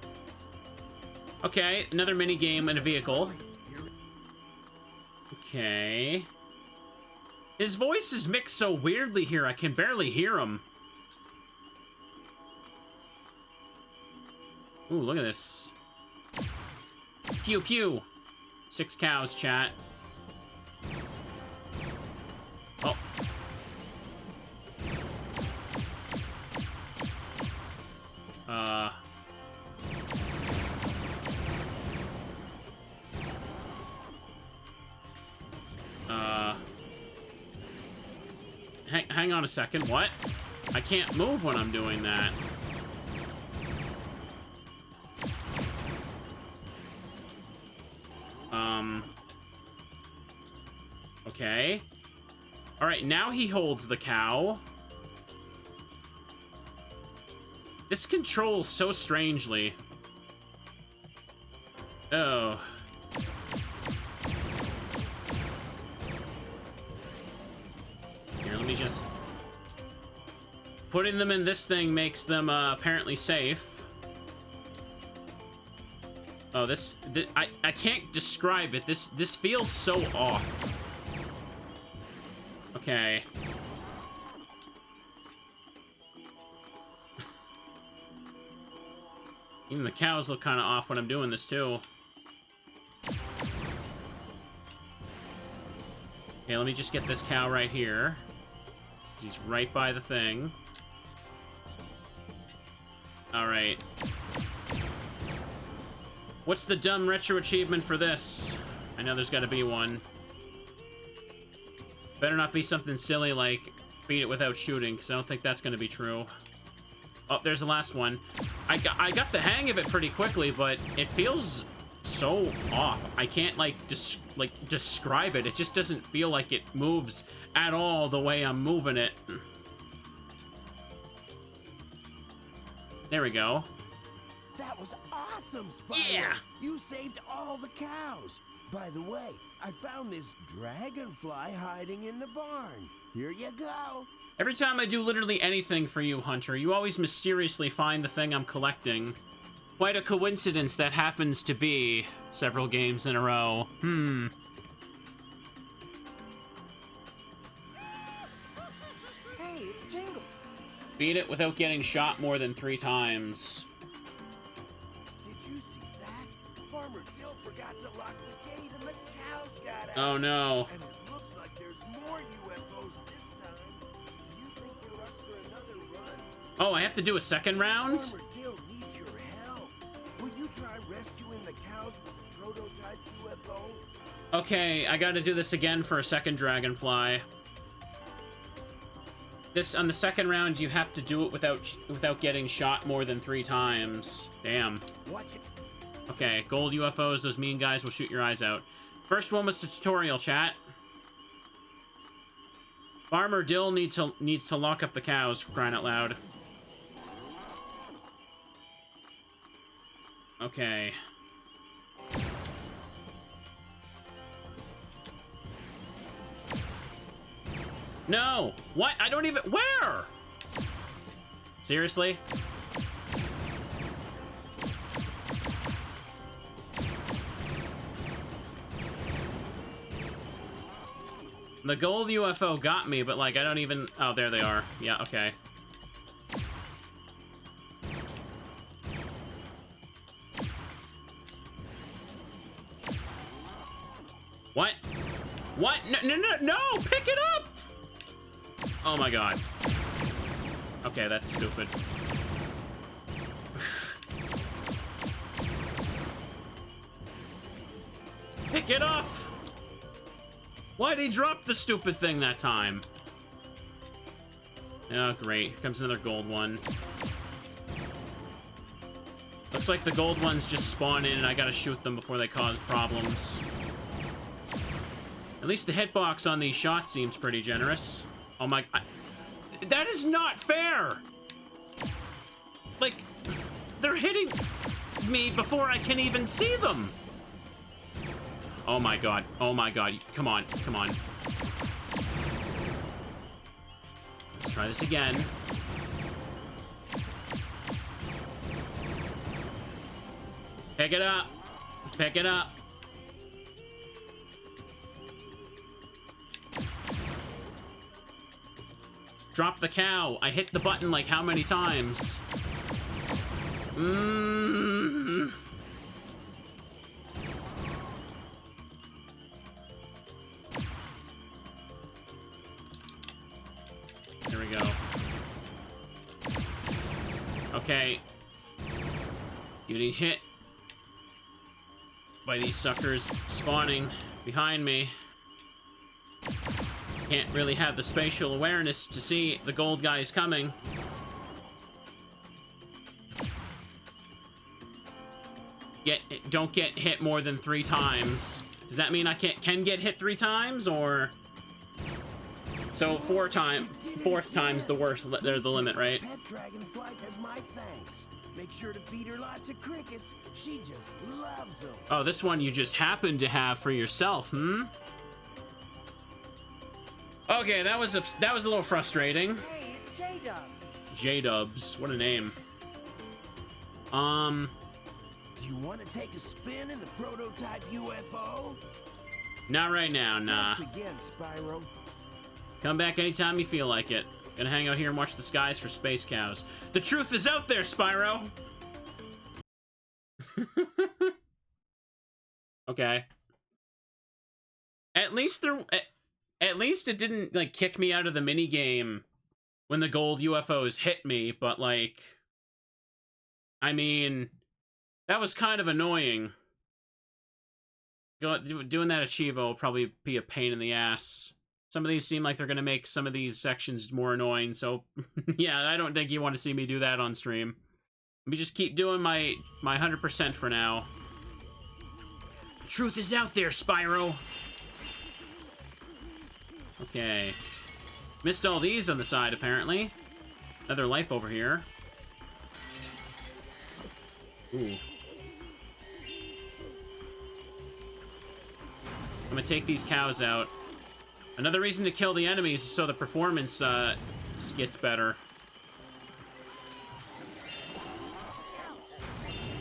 Okay, another mini game in a vehicle. Okay. His voice is mixed so weirdly here, I can barely hear him. Ooh, look at this. Pew pew. 6 cows, chat. Oh. Hang on a second, what? I can't move when I'm doing that. Okay. Alright, now he holds the cow. This controls so strangely. Oh. Here, let me just... Putting them in this thing makes them apparently safe. Oh, I can't describe it. This feels so off. Okay. Even the cows look kind of off when I'm doing this, too. Okay, let me just get this cow right here. He's right by the thing. Alright. What's the dumb retro achievement for this? I know there's gotta be one. Better not be something silly like beat it without shooting, because I don't think that's gonna be true. Oh, there's the last one. I got the hang of it pretty quickly, but it feels so off. I can't describe it. It just doesn't feel like it moves at all the way I'm moving it. There we go. That was awesome, Spyro. Yeah! You saved all the cows. By the way, I found this dragonfly hiding in the barn. Here you go. Every time I do literally anything for you, Hunter, you always mysteriously find the thing I'm collecting. Quite a coincidence that happens to be several games in a row. Hey, it's Jingle. Beat it without getting shot more than 3 times. Did you see that? Farmer Dill forgot to lock the gate and the cows got out. Oh no. And it looks like there's more UFOs this time. Do you think you're up for another run? Oh, I have to do a second round? Farmer Dill needs your help. Will you try rescuing the cows with the prototype UFO? Okay, I gotta do this again for a second Dragonfly. This, on the second round, you have to do it without getting shot more than 3 times. Damn. Watch it. Okay, gold UFOs, those mean guys will shoot your eyes out. First one was the tutorial, chat. Farmer Dill needs to lock up the cows, for crying out loud. Okay. No! What? I don't even... Where? Seriously? The gold UFO got me, but, like, I don't even... Oh, there they are. Yeah, okay. What? What? No, no, no, no! Pick it up! Oh my god. Okay, that's stupid. Pick it up! Why'd he drop the stupid thing that time? Oh, great. Here comes another gold one. Looks like the gold ones just spawn in and I gotta shoot them before they cause problems. At least the hitbox on these shots seems pretty generous. Oh my... that is not fair! Like, they're hitting me before I can even see them! Oh my god. Oh my god. Come on. Come on. Let's try this again. Pick it up. Pick it up. Drop the cow. I hit the button like how many times? Here we go. Okay. Getting hit by these suckers spawning behind me. Can't really have the spatial awareness to see the gold guys coming. Don't get hit more than 3 times. Does that mean I can get hit 3 times, or? So 4th time's the worst. They're the limit, right? Pet Dragonfly has my thanks. Make sure to feed her lots of crickets. She just loves them. Oh, this one you just happen to have for yourself, hmm? Okay, that was a little frustrating. Hey, it's J-Dubs. J-Dubs, what a name. Do you want to take a spin in the prototype UFO? Not right now, nah. Thanks again, Spyro. Come back anytime you feel like it. Gonna hang out here and watch the skies for space cows. The truth is out there, Spyro! Okay. At least it didn't, like, kick me out of the minigame when the gold UFOs hit me, but, like... I mean... That was kind of annoying. Doing that Achievo will probably be a pain in the ass. Some of these seem like they're gonna make some of these sections more annoying, so... yeah, I don't think you want to see me do that on stream. Let me just keep doing my 100% for now. The truth is out there, Spyro! Okay. Missed all these on the side, apparently. Another life over here. Ooh. I'm gonna take these cows out. Another reason to kill the enemies is so the performance gets better.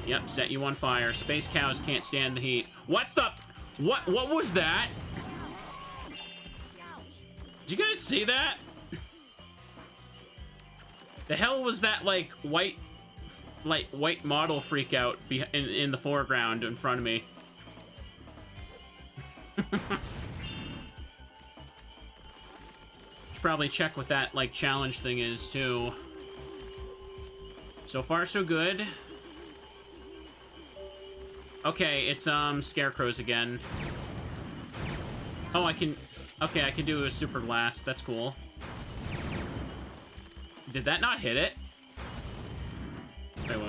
Yep, set you on fire. Space cows can't stand the heat. What the? What was that? Did you guys see that? The hell was that, like, white model freak out in the foreground in front of me? Should probably check what that, like, challenge thing is, too. So far, so good. Okay, it's, scarecrows again. Oh, I can... Okay, I can do a super blast. That's cool. Did that not hit it?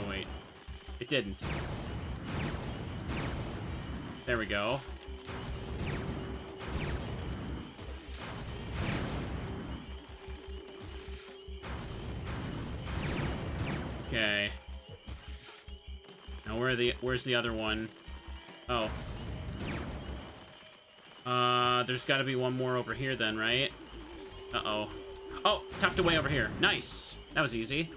Wait. It didn't. There we go. Okay. Now where's the other one? Oh. There's gotta be one more over here then, right? Uh-oh. Oh, tucked away over here. Nice. That was easy.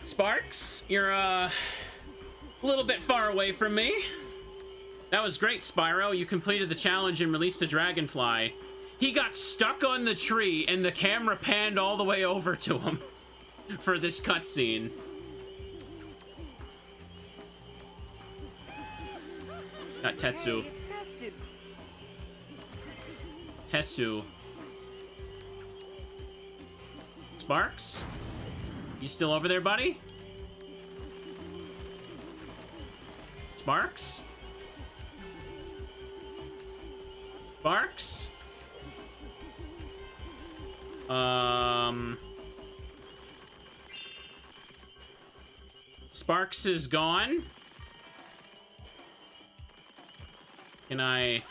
Sparks, you're, a little bit far away from me. That was great, Spyro. You completed the challenge and released a dragonfly. He got stuck on the tree, and the camera panned all the way over to him for this cutscene. Got Tetsu. Tetsu. Sparks? You still over there, buddy? Sparks? Sparks? Sparks is gone. Can I...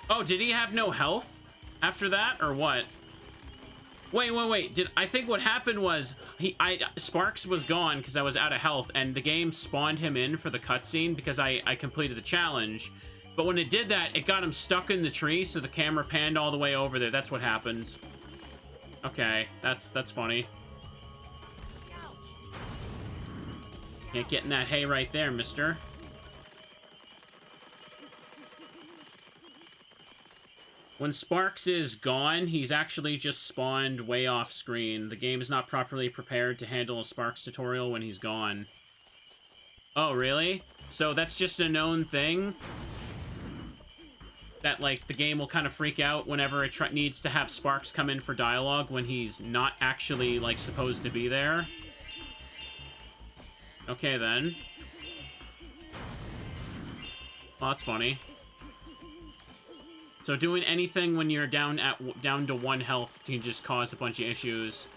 Oh, did he have no health after that, or what? Wait. I think what happened was Sparks was gone because I was out of health, and the game spawned him in for the cutscene because I completed the challenge. But when it did that, it got him stuck in the tree, so the camera panned all the way over there. That's what happened. Okay, that's funny. Can't get in that hay right there, mister. When Sparks is gone, he's actually just spawned way off screen. The game is not properly prepared to handle a Sparks tutorial when he's gone. Oh, really? So that's just a known thing? That, like, the game will kind of freak out whenever it needs to have Sparks come in for dialogue when he's not actually, like, supposed to be there? Okay, then. Well, that's funny. So doing anything when you're down to 1 health can just cause a bunch of issues.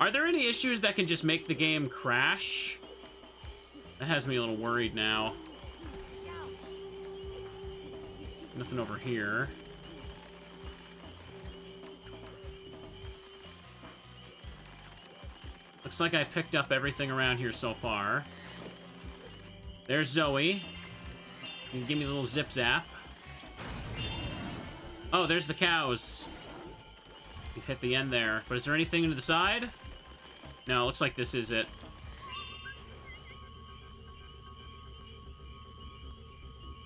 Are there any issues that can just make the game crash? That has me a little worried now. Nothing over here. Looks like I picked up everything around here so far. There's Zoe. You can give me a little zip zap. Oh, there's the cows. We've hit the end there. But is there anything to the side? No, looks like this is it.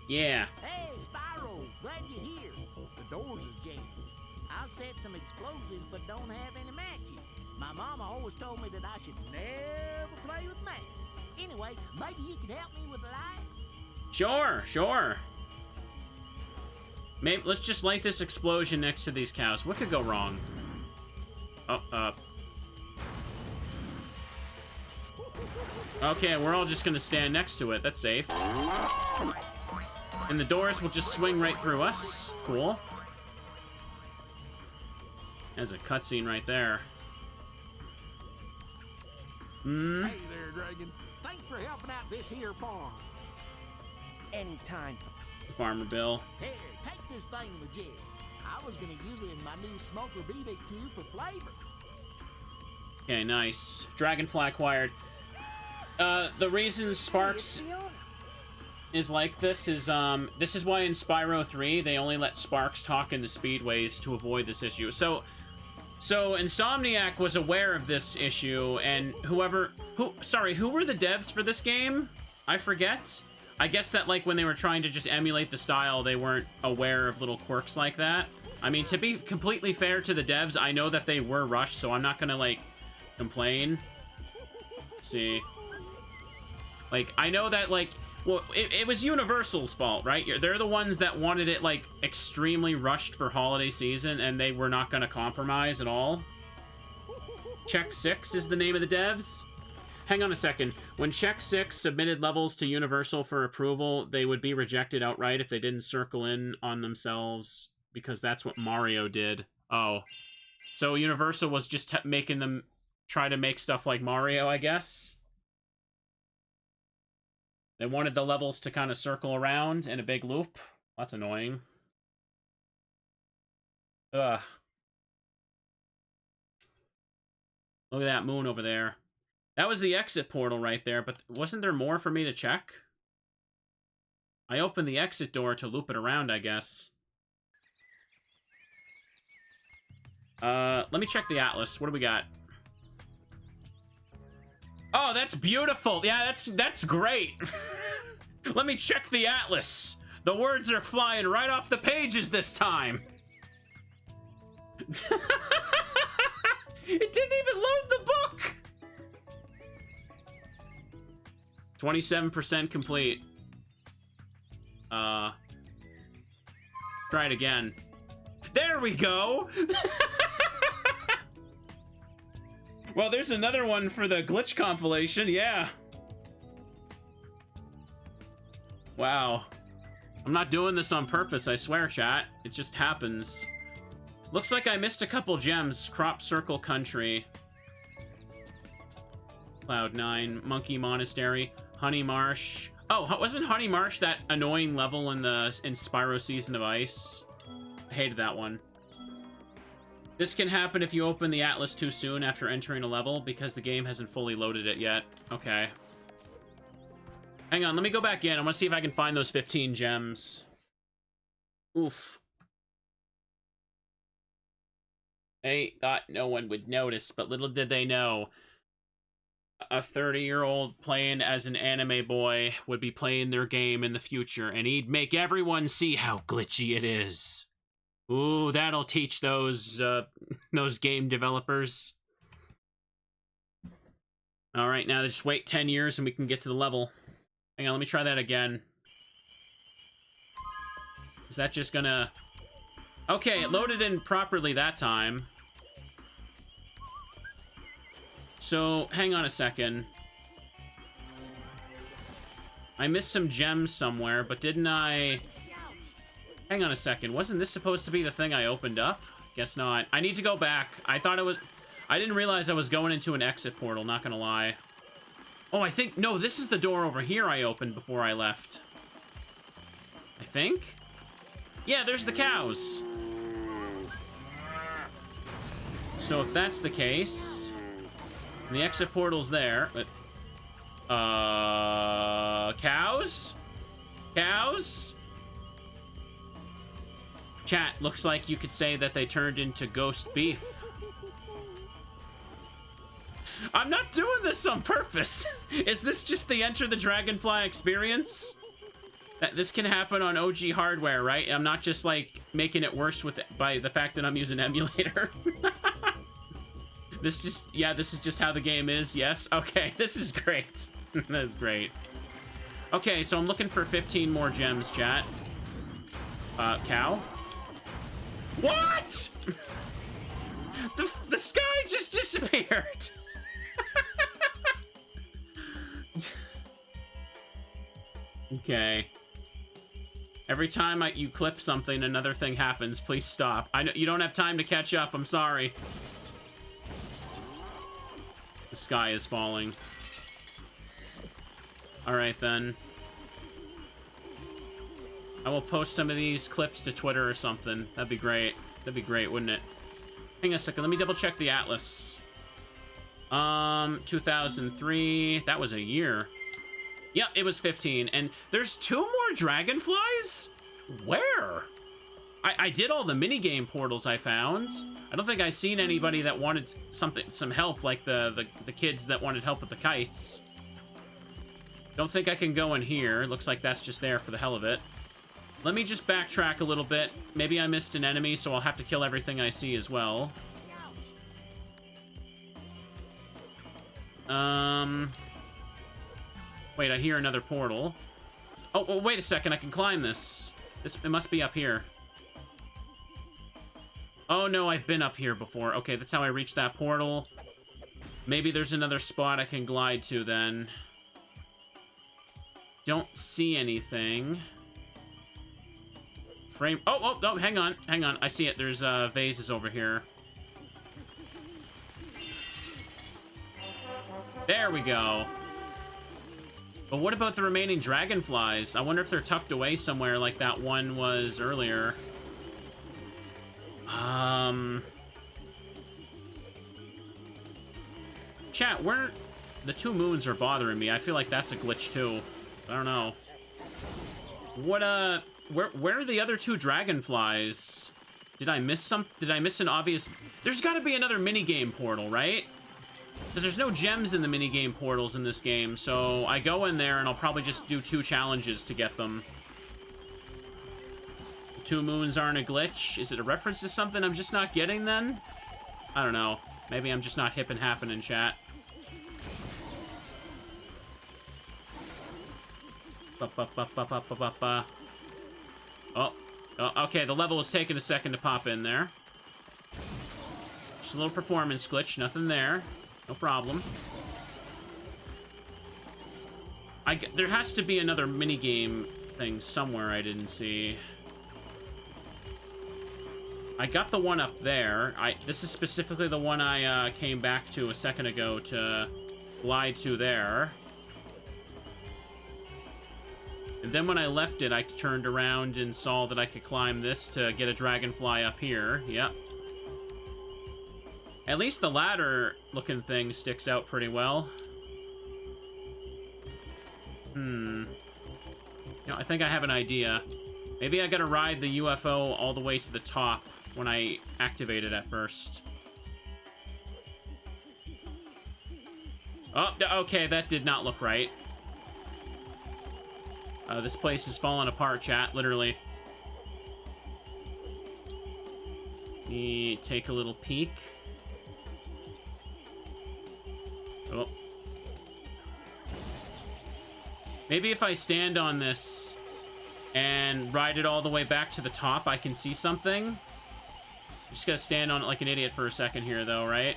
Yeah. Hey, Spyro, glad you're here. The doors are jammed. I set some explosives, but don't have any matches. My mama always told me that I should never play with matches. Anyway, maybe you could help me with the light? Sure. Maybe let's just light this explosion next to these cows. What could go wrong? Oh, Okay, we're all just gonna stand next to it. That's safe. And the doors will just swing right through us. Cool. There's a cutscene right there. Hey there, Dragon. Thanks for helping out this here farm. Anytime. Farmer Bill. Here, take this thing legit. I was gonna use it in my new smoker BBQ for flavor. Okay, nice. Dragonfly acquired. The reason Sparks is like this is why in Spyro 3 they only let Sparks talk in the speedways to avoid this issue. So Insomniac was aware of this issue, and who were the devs for this game? I forget. I guess that, like, when they were trying to just emulate the style, they weren't aware of little quirks like that. I mean, to be completely fair to the devs, I know that they were rushed, so I'm not gonna, like, complain. Let's see. Like, I know that, like, Well, it was Universal's fault, right? They're the ones that wanted it, like, extremely rushed for holiday season, and they were not going to compromise at all. Check 6 is the name of the devs. Hang on a second. When Check 6 submitted levels to Universal for approval, they would be rejected outright if they didn't circle in on themselves, because that's what Mario did. Oh. So Universal was just making them try to make stuff like Mario, I guess? They wanted the levels to kind of circle around in a big loop. That's annoying. Ugh. Look at that moon over there. That was the exit portal right there, but wasn't there more for me to check? I opened the exit door to loop it around, I guess. Let me check the atlas. What do we got? Oh, that's beautiful. Yeah, that's great. Let me check the atlas. The words are flying right off the pages this time. It didn't even load the book. 27% complete. Try it again. There we go. Well, there's another one for the glitch compilation, yeah. Wow. I'm not doing this on purpose, I swear, chat. It just happens. Looks like I missed a couple gems. Crop Circle Country. Cloud 9. Monkey Monastery. Honey Marsh. Oh, wasn't Honey Marsh that annoying level in Spyro Season of Ice? I hated that one. This can happen if you open the atlas too soon after entering a level, because the game hasn't fully loaded it yet. Okay. Hang on, let me go back in. I want to see if I can find those 15 gems. Oof. They thought no one would notice, but little did they know. A 30-year-old playing as an anime boy would be playing their game in the future, and he'd make everyone see how glitchy it is. Ooh, that'll teach those game developers. All right, now just wait 10 years and we can get to the level. Hang on, let me try that again. Is that just gonna... Okay, it loaded in properly that time. So, hang on a second. I missed some gems somewhere, but didn't I... Hang on a second. Wasn't this supposed to be the thing I opened up? Guess not. I need to go back. I thought it was... I didn't realize I was going into an exit portal, not gonna lie. Oh, I think... No, this is the door over here I opened before I left. I think? Yeah, there's the cows. So if that's the case... And the exit portal's there, but... Cows? Cows? Chat, looks like you could say that they turned into ghost beef. I'm not doing this on purpose. Is this just the Enter the Dragonfly experience? This can happen on OG hardware, right? I'm not just, like, making it worse by the fact that I'm using emulator. This is just how the game is, yes? Okay, this is great. That is great. Okay, so I'm looking for 15 more gems, chat. Cow? What?! The sky just disappeared! Okay. Every time you clip something, another thing happens. Please stop. I know you don't have time to catch up. I'm sorry. The sky is falling. Alright, then. I will post some of these clips to Twitter or something. That'd be great. That'd be great, wouldn't it? Hang on a second. Let me double check the atlas. 2003. That was a year. Yep, it was 15. And there's 2 more dragonflies? Where? I did all the minigame portals I found. I don't think I seen anybody that wanted some help, like the kids that wanted help with the kites. Don't think I can go in here. Looks like that's just there for the hell of it. Let me just backtrack a little bit. Maybe I missed an enemy, so I'll have to kill everything I see as well. Wait, I hear another portal. Oh, wait a second. I can climb this. It must be up here. Oh, no, I've been up here before. Okay, that's how I reached that portal. Maybe there's another spot I can glide to then. Don't see anything. Frame... Oh, hang on. Hang on. I see it. There's vases over here. There we go. But what about the remaining dragonflies? I wonder if they're tucked away somewhere like that one was earlier. Chat, where... The 2 moons are bothering me. I feel like that's a glitch too. I don't know. What, where are the other 2 dragonflies? Did I miss some... Did I miss an obvious... There's gotta be another minigame portal, right? Because there's no gems in the minigame portals in this game, so I go in there and I'll probably just do 2 challenges to get them. 2 moons aren't a glitch? Is it a reference to something I'm just not getting then? I don't know. Maybe I'm just not hip and happen in chat. Oh, okay, the level was taking a second to pop in there. Just a little performance glitch, nothing there. No problem. There has to be another minigame thing somewhere I didn't see. I got the one up there. This is specifically the one I came back to a second ago to glide to there. And then when I left it, I turned around and saw that I could climb this to get a dragonfly up here. Yep. At least the ladder-looking thing sticks out pretty well. You know, I think I have an idea. Maybe I gotta ride the UFO all the way to the top when I activate it at first. Oh, okay, that did not look right. This place is falling apart, chat, literally. Let me take a little peek. Oh. Maybe if I stand on this and ride it all the way back to the top, I can see something. Just gotta stand on it like an idiot for a second here, though, right?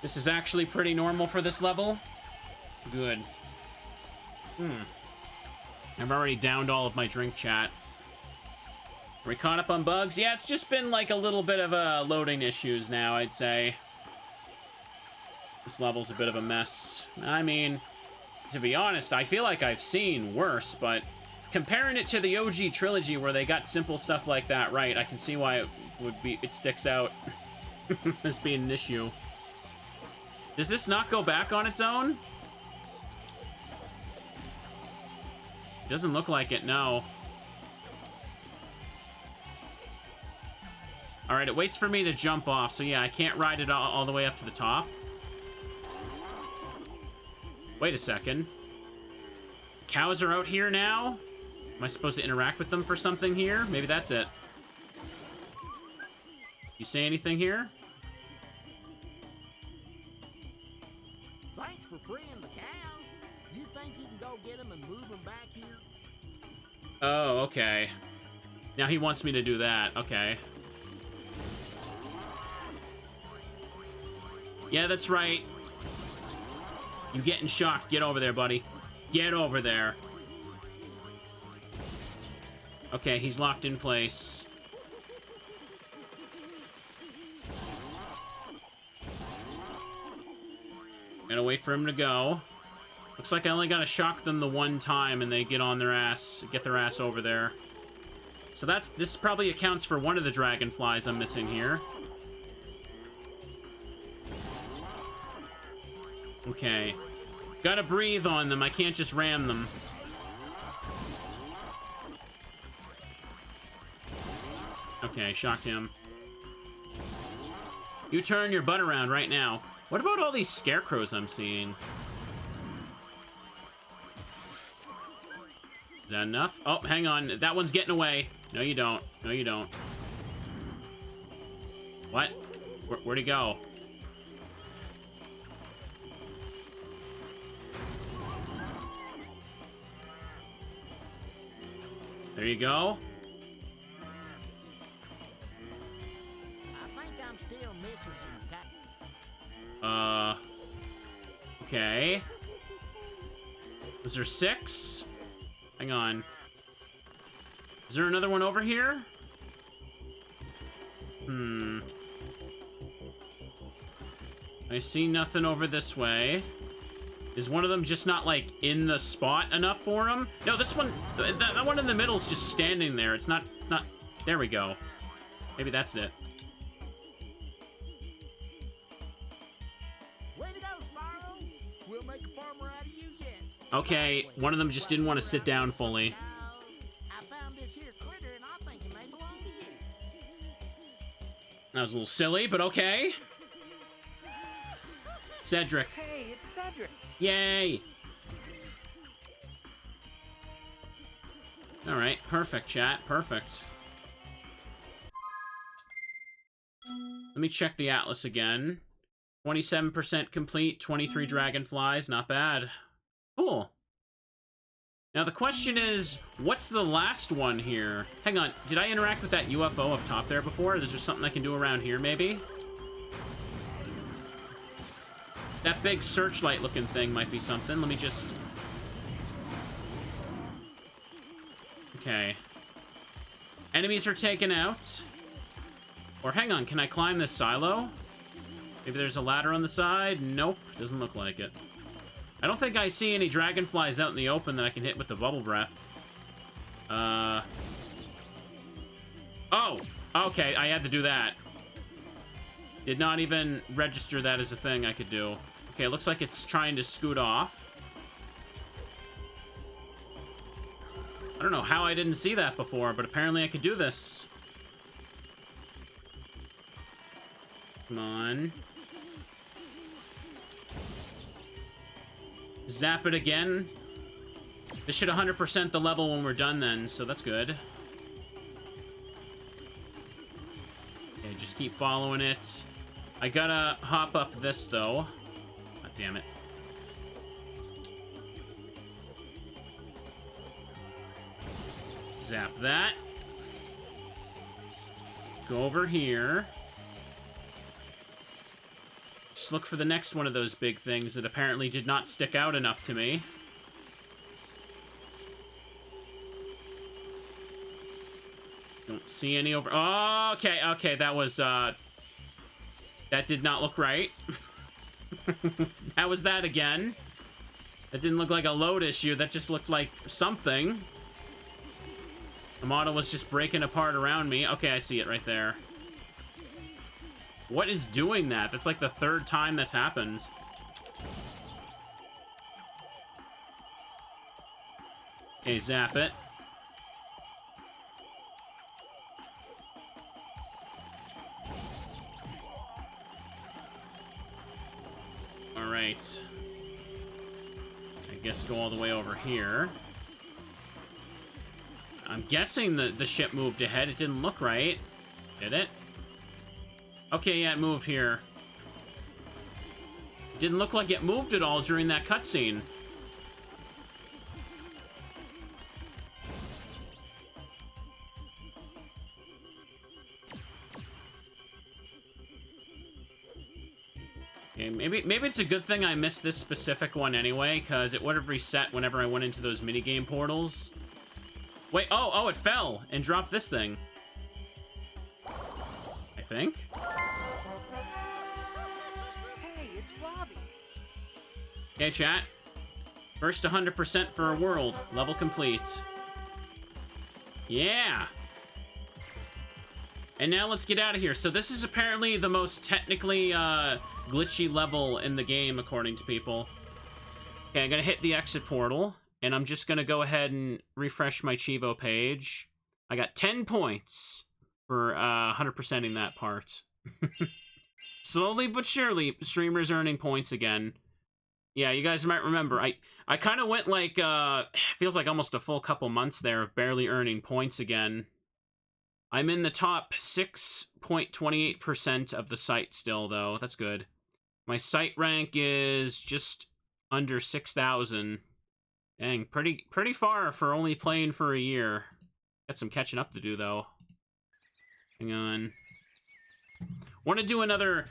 This is actually pretty normal for this level. Good. I've already downed all of my drink, chat. Are we caught up on bugs? Yeah, it's just been like a little bit of loading issues now, I'd say. This level's a bit of a mess. I mean, to be honest, I feel like I've seen worse, but comparing it to the OG trilogy where they got simple stuff like that right, I can see why it sticks out as being an issue. Does this not go back on its own? Doesn't look like it, no. Alright, it waits for me to jump off, so yeah, I can't ride it all the way up to the top. Wait a second. Cows are out here now? Am I supposed to interact with them for something here? Maybe that's it. You say anything here? Thanks for freeing the cows. You think you can go get them and move them back here? Oh, okay. Now he wants me to do that. Okay. Yeah, that's right. You getting shocked. Get over there, buddy. Get over there. Okay, he's locked in place. Gotta wait for him to go. Looks like I only gotta shock them the one time and they get on their ass, get their ass over there. So this probably accounts for one of the dragonflies I'm missing here. Okay. Gotta breathe on them, I can't just ram them. Okay, shocked him. You turn your butt around right now. What about all these scarecrows I'm seeing? Is that enough? Oh, hang on. That one's getting away. No, you don't. No, you don't. What? Where'd he go? There you go. I think I'm still missing some Okay. Was there 6? Hang on. Is there another one over here? I see nothing over this way. Is one of them just not, like, in the spot enough for him? No, this one, that one in the middle is just standing there. It's not, there we go. Maybe that's it. Way to go, Spyro! We'll make a farmer out of you yet. Okay, one of them just didn't want to sit down fully. I found this here critter and I'm thinking they belong to you. That was a little silly, but okay. Cedric. Hey, it's Cedric. Yay! Alright, perfect, chat. Perfect. Let me check the atlas again. 27% complete, 23 dragonflies. Not bad. Cool. Now the question is, what's the last one here? Hang on, did I interact with that UFO up top there before? Is there something I can do around here, maybe? That big searchlight looking thing might be something. Let me just... Okay. Enemies are taken out. Or hang on, can I climb this silo? Maybe there's a ladder on the side? Nope, doesn't look like it. I don't think I see any dragonflies out in the open that I can hit with the bubble breath. Oh! Okay, I had to do that. Did not even register that as a thing I could do. Okay, it looks like it's trying to scoot off. I don't know how I didn't see that before, but apparently I could do this. Come on. Zap it again. This should 100% the level when we're done then, so that's good. Okay, just keep following it. I gotta hop up this, though. God damn it. Zap that. Go over here. Just look for the next one of those big things that apparently did not stick out enough to me. Don't see any over... Oh, okay, that was, that did not look right. That was that again. That didn't look like a load issue, that just looked like something. The model was just breaking apart around me. Okay, I see it right there. What is doing that? That's like the third time that's happened. Okay, zap it. Alright. I guess go all the way over here. I'm guessing the ship moved ahead. It didn't look right. Did it? Okay, yeah, it moved here. Didn't look like it moved at all during that cutscene. Okay, maybe it's a good thing I missed this specific one anyway, because it would have reset whenever I went into those minigame portals. Wait, oh, it fell and dropped this thing. I think. Hey, it's Robbie. Okay, chat. First 100% for a world. Level complete. Yeah! And now let's get out of here. So this is apparently the most technically glitchy level in the game, according to people. Okay, I'm gonna hit the exit portal. And I'm just going to go ahead and refresh my Chivo page. I got 10 points for 100%ing that part. Slowly but surely, streamers earning points again. Yeah, you guys might remember. I kind of went like, feels like almost a full couple months there of barely earning points again. I'm in the top 6.28% of the site still, though. That's good. My site rank is just under 6,000. Dang, pretty far for only playing for a year. Got some catching up to do, though. Hang on. I want to do another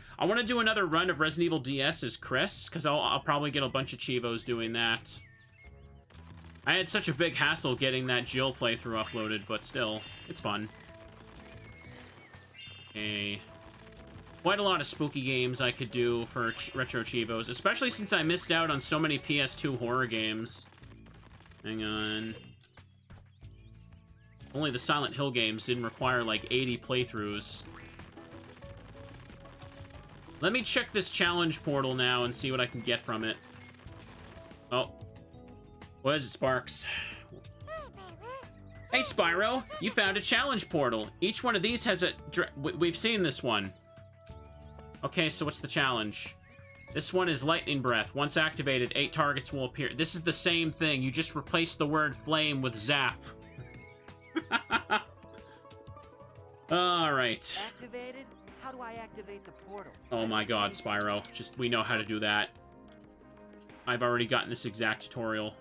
run of Resident Evil DS as Chris, because I'll probably get a bunch of Chivos doing that. I had such a big hassle getting that Jill playthrough uploaded, but still, it's fun. Okay. Quite a lot of spooky games I could do for Retro Chivos, especially since I missed out on so many PS2 horror games. Hang on. Only the Silent Hill games didn't require like 80 playthroughs. Let me check this challenge portal now and see what I can get from it. Oh. What is it, Sparks? Hey, Spyro! You found a challenge portal. Each one of these has a... We've seen this one. Okay, so what's the challenge? This one is Lightning Breath. Once activated, 8 targets will appear. This is the same thing. You just replace the word flame with zap. Alright. Activated? How do I activate the portal? Oh my god, Spyro. We know how to do that. I've already gotten this exact tutorial.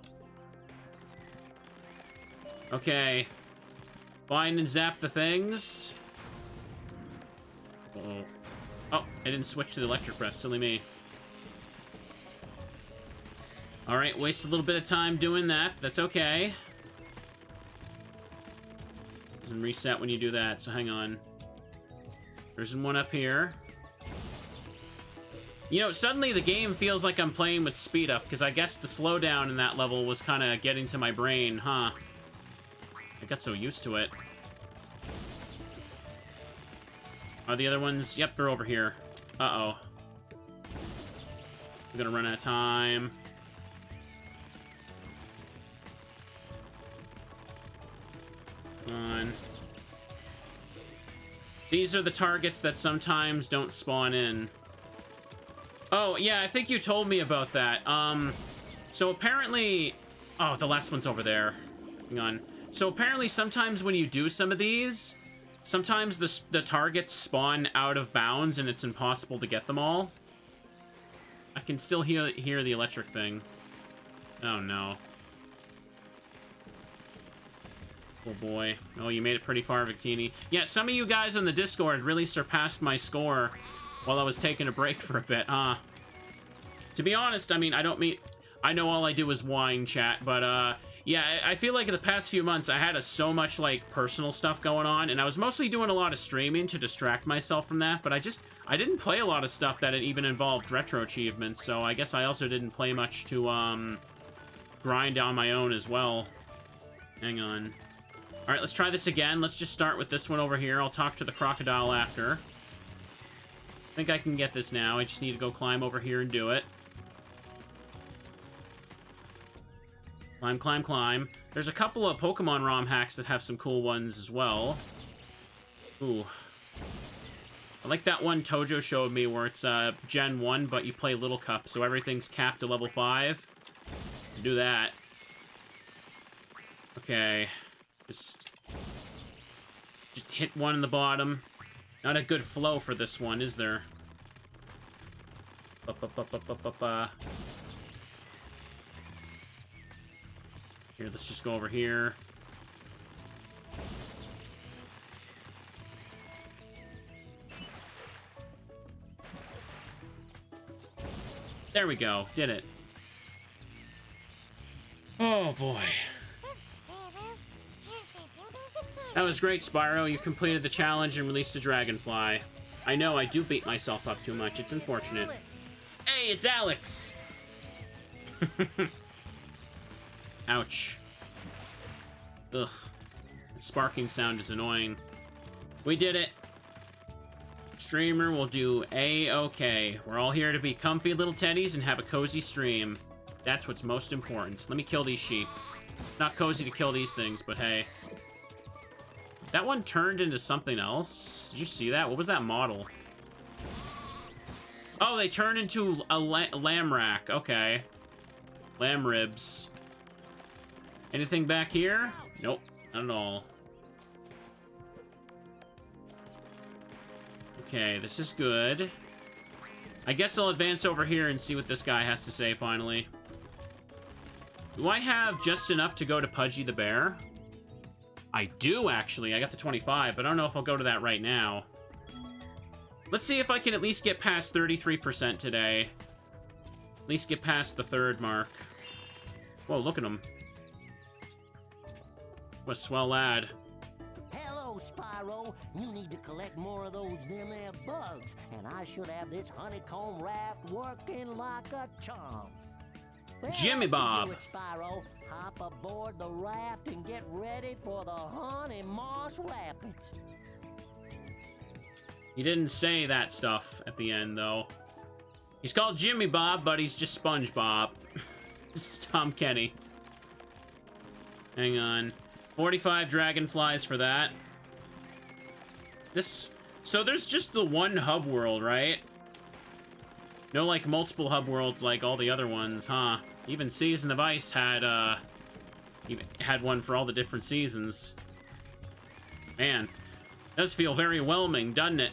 Okay. Find and zap the things. Uh-oh. Oh, I didn't switch to the electric breath. Silly me. Alright, waste a little bit of time doing that. That's okay. Doesn't reset when you do that, so hang on. There's one up here. You know, suddenly the game feels like I'm playing with speed up, because I guess the slowdown in that level was kind of getting to my brain, huh? I got so used to it. Are the other ones? Yep, they're over here. Uh-oh. I'm gonna run out of time. Come on. These are the targets that sometimes don't spawn in. Oh, yeah, I think you told me about that. So apparently... Oh, the last one's over there. Hang on. So apparently sometimes when you do some of these, sometimes the targets spawn out of bounds and it's impossible to get them all. I can still hear the electric thing. Oh, no. Oh, boy. Oh, you made it pretty far, Victini. Yeah, some of you guys on the Discord really surpassed my score while I was taking a break for a bit, huh? To be honest, I mean, I know all I do is whine, chat, but, yeah, I feel like in the past few months, I had so much, like, personal stuff going on, and I was mostly doing a lot of streaming to distract myself from that, but I didn't play a lot of stuff that even involved retro achievements, so I guess I also didn't play much to, grind on my own as well. Hang on. Alright, let's try this again. Let's just start with this one over here. I'll talk to the crocodile after. I think I can get this now. I just need to go climb over here and do it. Climb, climb, climb. There's a couple of Pokemon ROM hacks that have some cool ones as well. Ooh. I like that one Tojo showed me where it's Gen 1, but you play Little Cup, so everything's capped to level 5. Do that. Okay. Just hit one in the bottom. Not a good flow for this one, is there? Here, let's just go over here. There we go. Did it. Oh, boy. That was great, Spyro. You completed the challenge and released a Dragonfly. I know I do beat myself up too much. It's unfortunate. Hey, it's Alex! Ouch. Ugh. The sparking sound is annoying. We did it. Streamer will do A-okay. We're all here to be comfy little teddies and have a cozy stream. That's what's most important. Let me kill these sheep. Not cozy to kill these things, but hey. That one turned into something else. Did you see that? What was that model? Oh, they turned into a lamb rack. Okay. Lamb ribs. Anything back here? Nope, not at all. Okay, this is good. I guess I'll advance over here and see what this guy has to say finally. Do I have just enough to go to Pudgy the Bear? I do, actually. I got the 25, but I don't know if I'll go to that right now. Let's see if I can at least get past 33% today. At least get past the 3rd mark. Whoa, look at him. What a swell lad. Hello, Spyro. You need to collect more of those them there bugs, and I should have this honeycomb raft working like a charm. Well, Jimmy Bob. do it, Spyro. Hop aboard the raft and get ready for the Honey Moss Rapids. He didn't say that stuff at the end, though. He's called Jimmy Bob, but he's just SpongeBob. This is Tom Kenny. Hang on. 45 dragonflies for that. So there's just the one hub world, right? No, like, multiple hub worlds like all the other ones, huh? Even Season of Ice had one for all the different seasons. Man, does feel very whelming, doesn't it?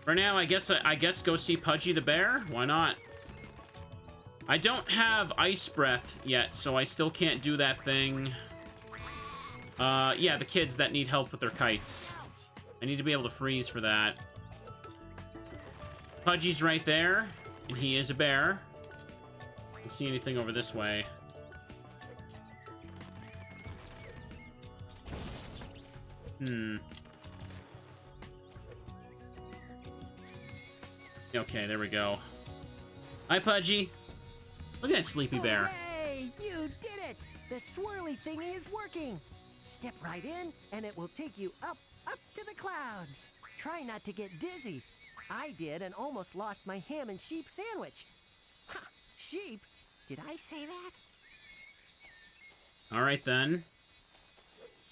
For now, I guess go see Pudgy the Bear? Why not? I don't have Ice Breath yet, so I still can't do that thing. Yeah, the kids that need help with their kites. I need to be able to freeze for that. Pudgy's right there, and he is a bear. I don't see anything over this way. Okay, there we go. Hi, Pudgy. Look at that sleepy bear. Hey, you did it! The swirly thingy is working. Step right in, and it will take you up to the clouds. Try not to get dizzy. I did and almost lost my ham and sheep sandwich. Ha! Sheep? Did I say that? Alright then.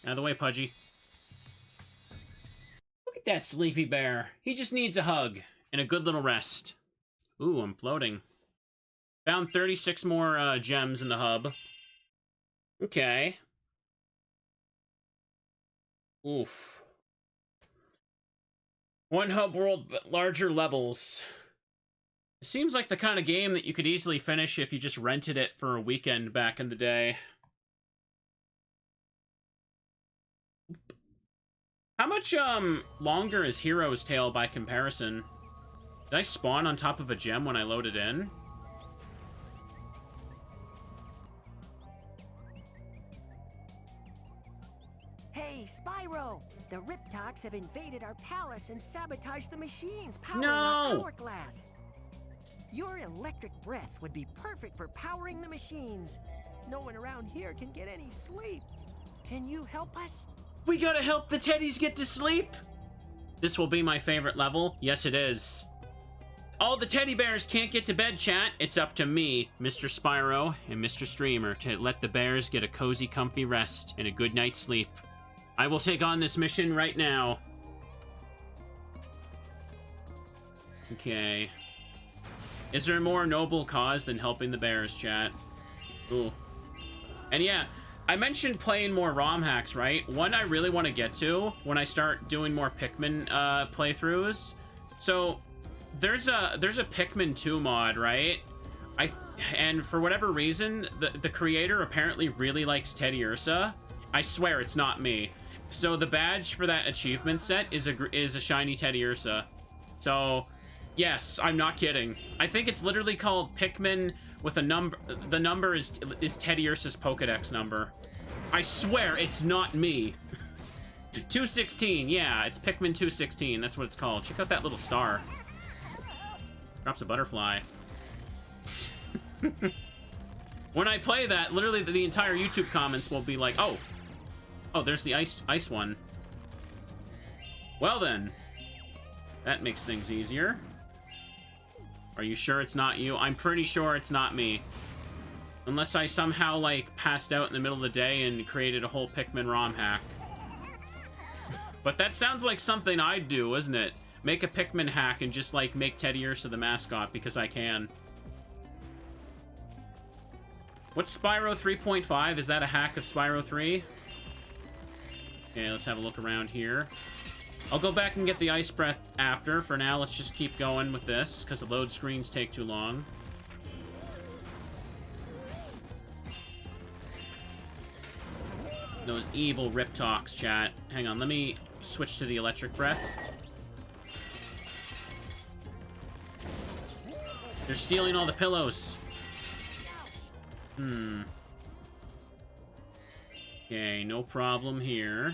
Out of the way, Pudgy. Look at that sleepy bear. He just needs a hug and a good little rest. Ooh, I'm floating. Found 36 more gems in the hub. Okay. Oof. One hub world, but larger levels. It seems like the kind of game that you could easily finish if you just rented it for a weekend back in the day. How much, longer is Hero's Tale by comparison? Did I spawn on top of a gem when I loaded in? Hey, Spyro! The Riptocs have invaded our palace and sabotaged the machines powering No! our hourglass. Your electric breath would be perfect for powering the machines. No one around here can get any sleep. Can you help us? We gotta help the teddies get to sleep! This will be my favorite level. Yes, it is. All the teddy bears can't get to bed, chat. It's up to me, Mr. Spyro, and Mr. Streamer to let the bears get a cozy, comfy rest and a good night's sleep. I will take on this mission right now. Okay. Is there a more noble cause than helping the bears, chat? Ooh. And yeah, I mentioned playing more ROM hacks, right? One I really want to get to when I start doing more Pikmin playthroughs. So there's a Pikmin 2 mod, right? And for whatever reason, the creator apparently really likes Teddy Ursa. I swear it's not me. So the badge for that achievement set is a shiny Teddy Ursa. So yes, I'm not kidding. I think it's literally called Pikmin with a number. The number is Teddy Ursa's Pokedex number. I swear it's not me. 216, yeah, it's Pikmin 216. That's what it's called. Check out that little star. Drops a butterfly. When I play that, literally the entire YouTube comments will be like, oh, there's the ice one. Well then, that makes things easier. Are you sure it's not you? I'm pretty sure it's not me. Unless I somehow, like, passed out in the middle of the day and created a whole Pikmin ROM hack. But that sounds like something I'd do, isn't it? Make a Pikmin hack and just, like, make Teddy Ursa the mascot because I can. What's Spyro 3.5? Is that a hack of Spyro 3? Okay, let's have a look around here. I'll go back and get the Ice Breath after. For now, let's just keep going with this, because the load screens take too long. Those evil Rip Talks, chat. Hang on, let me switch to the electric breath. They're stealing all the pillows. Okay, no problem here.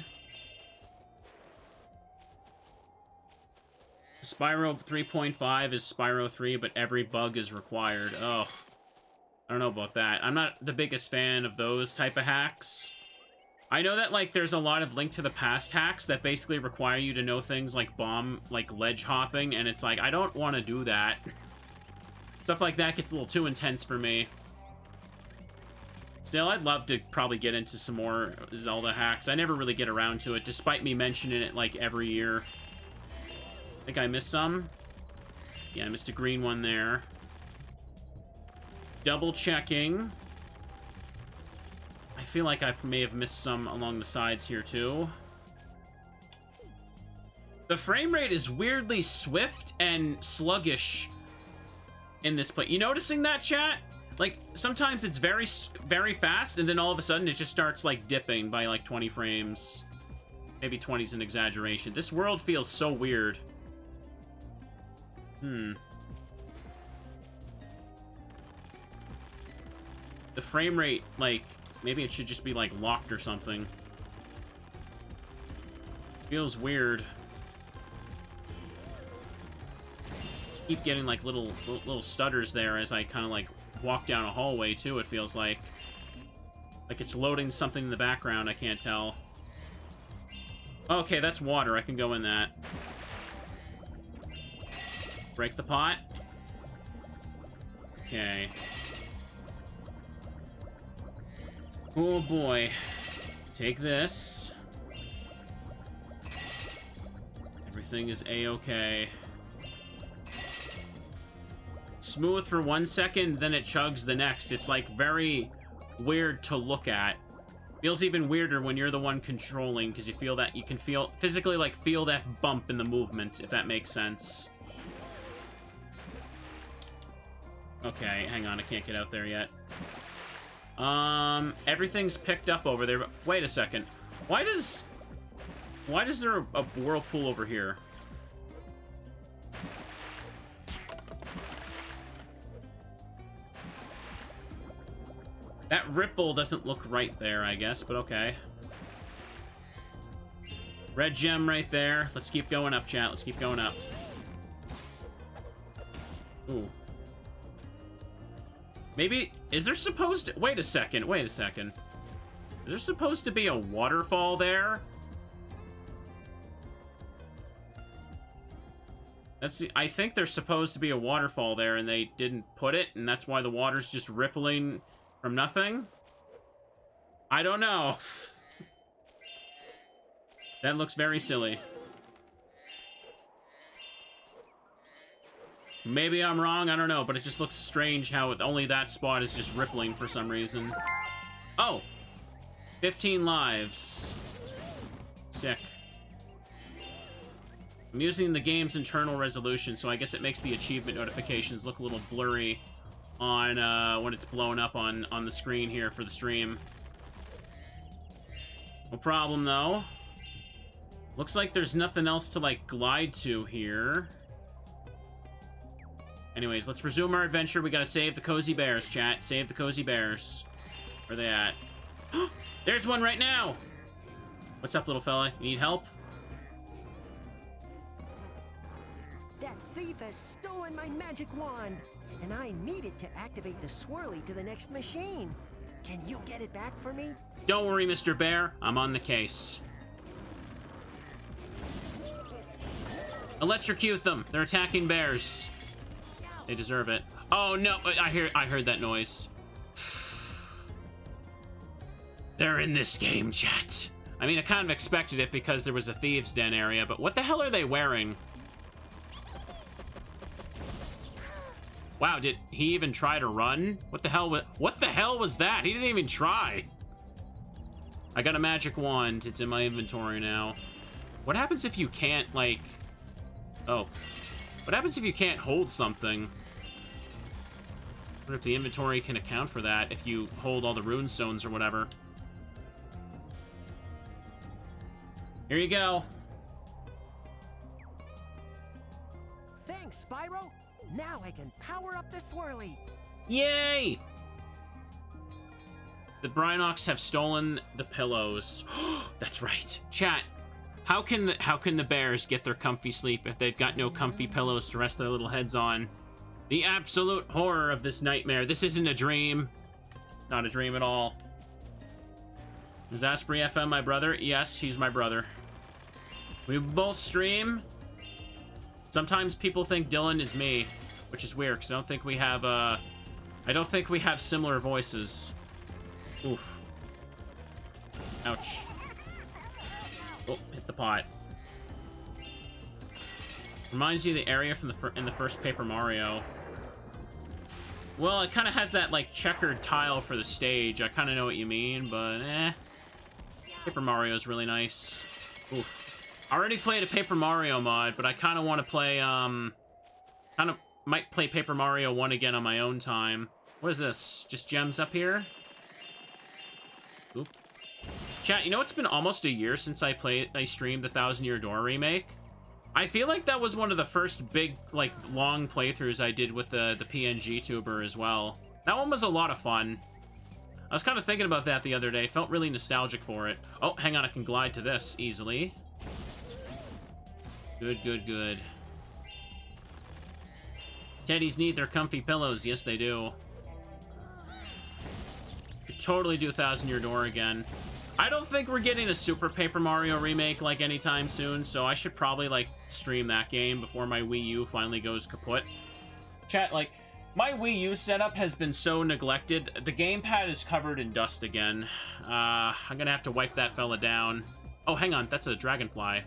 Spyro 3.5 is Spyro 3, but every bug is required. Oh, I don't know about that. I'm not the biggest fan of those type of hacks. I know that, like, there's a lot of Link to the Past hacks that basically require you to know things like ledge hopping, and it's like, I don't want to do that. Stuff like that gets a little too intense for me. Still, I'd love to probably get into some more Zelda hacks. I never really get around to it, despite me mentioning it, like, every year. I think I missed some. Yeah, I missed a green one there. Double checking. I feel like I may have missed some along the sides here, too. The frame rate is weirdly swift and sluggish in this play. You noticing that, chat? Like, sometimes it's very, very fast, and then all of a sudden it just starts, like, dipping by, like, 20 frames. Maybe 20 is an exaggeration. This world feels so weird. The frame rate, like, maybe it should just be, like, locked or something. Feels weird. Keep getting, like, little stutters there as I kind of, like, walk down a hallway, too, it feels like. Like it's loading something in the background, I can't tell. Okay, that's water, I can go in that. Break the pot. Okay. Oh boy. Take this. Everything is A-okay. Smooth for 1 second, then it chugs the next. It's like very weird to look at. Feels even weirder when you're the one controlling, because you feel that, you can feel, physically like feel that bump in the movement, if that makes sense. Okay, hang on, I can't get out there yet. Everything's picked up over there, but wait a second. Why does there a whirlpool over here? That ripple doesn't look right there, I guess, but okay. Red gem right there. Let's keep going up, chat. Let's keep going up. Ooh. Maybe, is there supposed to, wait a second. Is there supposed to be a waterfall there? I think there's supposed to be a waterfall there and they didn't put it, and that's why the water's just rippling from nothing? I don't know. That looks very silly. Maybe I'm wrong, I don't know, but it just looks strange how only that spot is just rippling for some reason. Oh! 15 lives. Sick. I'm using the game's internal resolution, so I guess it makes the achievement notifications look a little blurry on when it's blown up on the screen here for the stream. No problem, though. Looks like there's nothing else to, like, glide to here. Anyways, let's resume our adventure. We gotta save the Cozy Bears, chat. Save the Cozy Bears. Where are they at? There's one right now! What's up, little fella? You need help? That thief has stolen my magic wand, and I need it to activate the swirly to the next machine. Can you get it back for me? Don't worry, Mr. Bear. I'm on the case. Electrocute them. They're attacking bears. They deserve it. Oh no, I heard that noise. They're in this game, chat. I mean, I kind of expected it because there was a thieves' den area, but what the hell are they wearing? Wow, did he even try to run? What the hell was that? He didn't even try. I got a magic wand. It's in my inventory now. What happens if you can't, like... Oh. What happens if you can't hold something? I wonder if the inventory can account for that if you hold all the rune stones or whatever. Here you go. Thanks, Spyro. Now I can power up the swirly. Yay! The Brinox have stolen the pillows. That's right. Chat, how can the bears get their comfy sleep if they've got no comfy pillows to rest their little heads on? The absolute horror of this nightmare. This isn't a dream. Not a dream at all. Is Asprey FM my brother? Yes, he's my brother. We both stream. Sometimes people think Dylan is me, which is weird because I don't think we have similar voices. Oof. Ouch. Oh, hit the pot. Reminds you of the area from in the first Paper Mario. Well, it kind of has that, like, checkered tile for the stage. I kind of know what you mean, but eh. Paper Mario is really nice. Oof. I already played a Paper Mario mod, but I kind of want to play, might play Paper Mario 1 again on my own time. What is this? Just gems up here? Oop. Chat, you know it's been almost a year since I streamed the Thousand Year Door remake? I feel like that was one of the first big, like, long playthroughs I did with the PNG tuber as well. That one was a lot of fun. I was kind of thinking about that the other day. Felt really nostalgic for it. Oh, hang on, I can glide to this easily. Good, good, good. Teddies need their comfy pillows. Yes, they do. Could totally do Thousand Year Door again. I don't think we're getting a Super Paper Mario remake, like, anytime soon, so I should probably, like, stream that game before my Wii U finally goes kaput. Chat, like, my Wii U setup has been so neglected. The gamepad is covered in dust again. I'm gonna have to wipe that fella down. Oh, hang on, that's a Dragonfly.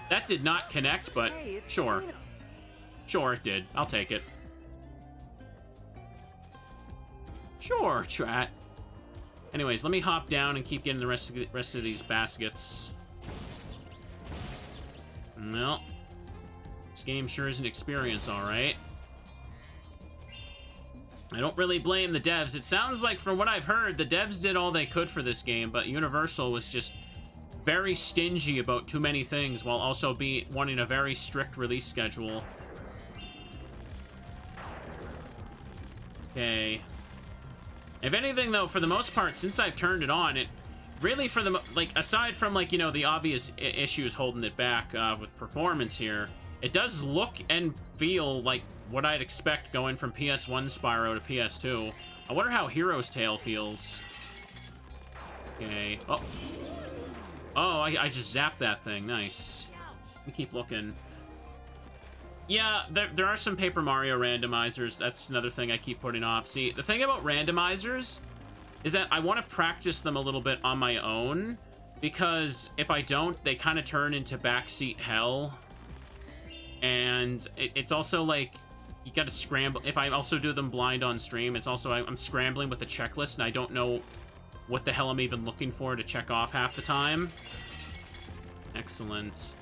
That did not connect, but sure. Sure, it did. I'll take it. Sure, chat. Anyways, let me hop down and keep getting the rest of these baskets. Well, this game sure is an experience, all right. I don't really blame the devs. It sounds like, from what I've heard, the devs did all they could for this game, but Universal was just very stingy about too many things while also wanting a very strict release schedule. Okay. If anything, though, for the most part, since I've turned it on, it really, aside from, like, you know, the obvious issues holding it back with performance here, it does look and feel like what I'd expect going from PS1 Spyro to PS2. I wonder how Hero's Tale feels. Okay. Oh. Oh, I just zapped that thing. Nice. Let me keep looking. Yeah, there are some Paper Mario randomizers. That's another thing I keep putting off. See, the thing about randomizers is that I want to practice them a little bit on my own, because if I don't, they kind of turn into backseat hell. And it's also like, you got to scramble. If I also do them blind on stream, it's also, I'm scrambling with the checklist, and I don't know what the hell I'm even looking for to check off half the time. Excellent.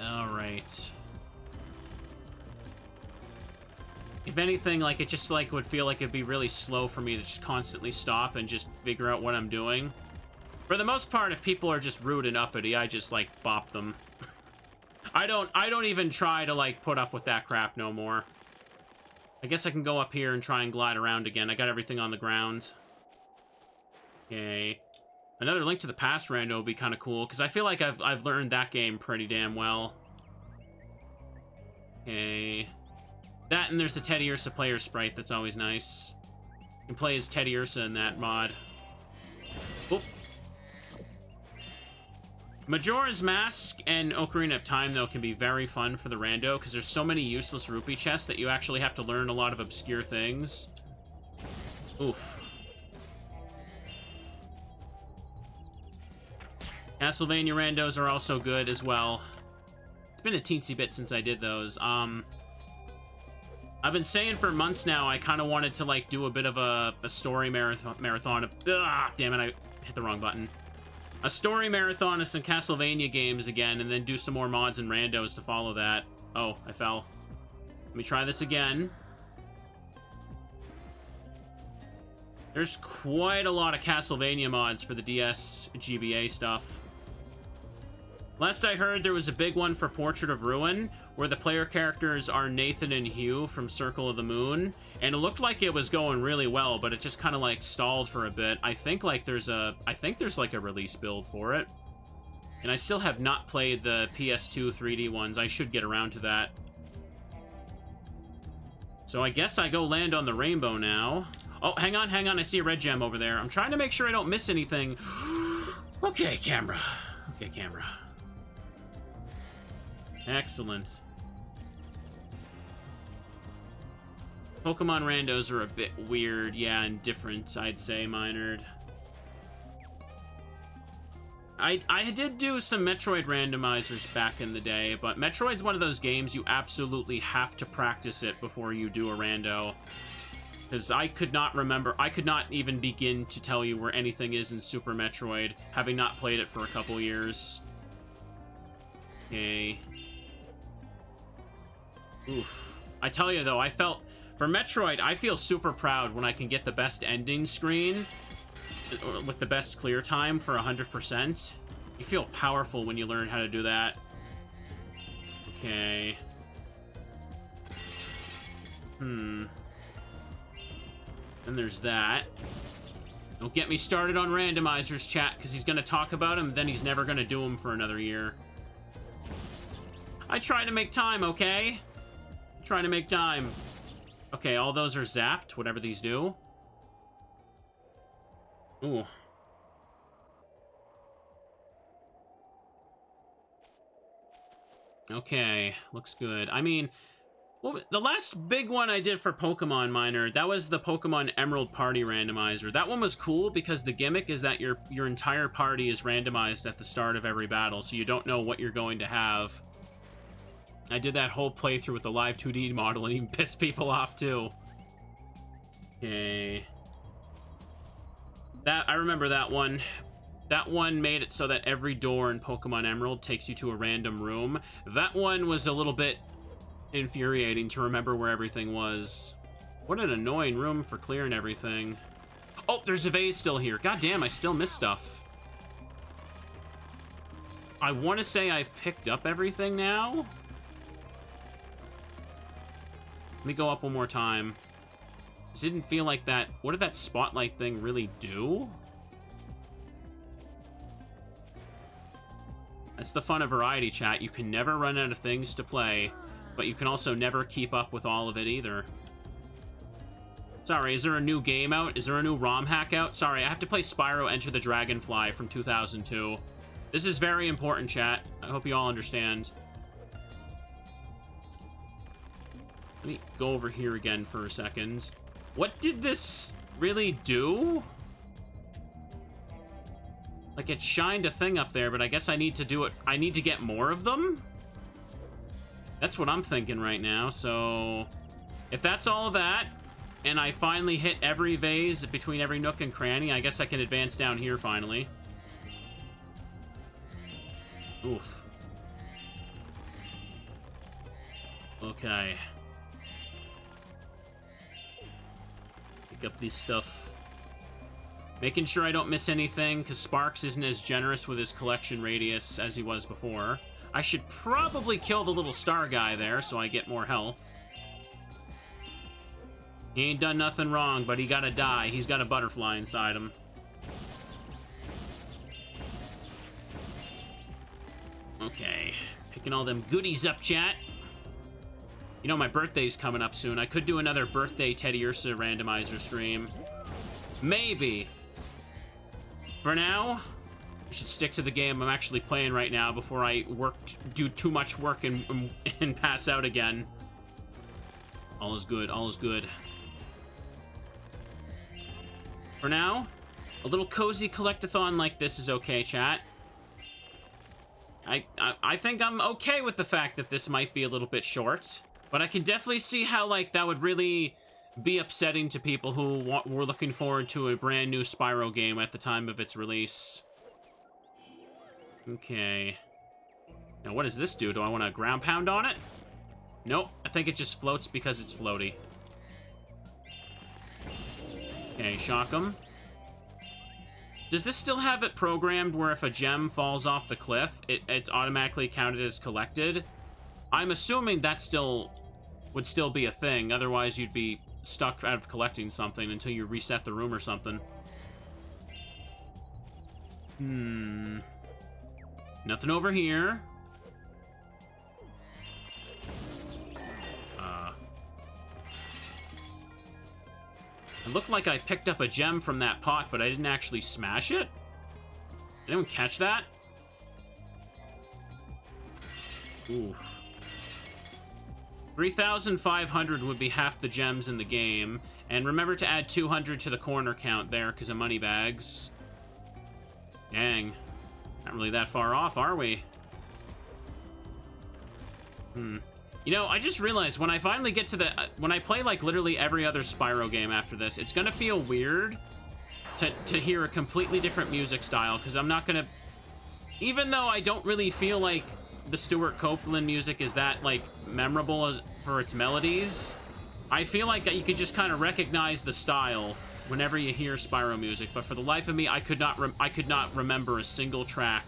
All right. If anything, like, it just, like, would feel like it'd be really slow for me to just constantly stop and just figure out what I'm doing. For the most part, if people are just rude and uppity, I just, like, bop them. I don't even try to, like, put up with that crap no more. I guess I can go up here and try and glide around again. I got everything on the ground. Okay. Another Link to the Past rando would be kind of cool, because I feel like I've learned that game pretty damn well. Okay. That, and there's the Teddy Ursa player sprite. That's always nice. You can play as Teddy Ursa in that mod. Oop. Majora's Mask and Ocarina of Time, though, can be very fun for the rando, because there's so many useless rupee chests that you actually have to learn a lot of obscure things. Oof. Castlevania randos are also good as well. It's been a teensy bit since I did those. I've been saying for months now I kind of wanted to, like, do a bit of a story marathon of... Ah, damn it, I hit the wrong button. A story marathon of some Castlevania games again, and then do some more mods and randos to follow that. Oh, I fell. Let me try this again. There's quite a lot of Castlevania mods for the DS GBA stuff. Last I heard, there was a big one for Portrait of Ruin, where the player characters are Nathan and Hugh from Circle of the Moon, and it looked like it was going really well, but it just kind of like stalled for a bit. I think there's like a release build for it, and I still have not played the PS2 3D ones. I should get around to that. So I guess I go land on the rainbow now. Oh, hang on, I see a red gem over there. I'm trying to make sure I don't miss anything. Okay, camera. Okay, camera. Excellent. Pokemon randos are a bit weird, yeah, and different, I'd say, Minard. I did do some Metroid randomizers back in the day, but Metroid's one of those games you absolutely have to practice it before you do a rando. Because I could not remember, I could not even begin to tell you where anything is in Super Metroid, having not played it for a couple years. Okay. Oof. I tell you though, for Metroid, I feel super proud when I can get the best ending screen with the best clear time for 100%. You feel powerful when you learn how to do that. Okay. Then there's that. Don't get me started on randomizers, chat, because he's going to talk about them, then he's never going to do them for another year. I try to make time, okay? Trying to make time. Okay, all those are zapped, whatever these do. Ooh. Okay, looks good. I mean, well, the last big one I did for Pokemon Miner, that was the Pokemon Emerald Party Randomizer. That one was cool because the gimmick is that your entire party is randomized at the start of every battle, so you don't know what you're going to have. I did that whole playthrough with the live 2D model and even pissed people off too. Okay. I remember that one. That one made it so that every door in Pokemon Emerald takes you to a random room. That one was a little bit infuriating to remember where everything was. What an annoying room for clearing everything. Oh, there's a vase still here. God damn, I still miss stuff. I want to say I've picked up everything now. Let me go up one more time. It didn't feel like that. What did that spotlight thing really do? That's the fun of variety, chat. You can never run out of things to play, but you can also never keep up with all of it either. Sorry, is there a new game out? Is there a new ROM hack out? Sorry, I have to play Spyro Enter the Dragonfly from 2002. This is very important, chat. I hope you all understand. Let me go over here again for a second. What did this really do? Like, it shined a thing up there, but I guess I need to do it. I need to get more of them? That's what I'm thinking right now, so... If that's all of that, and I finally hit every vase between every nook and cranny, I guess I can advance down here finally. Oof. Okay. Pick up this stuff. Making sure I don't miss anything, because Sparks isn't as generous with his collection radius as he was before. I should probably kill the little star guy there, so I get more health. He ain't done nothing wrong, but he gotta die. He's got a butterfly inside him. Okay. Picking all them goodies up, chat. You know, my birthday's coming up soon. I could do another birthday Teddy Ursa randomizer stream. Maybe. For now, I should stick to the game I'm actually playing right now before I do too much work and pass out again. All is good, all is good. For now, a little cozy collectathon like this is okay, chat. I think I'm okay with the fact that this might be a little bit short, but I can definitely see how, like, that would really be upsetting to people who were looking forward to a brand new Spyro game at the time of its release. Okay. Now, what does this do? Do I want to ground pound on it? Nope. I think it just floats because it's floaty. Okay, shock him. Does this still have it programmed where if a gem falls off the cliff, it's automatically counted as collected? I'm assuming that would still be a thing. Otherwise, you'd be stuck out of collecting something until you reset the room or something. Nothing over here. It looked like I picked up a gem from that pot, but I didn't actually smash it? Did anyone catch that? Oof. 3,500 would be half the gems in the game. And remember to add 200 to the corner count there because of money bags. Dang. Not really that far off, are we? You know, I just realized when I finally get to the... when I play, like, literally every other Spyro game after this, it's gonna feel weird to hear a completely different music style, because I'm not gonna... Even though I don't really feel like the Stuart Copeland music is that, like, memorable for its melodies, I feel like you could just kind of recognize the style whenever you hear Spyro music, but for the life of me, I could not remember a single track.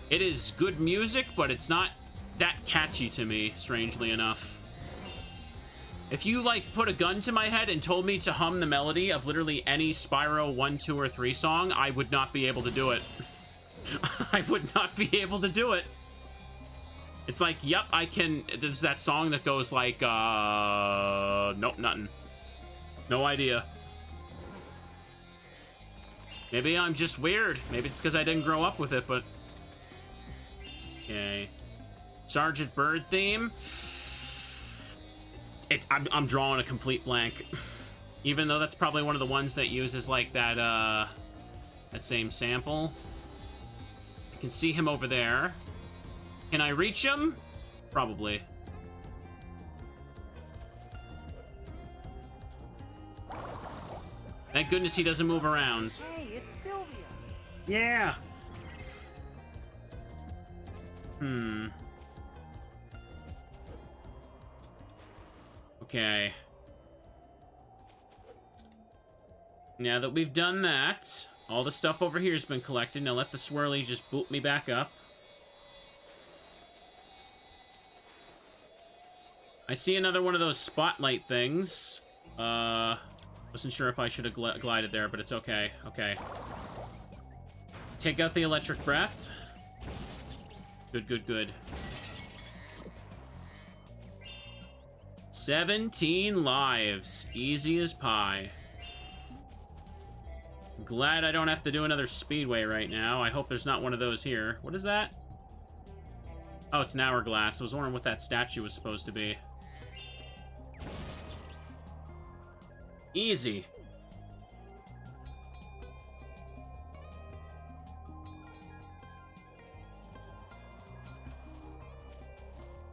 It is good music, but it's not that catchy to me, strangely enough. If you, like, put a gun to my head and told me to hum the melody of literally any Spyro 1, 2, or 3 song, I would not be able to do it. I would not be able to do it. It's like, yep, I can... There's that song that goes like, nope, nothing. No idea. Maybe I'm just weird. Maybe it's because I didn't grow up with it, but... Okay. Sergeant Bird theme. I'm drawing a complete blank. Even though that's probably one of the ones that uses like that that same sample. I can see him over there. Can I reach him? Probably. Thank goodness he doesn't move around. Hey, it's Sylvia. Yeah. Okay. Now that we've done that, all the stuff over here has been collected. Now let the swirly just boot me back up. I see another one of those spotlight things. Wasn't sure if I should have glided there, but it's okay. Okay. Take out the electric breath. Good, good, good. 17 lives. Easy as pie. Glad I don't have to do another speedway right now. I hope there's not one of those here. What is that? Oh, it's an hourglass. I was wondering what that statue was supposed to be. Easy.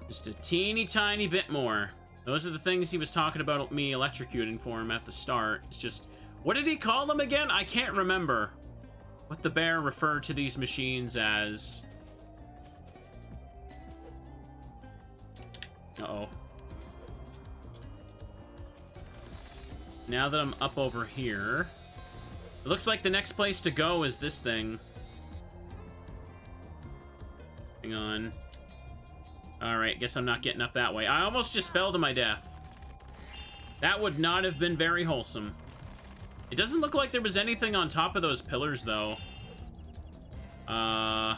Just a teeny tiny bit more. Those are the things he was talking about me electrocuting for him at the start. It's just, what did he call them again? I can't remember what the bear referred to these machines as. Uh-oh. Now that I'm up over here, it looks like the next place to go is this thing. Hang on. Alright, guess I'm not getting up that way. I almost just fell to my death. That would not have been very wholesome. It doesn't look like there was anything on top of those pillars, though. I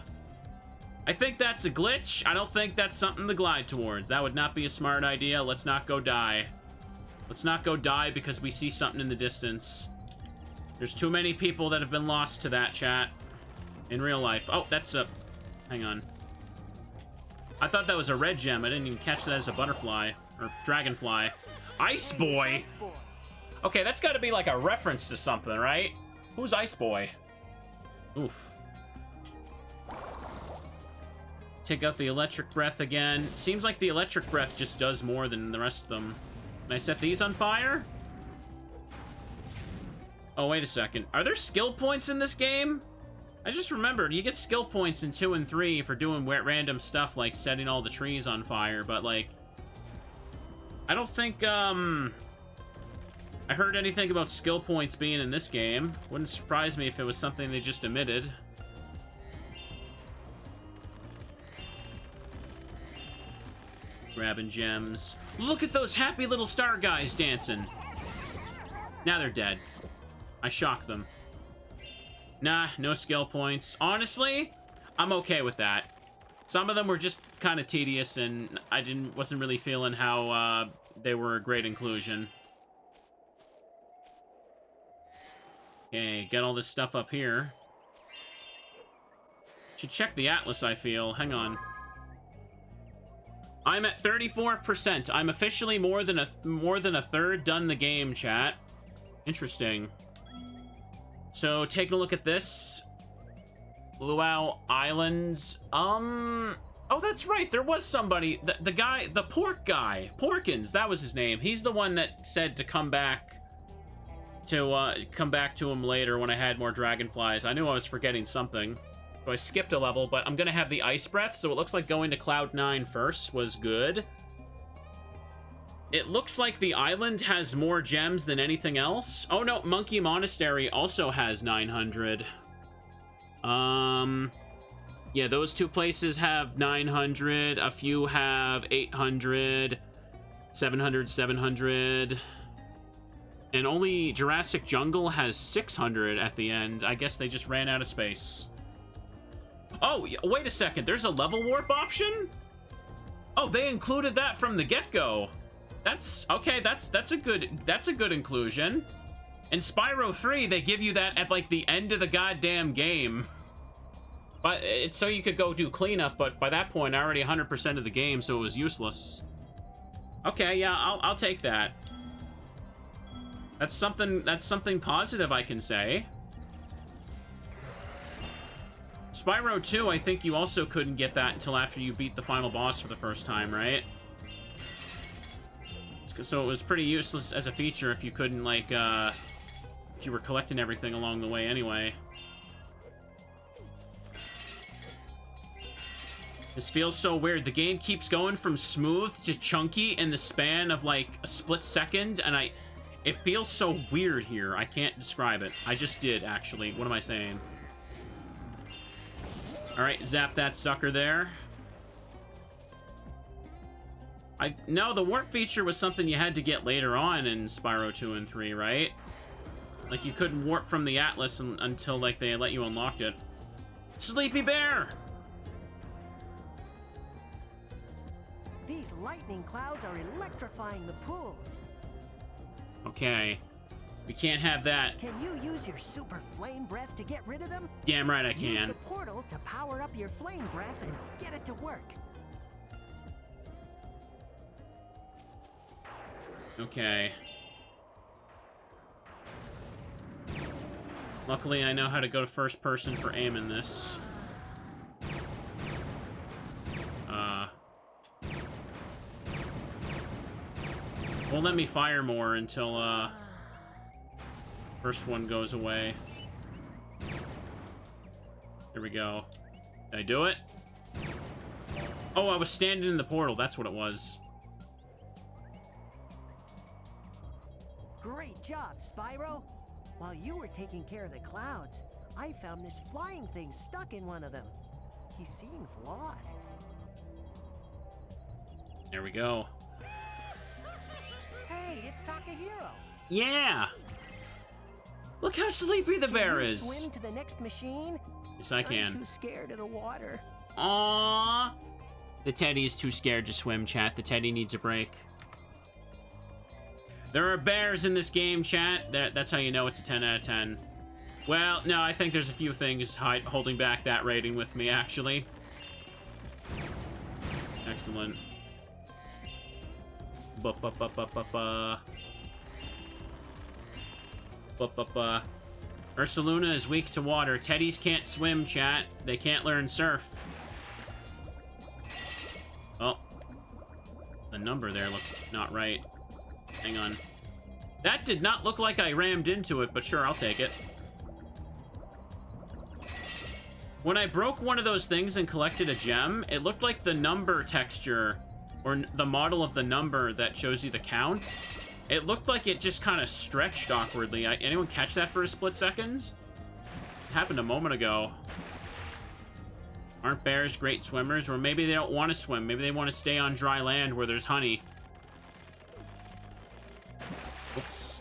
think that's a glitch. I don't think that's something to glide towards. That would not be a smart idea. Let's not go die. Let's not go die because we see something in the distance. There's too many people that have been lost to that, chat. In real life. Oh, that's a... Hang on. I thought that was a red gem. I didn't even catch that as a butterfly. Or dragonfly. Ice Boy! Okay, that's gotta be like a reference to something, right? Who's Ice Boy? Oof. Take out the electric breath again. Seems like the electric breath just does more than the rest of them. Can I set these on fire? Oh, wait a second. Are there skill points in this game? I just remembered, you get skill points in 2 and 3 for doing random stuff like setting all the trees on fire, but like... I don't think I heard anything about skill points being in this game. Wouldn't surprise me if it was something they just omitted. Grabbing gems. Look at those happy little star guys dancing. Now they're dead. I shocked them. Nah, no skill points. Honestly, I'm okay with that. Some of them were just kind of tedious, and I wasn't really feeling how they were a great inclusion. Okay, get all this stuff up here. Should check the atlas, I feel. Hang on. I'm at 34%. I'm officially more than a third done the game, chat. Interesting. So, taking a look at this. Luau Islands. Oh, that's right. There was somebody. The guy, the pork guy. Porkins, that was his name. He's the one that said to come back to him later when I had more dragonflies. I knew I was forgetting something. So I skipped a level, but I'm gonna have the ice breath, so it looks like going to Cloud 9 first was good. It looks like the island has more gems than anything else. Oh no, Monkey Monastery also has 900. Yeah, those two places have 900. A few have 800, 700, 700. And only Jurassic Jungle has 600 at the end. I guess they just ran out of space. Oh, wait a second. There's a level warp option? Oh, they included that from the get-go. That's okay. That's a good inclusion. In Spyro 3, they give you that at like the end of the goddamn game. But it's so you could go do cleanup, but by that point, I already 100% of the game, so it was useless. Okay, yeah, I'll take that. That's something positive I can say. Spyro 2, I think you also couldn't get that until after you beat the final boss for the first time, right? So it was pretty useless as a feature if you couldn't, like, if you were collecting everything along the way anyway. This feels so weird. The game keeps going from smooth to chunky in the span of, like, a split second, and it feels so weird here. I can't describe it. I just did, actually. What am I saying? Alright, zap that sucker there. No, the warp feature was something you had to get later on in Spyro 2 and 3, right? Like, you couldn't warp from the Atlas until, like, they let you unlock it. Sleepy Bear! These lightning clouds are electrifying the pools. Okay. We can't have that. Can you use your super flame breath to get rid of them? Damn right I can. Use the portal to power up your flame breath and get it to work. Okay. Luckily, I know how to go to first person for aim in this. Won't let me fire more until, first one goes away. There we go. Did I do it? Oh, I was standing in the portal. That's what it was. Great job, Spyro. While you were taking care of the clouds, I found this flying thing stuck in one of them. He seems lost. There we go. Hey, it's Takahiro. Yeah! Look how sleepy the bear Can you is. swim to the next machine? Yes, I can. I'm too scared of the water. Aww. The teddy is too scared to swim, chat. The teddy needs a break. There are bears in this game, chat. That's how you know it's a 10 out of 10. Well, no, I think there's a few things holding back that rating with me, actually. Excellent. Ursaluna is weak to water. Teddies can't swim, chat. They can't learn surf. Oh. The number there looked not right. Hang on. That did not look like I rammed into it, but sure, I'll take it. When I broke one of those things and collected a gem, it looked like the number texture, or the model of the number that shows you the count. It looked like it just kind of stretched awkwardly. Anyone catch that for a split second? It happened a moment ago. Aren't bears great swimmers? Or maybe they don't want to swim. Maybe they want to stay on dry land where there's honey. Oops.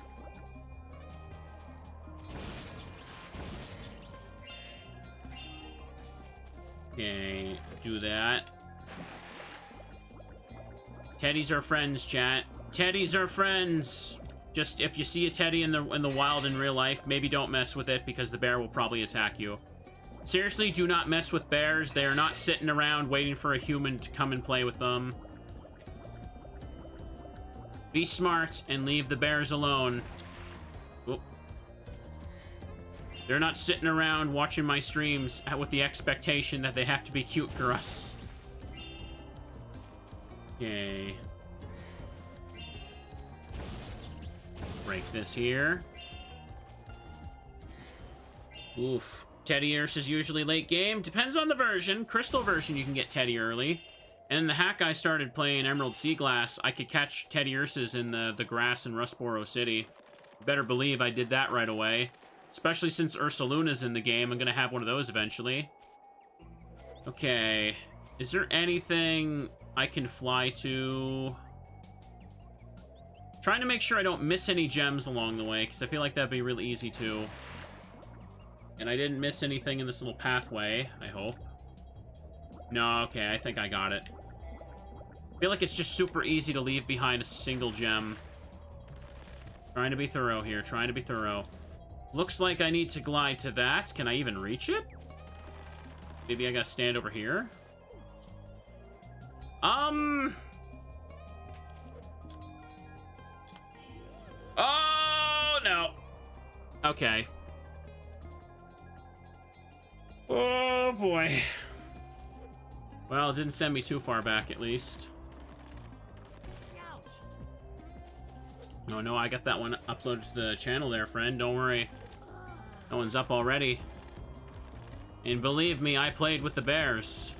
Okay, do that. Teddies are friends, chat. Teddies are friends. Just if you see a teddy in the wild in real life, maybe don't mess with it because the bear will probably attack you. Seriously, do not mess with bears. They are not sitting around waiting for a human to come and play with them. Be smart and leave the bears alone. Oh. They're not sitting around watching my streams with the expectation that they have to be cute for us. Okay. Break this here. Oof. Teddy Urse is usually late game. Depends on the version. Crystal version, you can get Teddy early. And the hack I started playing Emerald Sea Glass, I could catch Teddy Urses in the grass in Rustboro City. Better believe I did that right away. Especially since Ursaluna's in the game. I'm gonna have one of those eventually. Okay. Is there anything I can fly to? Trying to make sure I don't miss any gems along the way, because I feel like that'd be really easy to. And I didn't miss anything in this little pathway, I hope. No, okay, I think I got it. I feel like it's just super easy to leave behind a single gem. Trying to be thorough here, trying to be thorough. Looks like I need to glide to that. Can I even reach it? Maybe I gotta stand over here? Oh, no. Okay. Oh, boy. Well, it didn't send me too far back, at least. Oh, no, I got that one uploaded to the channel there, friend. Don't worry. That one's up already. And believe me, I played with the bears.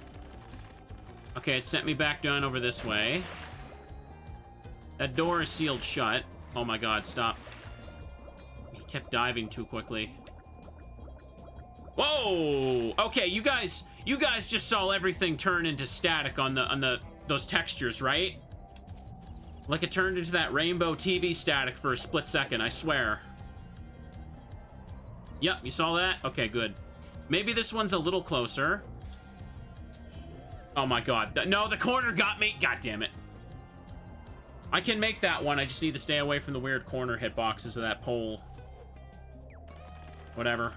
Okay, it sent me back down over this way. That door is sealed shut. Oh my god, stop. He kept diving too quickly. Whoa! Okay, you guys just saw everything turn into static on those textures, right? Like it turned into that rainbow TV static for a split second, I swear. Yep, you saw that? Okay, good. Maybe this one's a little closer. Oh my god. No, the corner got me! God damn it. I can make that one, I just need to stay away from the weird corner hitboxes of that pole. Whatever.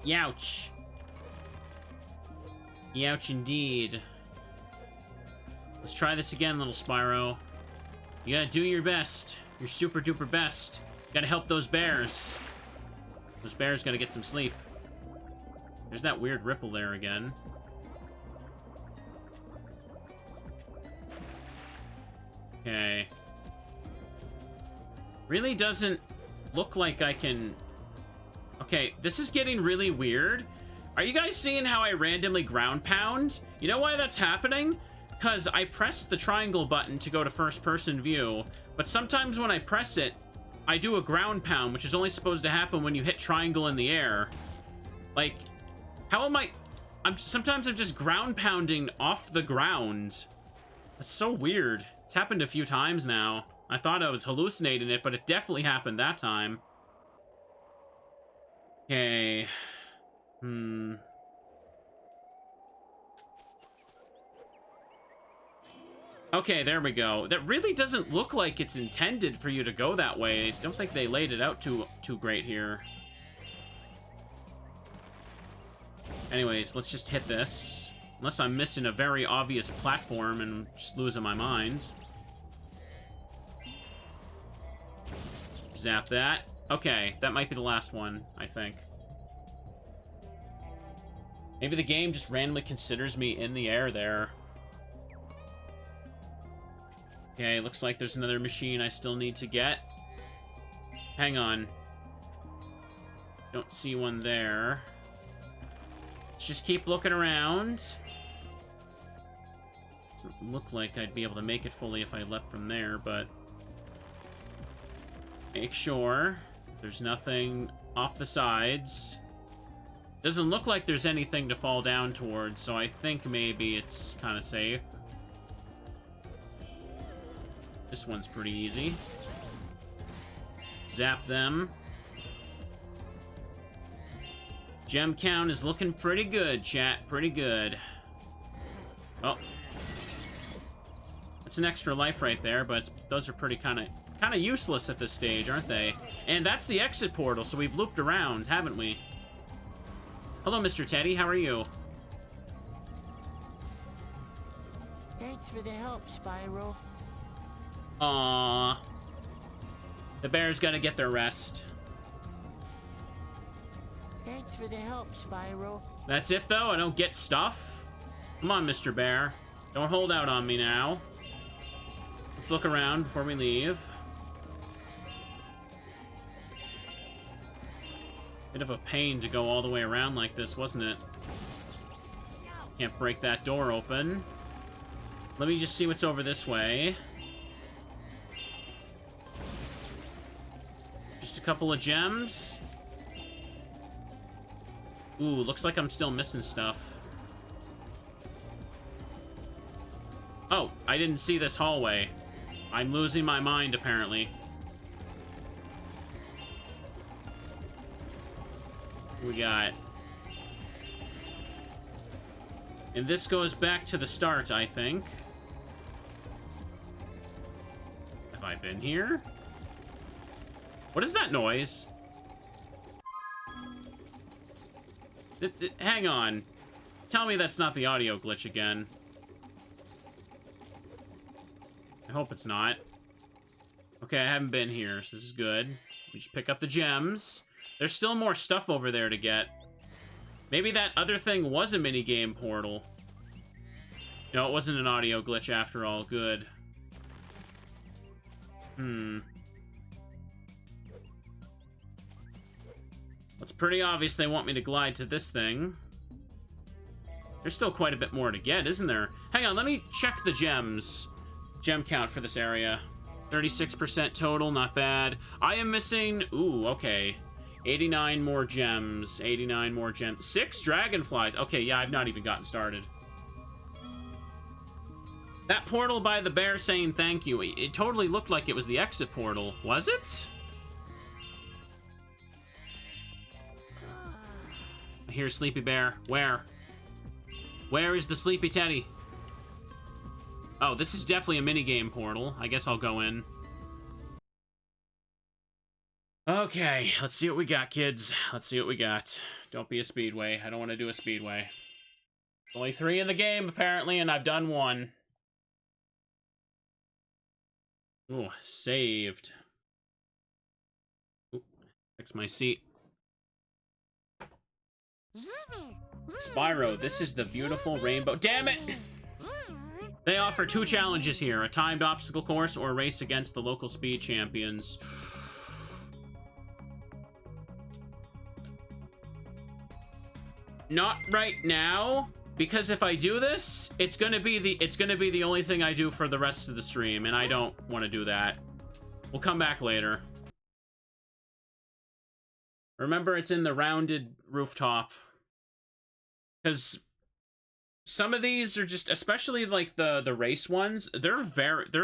Youch. Youch indeed. Let's try this again, little Spyro. You gotta do your best. Your super duper best. You gotta help those bears. Those bears gotta get some sleep. There's that weird ripple there again. Okay. Really doesn't look like I can... Okay, this is getting really weird. Are you guys seeing how I randomly ground pound? You know why that's happening? Because I pressed the triangle button to go to first-person view, but sometimes when I press it, I do a ground pound, which is only supposed to happen when you hit triangle in the air. Like, how am I... Sometimes I'm just ground pounding off the ground. That's so weird. It's happened a few times now. I thought I was hallucinating it, but it definitely happened that time. Okay. Okay, there we go. That really doesn't look like it's intended for you to go that way. I don't think they laid it out too great here. Anyways, let's just hit this. Unless I'm missing a very obvious platform and just losing my mind. Zap that. Okay, that might be the last one, I think. Maybe the game just randomly considers me in the air there. Okay, looks like there's another machine I still need to get. Hang on. Don't see one there. Let's just keep looking around. Doesn't look like I'd be able to make it fully if I leapt from there, but... Make sure there's nothing off the sides. Doesn't look like there's anything to fall down towards, so I think maybe it's kind of safe. This one's pretty easy. Zap them. Gem count is looking pretty good, chat. Pretty good. Oh. That's an extra life right there, but those are pretty kind of useless at this stage, aren't they? And that's the exit portal, so we've looped around, haven't we? Hello, Mr. Teddy. How are you? Thanks for the help, Spyro. Aww. The bear's gotta get their rest. Thanks for the help, Spyro. That's it, though? I don't get stuff? Come on, Mr. Bear. Don't hold out on me now. Let's look around before we leave. Bit of a pain to go all the way around like this, wasn't it? Can't break that door open. Let me just see what's over this way. Just a couple of gems. Ooh, looks like I'm still missing stuff. Oh, I didn't see this hallway. I'm losing my mind, apparently. We got... And this goes back to the start, I think. Have I been here? What is that noise? Hang on. Tell me that's not the audio glitch again. I hope it's not. Okay, I haven't been here, so this is good. We just pick up the gems. There's still more stuff over there to get. Maybe that other thing was a minigame portal. No, it wasn't an audio glitch after all. Good. It's pretty obvious they want me to glide to this thing. There's still quite a bit more to get, isn't there? Hang on, let me check the gems. Gem count for this area. 36% total, not bad. I am missing... Ooh, okay. 89 more gems. 89 more gems. 6 dragonflies. Okay, yeah, I've not even gotten started. That portal by the bear saying thank you, it totally looked like it was the exit portal. Was it? I hear Sleepy Bear. Where? Where is the Sleepy Teddy? Oh, this is definitely a minigame portal. I guess I'll go in. Okay, let's see what we got, kids. Let's see what we got. Don't be a speedway. I don't want to do a speedway. Only 3 in the game, apparently, and I've done 1. Ooh, saved. Ooh, fix my seat. Spyro, this is the beautiful rainbow. Damn it! They offer 2 challenges here, a timed obstacle course or a race against the local speed champions. Not right now, because if I do this, it's gonna be the only thing I do for the rest of the stream, and I don't want to do that. We'll come back later. Remember, it's in the rounded rooftop. Because some of these are just, especially like the race ones, they're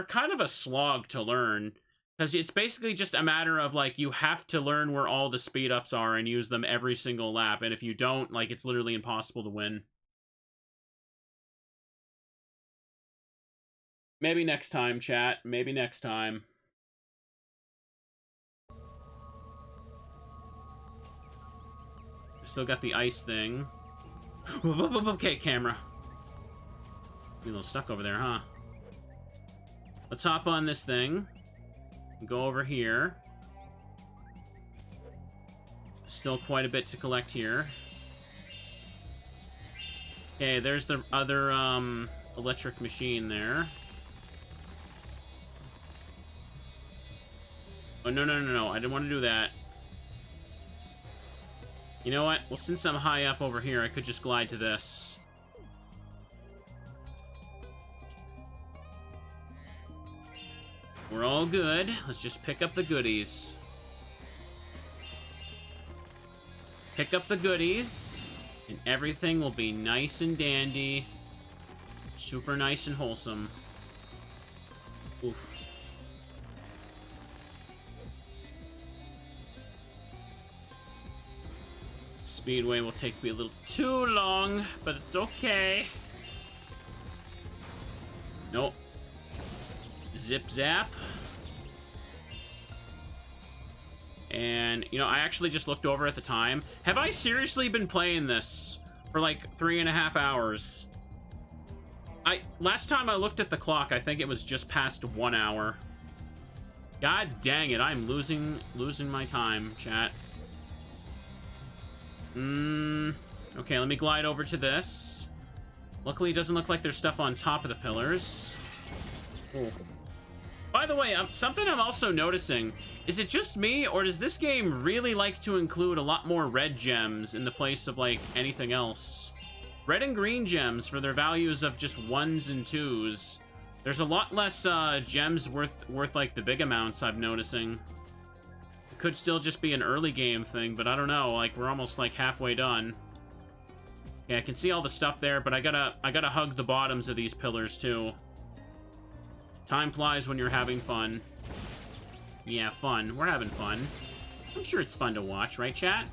kind of a slog to learn. Because it's basically just a matter of, like, you have to learn where all the speed ups are and use them every single lap. And if you don't, like, it's literally impossible to win. Maybe next time, chat. Maybe next time. Still got the ice thing. Okay, camera. You're a little stuck over there, huh? Let's hop on this thing. Go over here. Still quite a bit to collect here. Okay, there's the other electric machine there. Oh, no. I didn't want to do that. You know what? Well, since I'm high up over here, I could just glide to this. We're all good. Let's just pick up the goodies. Pick up the goodies, and everything will be nice and dandy. Super nice and wholesome. Oof. Speedway will take me a little too long, but it's okay. Nope. Zip zap. And, you know, I actually just looked over at the time. Have I seriously been playing this for like 3.5 hours? Last time I looked at the clock, I think it was just past 1 hour. God dang it, I'm losing my time, chat. Okay, let me glide over to this. Luckily, it doesn't look like there's stuff on top of the pillars. Cool. By the way, something I'm also noticing, is it just me, or does this game really like to include a lot more red gems in the place of, like, anything else? Red and green gems for their values of just 1s and 2s. There's a lot less gems worth like, the big amounts I'm noticing. It could still just be an early game thing, but I don't know, like, we're almost, like, halfway done. Yeah, I can see all the stuff there, but I gotta hug the bottoms of these pillars, too. Time flies when you're having fun. Yeah, fun. We're having fun. I'm sure it's fun to watch, right, chat?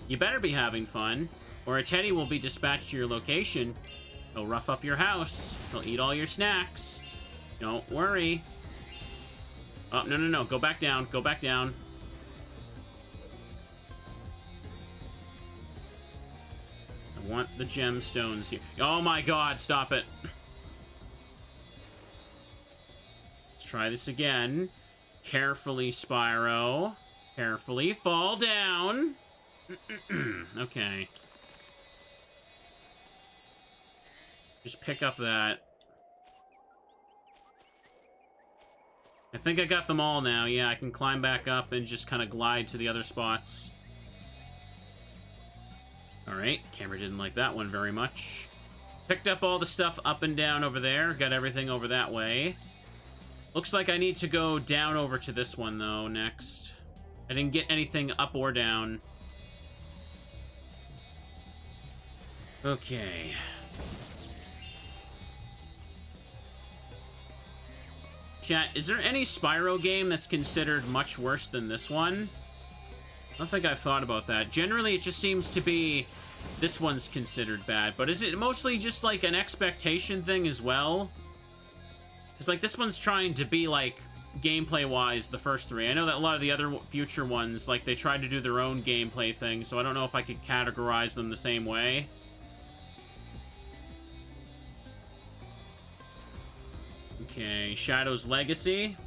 You better be having fun, or a teddy will be dispatched to your location. He'll rough up your house. He'll eat all your snacks. Don't worry. Oh, no, no, no. Go back down. Go back down. I want the gemstones here. Oh my god, stop it. Try this again. Carefully, Spyro. Carefully. Fall down. Okay. Just pick up that. I think I got them all now. Yeah, I can climb back up and just kind of glide to the other spots. Alright, camera didn't like that one very much. Picked up all the stuff up and down over there. Got everything over that way. Looks like I need to go down over to this one, though, next. I didn't get anything up or down. Okay. Chat, is there any Spyro game that's considered much worse than this one? I don't think I've thought about that. Generally, it just seems to be this one's considered bad, but is it mostly just like an expectation thing as well? Because, like, this one's trying to be, like, gameplay-wise, the first three. I know that a lot of the other future ones, like, they tried to do their own gameplay thing, so I don't know if I could categorize them the same way. Okay, Shadow's Legacy.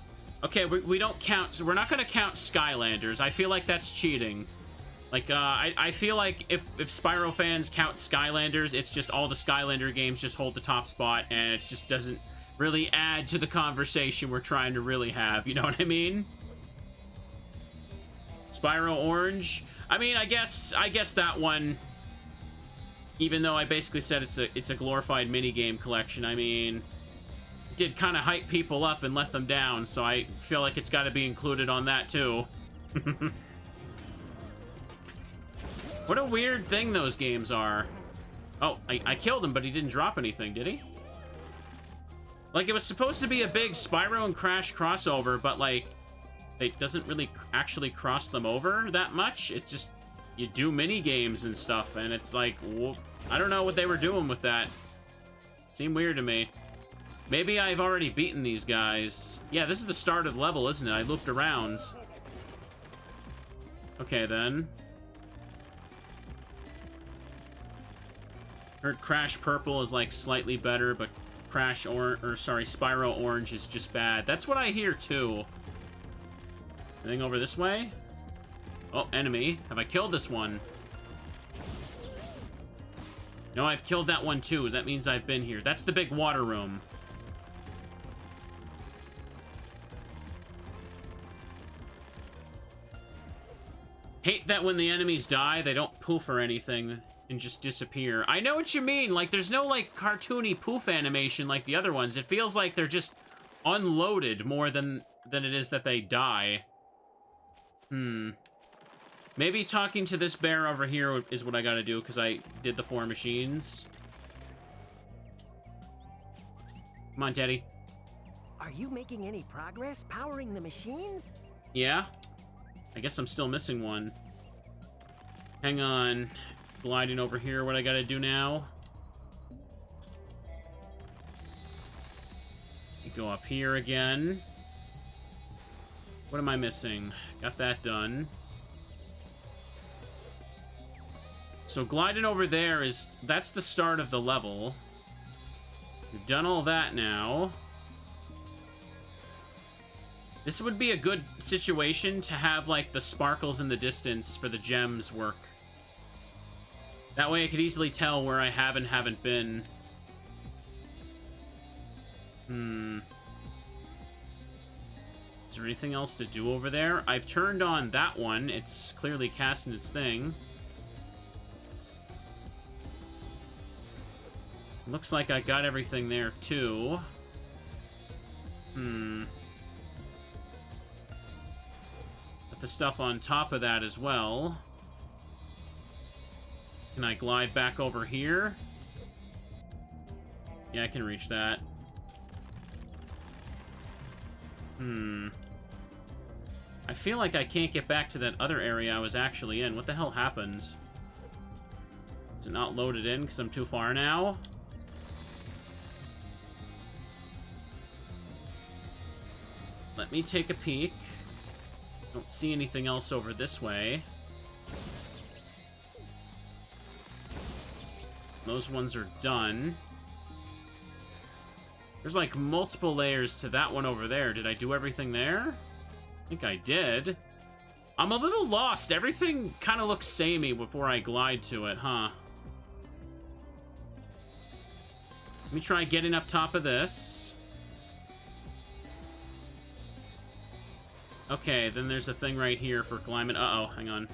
Okay, we don't count, so we're not gonna count Skylanders. I feel like that's cheating. Like, I feel like if Spyro fans count Skylanders, it's just all the Skylander games just hold the top spot, and it just doesn't really add to the conversation we're trying to really have, you know what I mean? Spyro Orange. I mean, I guess that one, even though I basically said it's a glorified minigame collection, I mean, it did kind of hype people up and let them down, so I feel like it's got to be included on that too. What a weird thing those games are. Oh, I killed him, but he didn't drop anything, did he? Like, it was supposed to be a big Spyro and Crash crossover, but, like, it doesn't really actually cross them over that much. It's just, you do mini-games and stuff, and it's like, well, I don't know what they were doing with that. Seemed weird to me. Maybe I've already beaten these guys. Yeah, this is the start of the level, isn't it? I looped around. Okay, then. Heard Crash Purple is, like, slightly better, but Spyro Orange is just bad. That's what I hear, too. Anything over this way? Oh, enemy. Have I killed this one? No, I've killed that one, too. That means I've been here. That's the big water room. Hate that when the enemies die, they don't poof or anything and just disappear. I know what you mean. Like, there's no, like, cartoony poof animation like the other ones. It feels like they're just unloaded more than it is that they die. Maybe talking to this bear over here is what I gotta do, because I did the 4 machines. Come on, Teddy. Are you making any progress powering the machines? Yeah? I guess I'm still missing one. Hang on. Gliding over here, what I gotta do now? Go up here again. What am I missing? Got that done. So gliding over there that's the start of the level. We've done all that now. This would be a good situation to have, like, the sparkles in the distance for the gems work. That way I could easily tell where I have and haven't been. Is there anything else to do over there? I've turned on that one. It's clearly casting its thing. Looks like I got everything there, too. Got the stuff on top of that as well. Can I glide back over here? Yeah, I can reach that. I feel like I can't get back to that other area I was actually in. What the hell happened? Is it not loaded in because I'm too far now? Let me take a peek. Don't see anything else over this way. Those ones are done. There's like multiple layers to that one over there. Did I do everything there? I think I did. I'm a little lost. Everything kind of looks samey before I glide to it, huh? Let me try getting up top of this. Okay, then there's a thing right here for climbing. Uh-oh, hang on.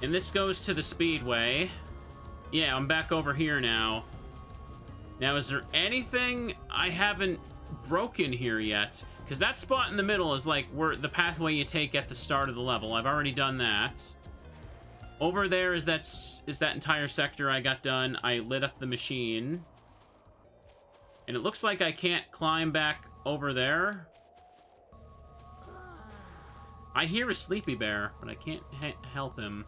And this goes to the Speedway. Yeah, I'm back over here now. Now, is there anything I haven't broken here yet? Because that spot in the middle is like where the pathway you take at the start of the level. I've already done that. Over there is that entire sector I got done. I lit up the machine. And it looks like I can't climb back over there. I hear a sleepy bear, but I can't help him.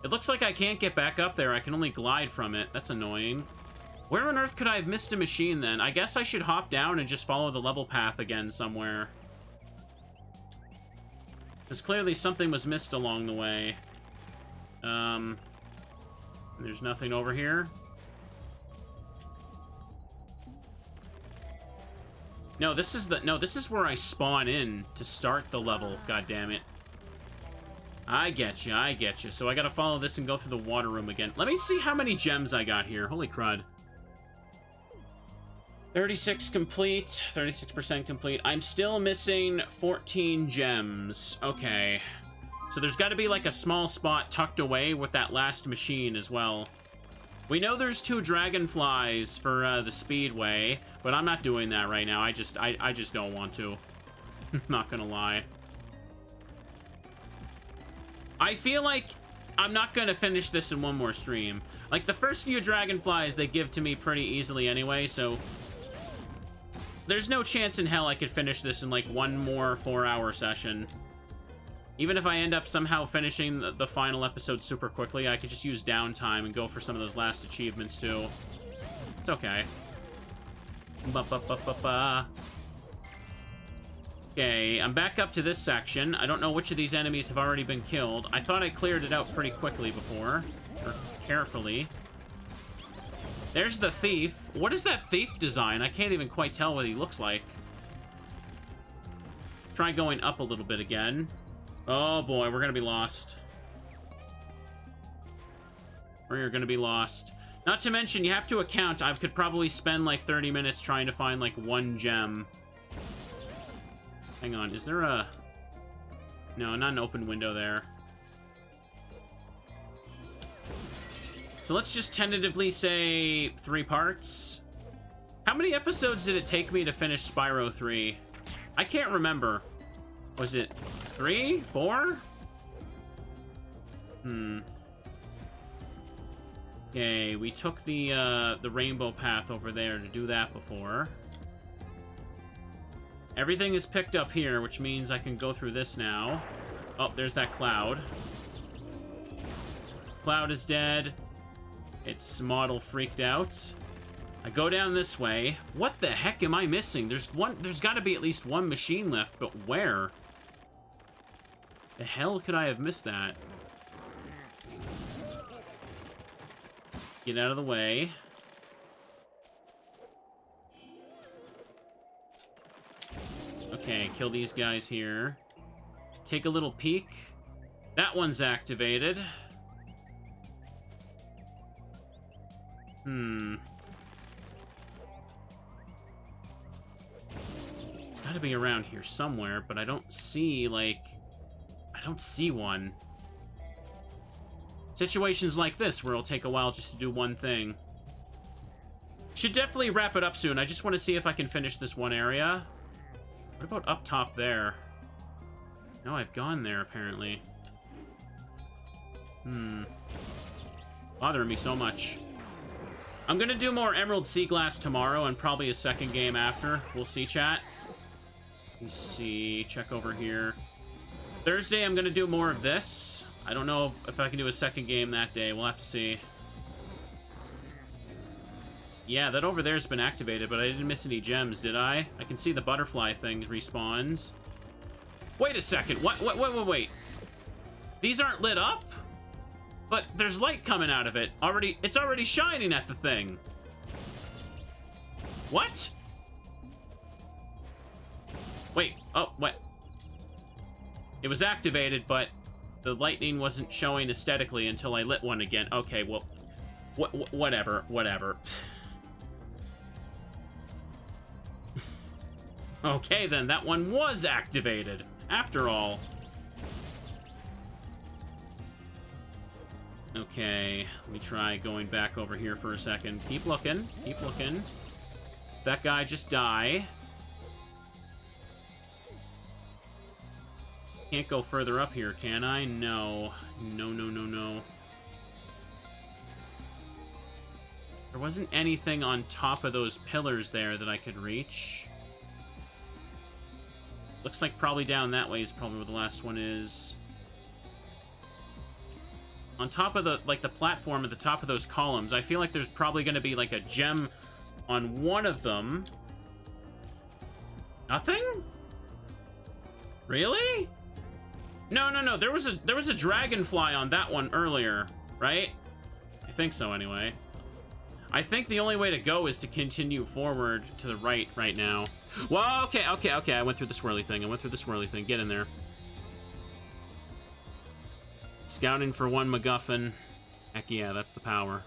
It looks like I can't get back up there. I can only glide from it. That's annoying. Where on earth could I have missed a machine then? I guess I should hop down and just follow the level path again somewhere. Because clearly something was missed along the way. There's nothing over here. No, this is where I spawn in to start the level. God damn it. I get you. So I gotta follow this and go through the water room again. Let me see how many gems I got here. Holy crud. 36 complete, 36% complete. I'm still missing 14 gems. Okay. So there's gotta be like a small spot tucked away with that last machine as well. We know there's 2 dragonflies for the Speedway, but I'm not doing that right now. I just don't want to. Not gonna lie. I feel like I'm not gonna finish this in one more stream. Like, the first few dragonflies they give to me pretty easily anyway, so there's no chance in hell I could finish this in like one more 4-hour session. Even if I end up somehow finishing the final episode super quickly, I could just use downtime and go for some of those last achievements too. It's okay. Okay, I'm back up to this section. I don't know which of these enemies have already been killed. I thought I cleared it out pretty quickly before. Or carefully. There's the thief. What is that thief design? I can't even quite tell what he looks like. Try going up a little bit again. Oh boy, we're gonna be lost. We're gonna be lost. Not to mention, you have to account, I could probably spend like 30 minutes trying to find like one gem. Hang on, is there a... No, not an open window there. So let's just tentatively say 3 parts. How many episodes did it take me to finish Spyro 3? I can't remember. Was it 3? 4? Okay, we took the rainbow path over there to do that before. Everything is picked up here, which means I can go through this now. Oh, there's that cloud. Cloud is dead. Its model freaked out. I go down this way. What the heck am I missing? There's got to be at least one machine left, but where? The hell could I have missed that? Get out of the way. Okay, kill these guys here. Take a little peek. That one's activated. It's gotta be around here somewhere, but I don't see, like... I don't see one. Situations like this, where it'll take a while just to do one thing. Should definitely wrap it up soon. I just want to see if I can finish this one area. What about up top there? No, I've gone there, apparently. Bothering me so much. I'm gonna do more Emerald Sea Glass tomorrow and probably a second game after. We'll see, chat. Let's see. Check over here. Thursday, I'm gonna do more of this. I don't know if I can do a second game that day. We'll have to see. Yeah, that over there's been activated, but I didn't miss any gems, did I? I can see the butterfly thing respawns. Wait a second. Wait. These aren't lit up? But there's light coming out of it. It's already shining at the thing. What? Wait. Oh, what? It was activated, but the lightning wasn't showing aesthetically until I lit one again. Okay, well, whatever. Okay, then, that one was activated, after all. Okay, let me try going back over here for a second. Keep looking. That guy just die. Can't go further up here, can I? No. No. There wasn't anything on top of those pillars there that I could reach. Looks like probably down that way is probably where the last one is. On top of the platform at the top of those columns, I feel like there's probably going to be, like, a gem on one of them. Nothing? Really? No. There was a dragonfly on that one earlier, right? I think so, anyway. I think the only way to go is to continue forward to the right now. Well, okay. I went through the swirly thing. Get in there. Scouting for one MacGuffin. Heck yeah, that's the power.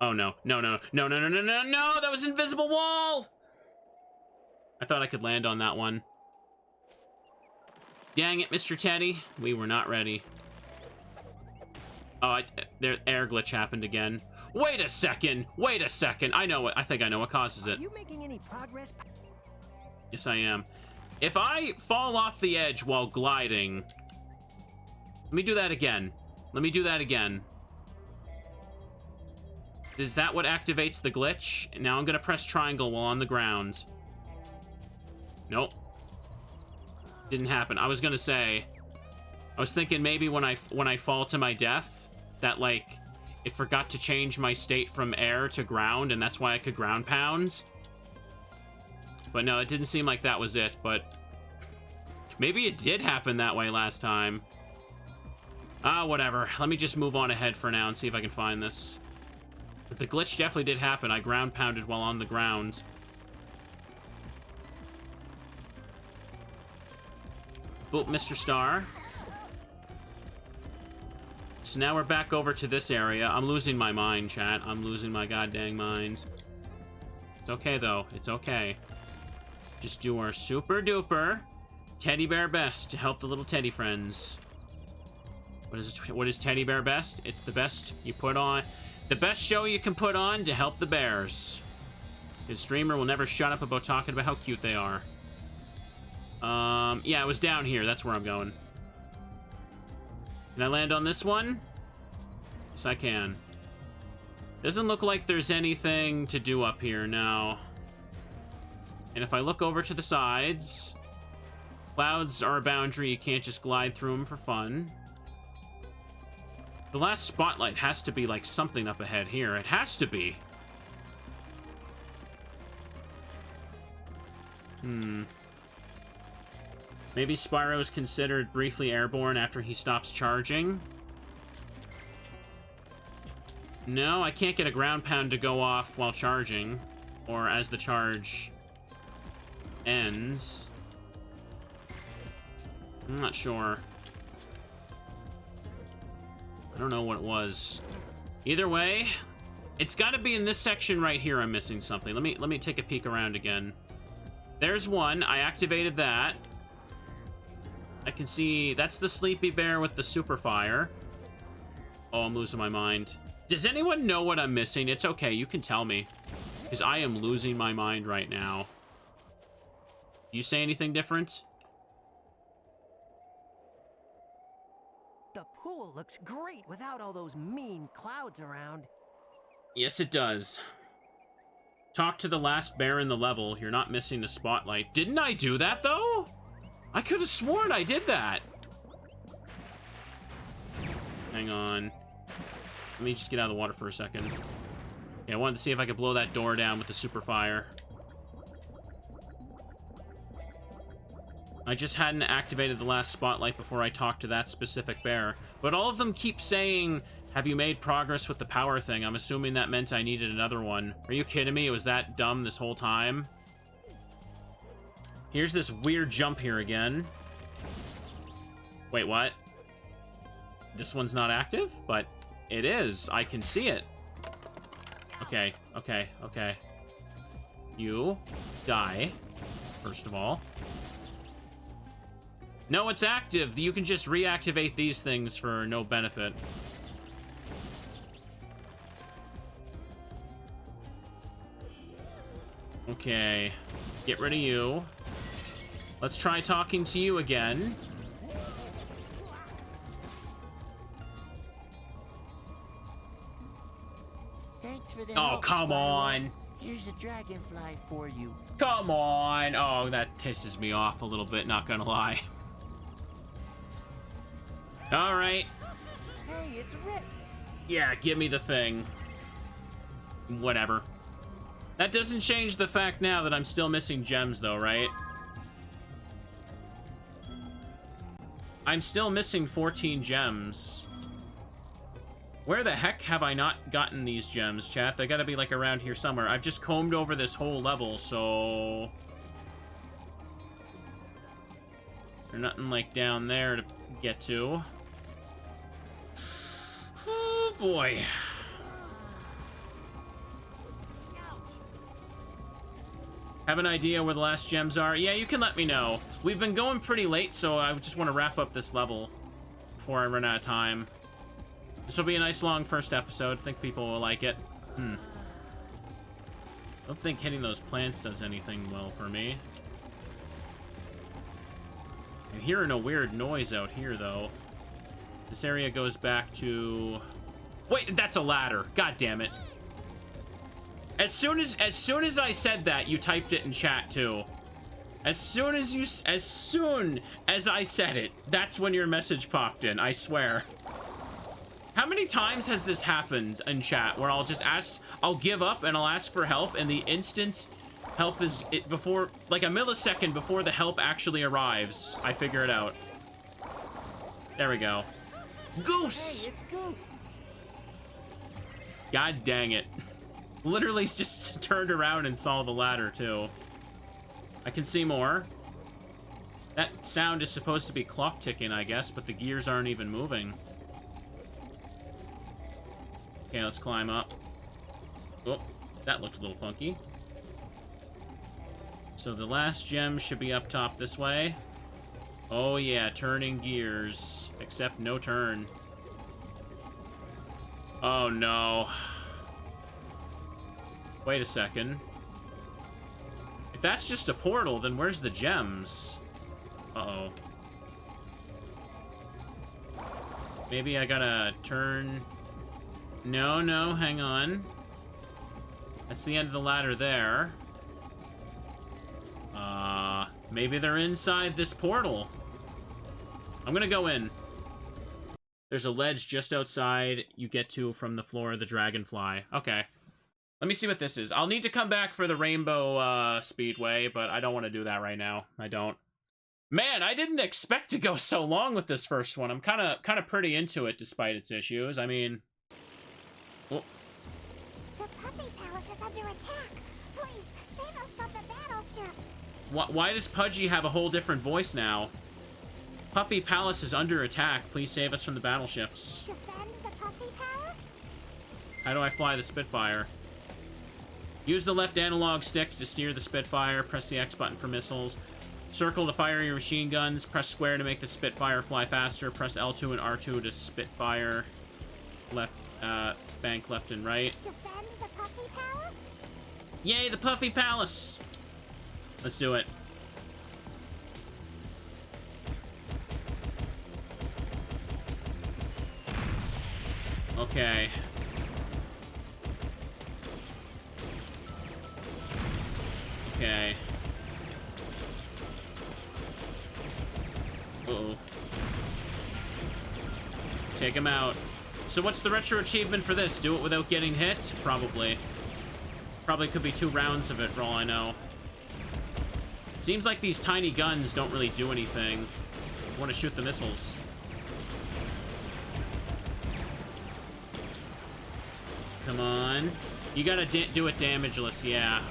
Oh, no. No, that was an invisible wall! I thought I could land on that one. Dang it, Mr. Teddy. We were not ready. Oh, their air glitch happened again. Wait a second. I think I know what causes it. Are you making any progress? Yes, I am. If I fall off the edge while gliding... Let me do that again. Is that what activates the glitch? Now I'm gonna press triangle while on the ground. Nope. Didn't happen. I was gonna say... I was thinking maybe when I fall to my death, that, like, it forgot to change my state from air to ground, and that's why I could ground pound. But no, it didn't seem like that was it, but... Maybe it did happen that way last time. Whatever. Let me just move on ahead for now and see if I can find this. But the glitch definitely did happen. I ground pounded while on the ground. Boop, Mr. Star. So now we're back over to this area. I'm losing my mind, chat. I'm losing my goddamn mind. It's okay, though. It's okay. Just do our super duper Teddy bear best to help the little teddy friends. What is teddy bear best? It's the best you put on, the best show you can put on to help the bears. His streamer will never shut up about talking about how cute they are. Yeah, it was down here. That's where I'm going. Can I land on this one? Yes, I can. Doesn't look like there's anything to do up here now. And if I look over to the sides, clouds are a boundary. You can't just glide through them for fun. The last spotlight has to be like something up ahead here. It has to be. Maybe Spyro is considered briefly airborne after he stops charging. No, I can't get a ground pound to go off while charging, or as the charge ends. I'm not sure. I don't know what it was. Either way, it's got to be in this section right here. I'm missing something. Let me take a peek around again. There's one. I activated that. I can see that's the sleepy bear with the super fire. Oh, I'm losing my mind. Does anyone know what I'm missing? It's okay, you can tell me, because I am losing my mind right now. You say anything different? The pool looks great without all those mean clouds around. Yes, it does. Talk to the last bear in the level. You're not missing the spotlight. Didn't I do that, though? I could have sworn I did that. Hang on. Let me just get out of the water for a second. Yeah, I wanted to see if I could blow that door down with the super fire. I just hadn't activated the last spotlight before I talked to that specific bear. But all of them keep saying, have you made progress with the power thing? I'm assuming that meant I needed another one. Are you kidding me? It was that dumb this whole time? Here's this weird jump here again. Wait, what? This one's not active? But it is. I can see it. Okay, okay, okay. You die, first of all. No, it's active. You can just reactivate these things for no benefit. Okay, get rid of you. Let's try talking to you again. Thanks for the Oh, help, come Spyro. on. Here's a dragonfly for you. Come on. Oh, that pisses me off a little bit, not gonna lie. All right. Hey, it's Rick. Yeah, give me the thing. Whatever. That doesn't change the fact now that I'm still missing gems, though, right? I'm still missing 14 gems. Where the heck have I not gotten these gems, chat? They gotta be, like, around here somewhere. I've just combed over this whole level, so... There's nothing, like, down there to get to. Oh, boy. Have an idea where the last gems are? Yeah, you can let me know. We've been going pretty late, so I just want to wrap up this level before I run out of time. This will be a nice long first episode. I think people will like it. I don't think hitting those plants does anything well for me. I'm hearing a weird noise out here, though. This area goes back to... Wait, that's a ladder. God damn it. As soon as I said that, you typed it in chat too. As soon as I said it, that's when your message popped in, I swear. How many times has this happened in chat where I'll just ask, I'll give up and I'll ask for help, and the instant help is before, like a millisecond before the help actually arrives, I figure it out. There we go. Goose! Hey, it's Goose. God dang it. Literally just turned around and saw the ladder, too. I can see more. That sound is supposed to be clock ticking, I guess, but the gears aren't even moving. Okay, let's climb up. Oh, that looked a little funky. So the last gem should be up top this way. Oh yeah, turning gears. Except no turn. Oh no. Wait a second. If that's just a portal, then where's the gems? Uh-oh. Maybe I gotta turn... No, hang on. That's the end of the ladder there. Maybe they're inside this portal. I'm gonna go in. There's a ledge just outside you get to from the floor of the Dragonfly. Okay. Let me see what this is. I'll need to come back for the Rainbow Speedway, but I don't want to do that right now. I don't. Man, I didn't expect to go so long with this first one. I'm kind of pretty into it despite its issues. I mean... Oh. The Puffy Palace is under attack. Please, save us from the battleships. Why does Pudgy have a whole different voice now? Puffy Palace is under attack. Please save us from the battleships. Defend the Puffy Palace? How do I fly the Spitfire? Use the left analog stick to steer the Spitfire. Press the X button for missiles. Circle to fire your machine guns. Press square to make the Spitfire fly faster. Press L2 and R2 to Spitfire. Left, bank left and right. Defend the Puffy Palace? Yay, the Puffy Palace! Let's do it. Okay. Okay. Uh-oh. Take him out. So what's the retro achievement for this? Do it without getting hit? Probably. Probably could be 2 rounds of it, for all I know. Seems like these tiny guns don't really do anything. I want to shoot the missiles. Come on. You gotta do it damageless, yeah.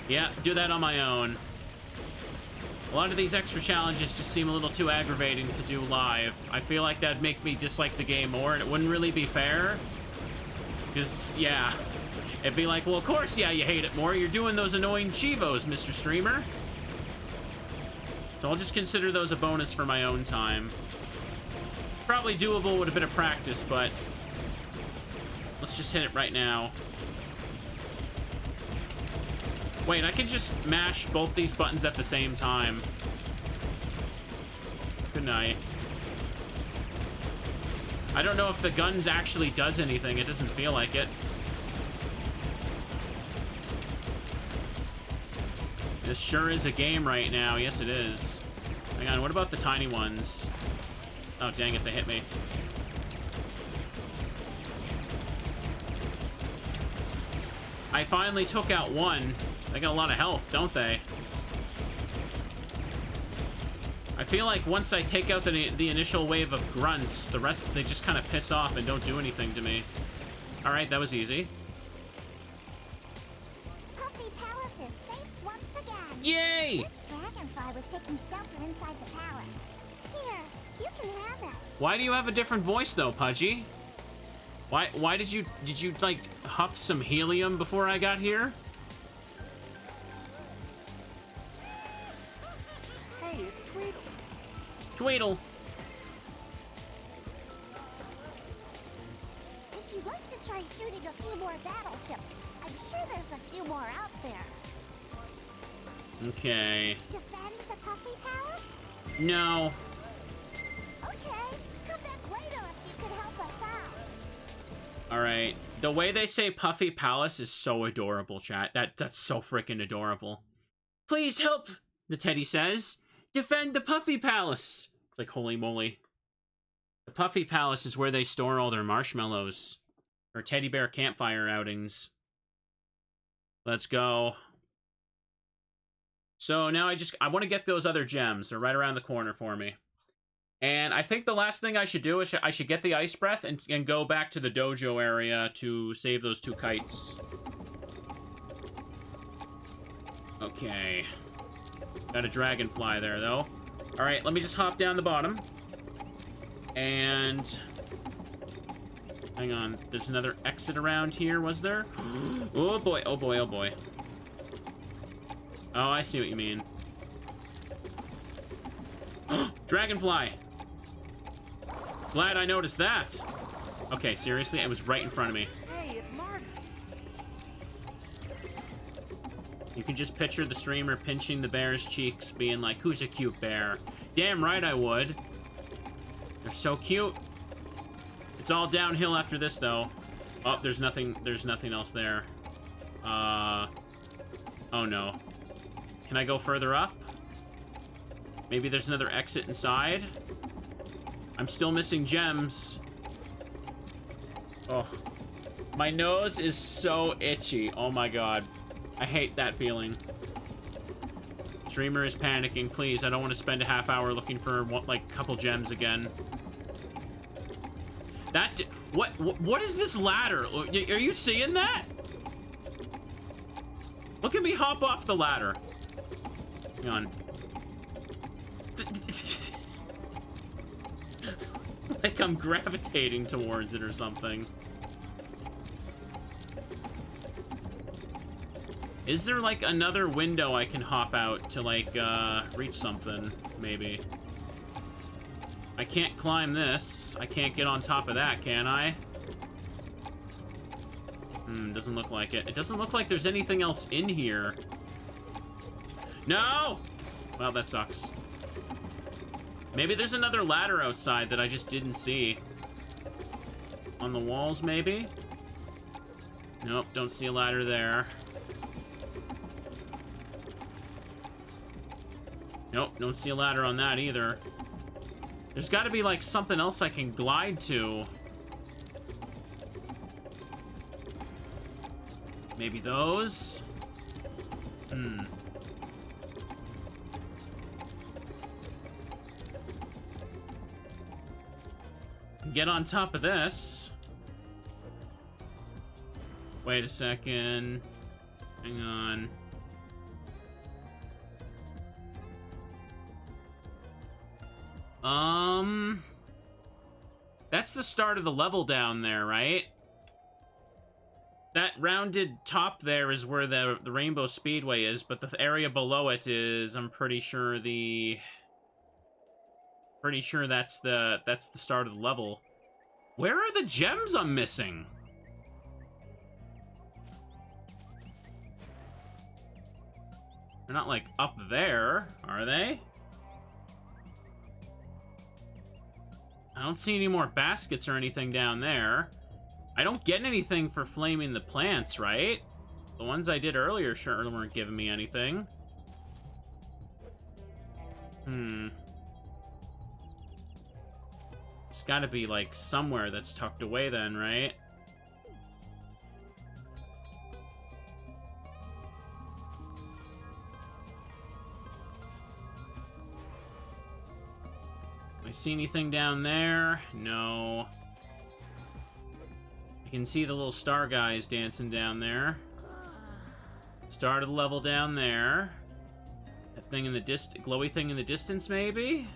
Yeah, do that on my own. A lot of these extra challenges just seem a little too aggravating to do live. I feel like that'd make me dislike the game more, and it wouldn't really be fair. Because, yeah. It'd be like, well, of course, yeah, you hate it more. You're doing those annoying Chivos, Mr. Streamer. So I'll just consider those a bonus for my own time. Probably doable with a bit of practice, but... let's just hit it right now. Wait, I can just mash both these buttons at the same time. Good night. I don't know if the guns actually does anything. It doesn't feel like it. This sure is a game right now. Yes, it is. Hang on, what about the tiny ones? Oh, dang it, they hit me. I finally took out one. They got a lot of health, don't they? I feel like once I take out the initial wave of grunts, the rest, they just kind of piss off and don't do anything to me. All right, that was easy. Puffy Palace is safe once again. Yay! This dragonfly was taking shelter inside the palace. Here, you can have it. Why do you have a different voice though, Pudgy? Why did you like huff some helium before I got here? Hey, it's Tweedle. Tweedle. If you'd like to try shooting a few more battleships, I'm sure there's a few more out there. Okay. Defend the Puffy Palace? No. Okay, come back later if you can help us out. All right. The way they say Puffy Palace is so adorable, chat. That's so freaking adorable. Please help, the teddy says. Defend the Puffy Palace. It's like, holy moly. The Puffy Palace is where they store all their marshmallows. Or teddy bear campfire outings. Let's go. So now I want to get those other gems. They're right around the corner for me. And I think the last thing I should do is I should get the ice breath and go back to the dojo area to save those 2 kites. Okay. Got a dragonfly there, though. All right, let me just hop down the bottom. And... hang on. There's another exit around here, was there? Oh, boy. Oh, boy. Oh, boy. Oh, I see what you mean. Dragonfly! Glad I noticed that. Okay, seriously? It was right in front of me. Hey, it's Marty. You can just picture the streamer pinching the bear's cheeks, being like, who's a cute bear? Damn right I would. They're so cute. It's all downhill after this, though. Oh, there's nothing else there. Oh no. Can I go further up? Maybe there's another exit inside? I'm still missing gems. Oh. My nose is so itchy. Oh my god. I hate that feeling. Streamer is panicking. Please, I don't want to spend a half hour looking for, like, a couple gems again. What is this ladder? Are you seeing that? Look at me hop off the ladder. Hang on. Like I'm gravitating towards it or something. Is there like another window I can hop out to like reach something? Maybe. I can't climb this. I can't get on top of that, can I? Doesn't look like it. It doesn't look like there's anything else in here. No! Well, that sucks. Maybe there's another ladder outside that I just didn't see. On the walls, maybe? Nope, don't see a ladder there. Nope, don't see a ladder on that either. There's got to be, like, something else I can glide to. Maybe those? Get on top of this. Wait a second. Hang on. That's the start of the level down there, right? That rounded top there is where the Rainbow Speedway is, but the area below it is, I'm pretty sure that's the start of the level. Where are the gems I'm missing? They're not like up there, are they? I don't see any more baskets or anything down there. I don't get anything for flaming the plants, right? The ones I did earlier sure weren't giving me anything. It's gotta be, like, somewhere that's tucked away then, right? I see anything down there? No. I can see the little star guys dancing down there. Start of the level down there. That thing in the glowy thing in the distance, maybe?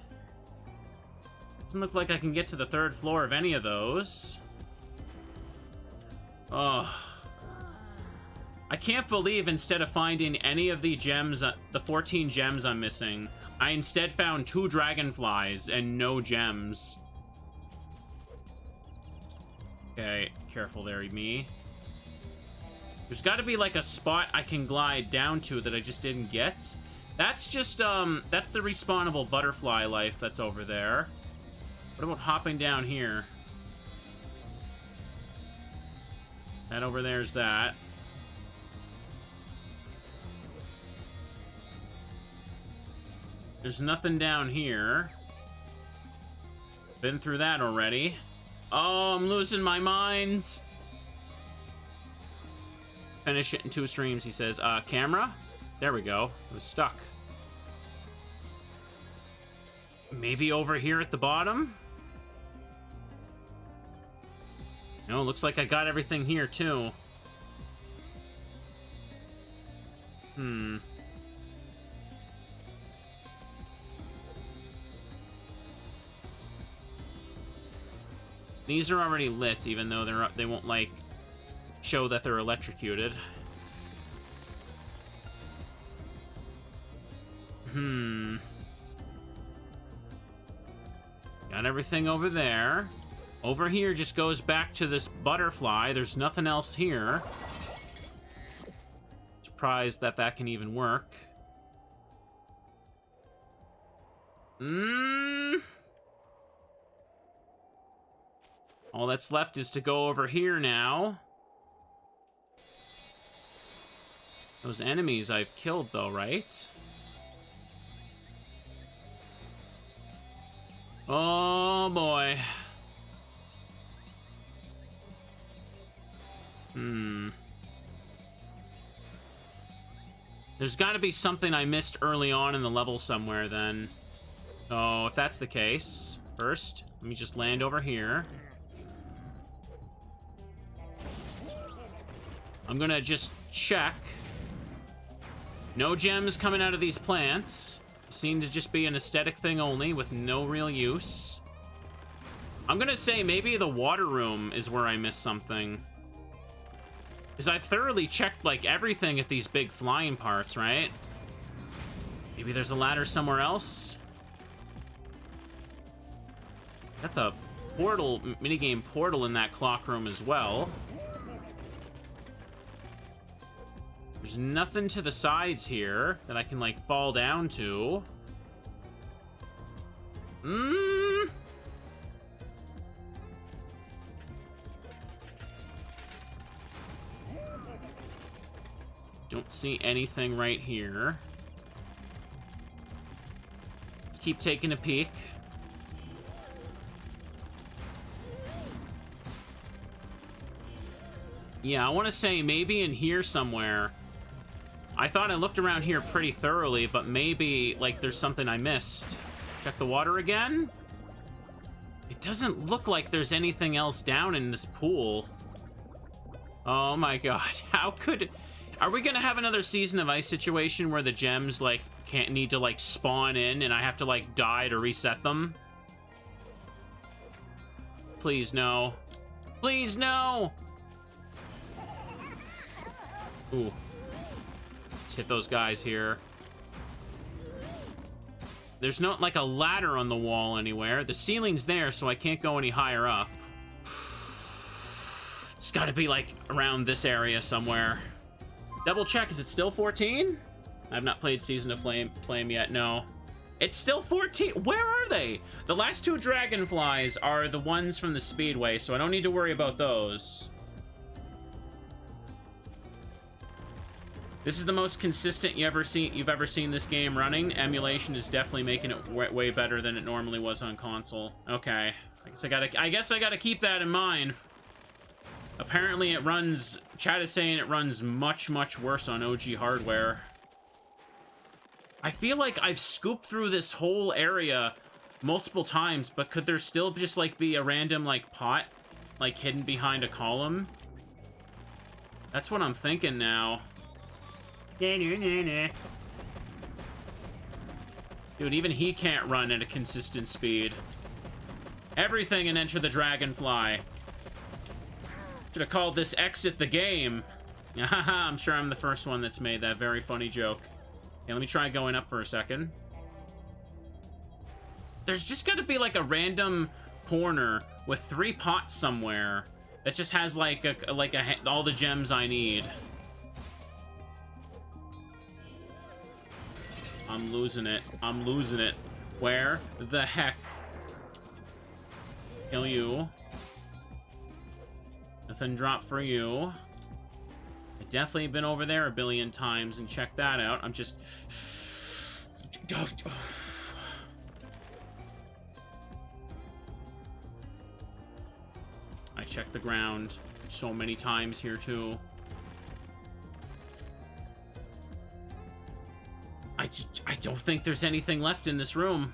Doesn't look like I can get to the third floor of any of those. Oh. I can't believe instead of finding any of the gems, the 14 gems I'm missing, I instead found 2 dragonflies and no gems. Okay, careful there, me. There's got to be like a spot I can glide down to that I just didn't get. That's just, that's the respawnable butterfly life that's over there. What about hopping down here? That over there's that. There's nothing down here. Been through that already. Oh, I'm losing my mind. Finish it in 2 streams, he says. Camera? There we go. It was stuck. Maybe over here at the bottom? No, looks like I got everything here, too. These are already lit, even though they won't, like, show that they're electrocuted. Got everything over there. Over here just goes back to this butterfly. There's nothing else here. Surprised that that can even work. All that's left is to go over here now. Those enemies I've killed, though, right? Oh, boy. There's got to be something I missed early on in the level somewhere, then. Oh, if that's the case, first, let me just land over here. I'm gonna just check. No gems coming out of these plants. Seem to just be an aesthetic thing only with no real use. I'm gonna say maybe the water room is where I missed something. Because I've thoroughly checked, like, everything at these big flying parts, right? Maybe there's a ladder somewhere else? Got the portal, minigame portal in that clock room as well. There's nothing to the sides here that I can, like, fall down to. Don't see anything right here. Let's keep taking a peek. Yeah, I want to say maybe in here somewhere. I thought I looked around here pretty thoroughly, but maybe, like, there's something I missed. Check the water again? It doesn't look like there's anything else down in this pool. Oh my god, how could... Are we gonna have another Season of Ice situation where the gems, like, can't need to, like, spawn in and I have to, like, die to reset them? Please, no. Please, no! Ooh. Let's hit those guys here. There's not, like, a ladder on the wall anywhere. The ceiling's there, so I can't go any higher up. It's gotta be, like, around this area somewhere. Double check, is it still 14? I've not played Season of Flame yet, no. It's still 14? Where are they? The last two dragonflies are the ones from the Speedway, so I don't need to worry about those. This is the most consistent you've ever seen this game running. Emulation is definitely making it way better than it normally was on console. Okay, I guess I gotta keep that in mind. Apparently it runs, chat is saying it runs much worse on OG hardware. I feel like I've scooped through this whole area multiple times, but could there still just, like, be a random, like, pot, like, hidden behind a column? That's what I'm thinking now. Dude, even he can't run at a consistent speed. Everything in Enter the Dragonfly. Should have called this Exit the Game. I'm sure I'm the first one that's made that very funny joke. Okay, let me try going up for a second. There's just got to be, like, a random corner with 3 pots somewhere that just has, like, all the gems I need. I'm losing it. I'm losing it. Where the heck? Kill you. Nothing dropped for you. I've definitely been over there a billion times and checked that out. I'm just... I checked the ground so many times here, too. I don't think there's anything left in this room.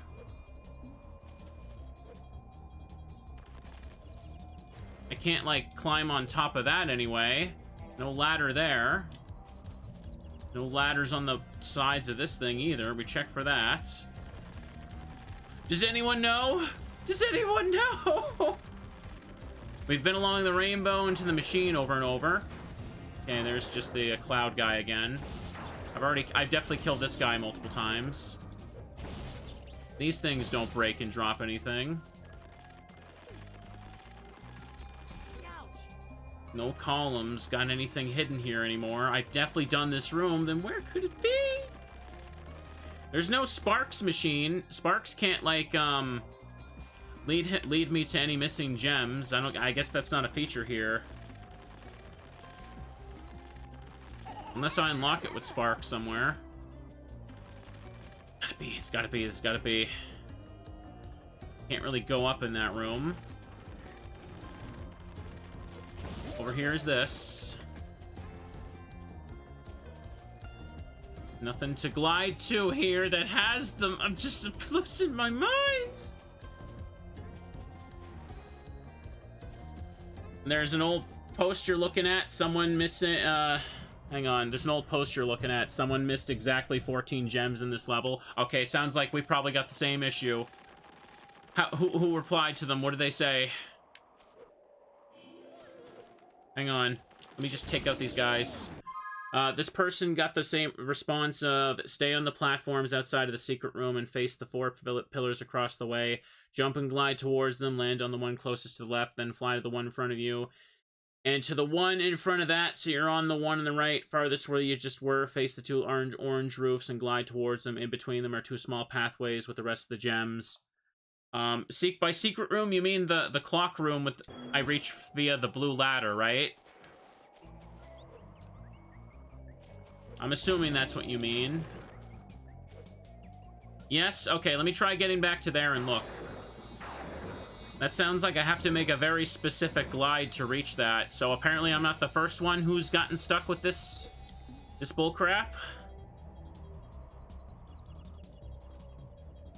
I can't, like, climb on top of that anyway. No ladder there. No ladders on the sides of this thing either. We checked for that. Does anyone know? Does anyone know? We've been along the rainbow into the machine over and over. Okay, there's just the cloud guy again. I've definitely killed this guy multiple times. These things don't break and drop anything. No columns. Got anything hidden here anymore? I've definitely done this room. Then where could it be? There's no Sparks machine. Sparks can't, like, lead me to any missing gems. I guess that's not a feature here. Unless I unlock it with Sparks somewhere. It's gotta be. It's gotta be. Can't really go up in that room. Over here is this. Nothing to glide to here that has them. I'm just losing my mind. There's an old post you're looking at. Someone missing. Hang on. There's an old post you're looking at. Someone missed exactly 14 gems in this level. Okay, sounds like we probably got the same issue. Who replied to them? What did they say? Hang on. Let me just take out these guys. This person got the same response of, stay on the platforms outside of the secret room and face the 4 pillars across the way. Jump and glide towards them, land on the one closest to the left, then fly to the one in front of you. And to the one in front of that, so you're on the one on the right, farthest where you just were, face the 2 orange roofs and glide towards them. In between them are 2 small pathways with the rest of the gems. By secret room, you mean the clock room with I reach via the blue ladder, right? I'm assuming that's what you mean. Yes? Okay, let me try getting back to there and look. That sounds like I have to make a very specific glide to reach that. So apparently I'm not the first one who's gotten stuck with this bullcrap.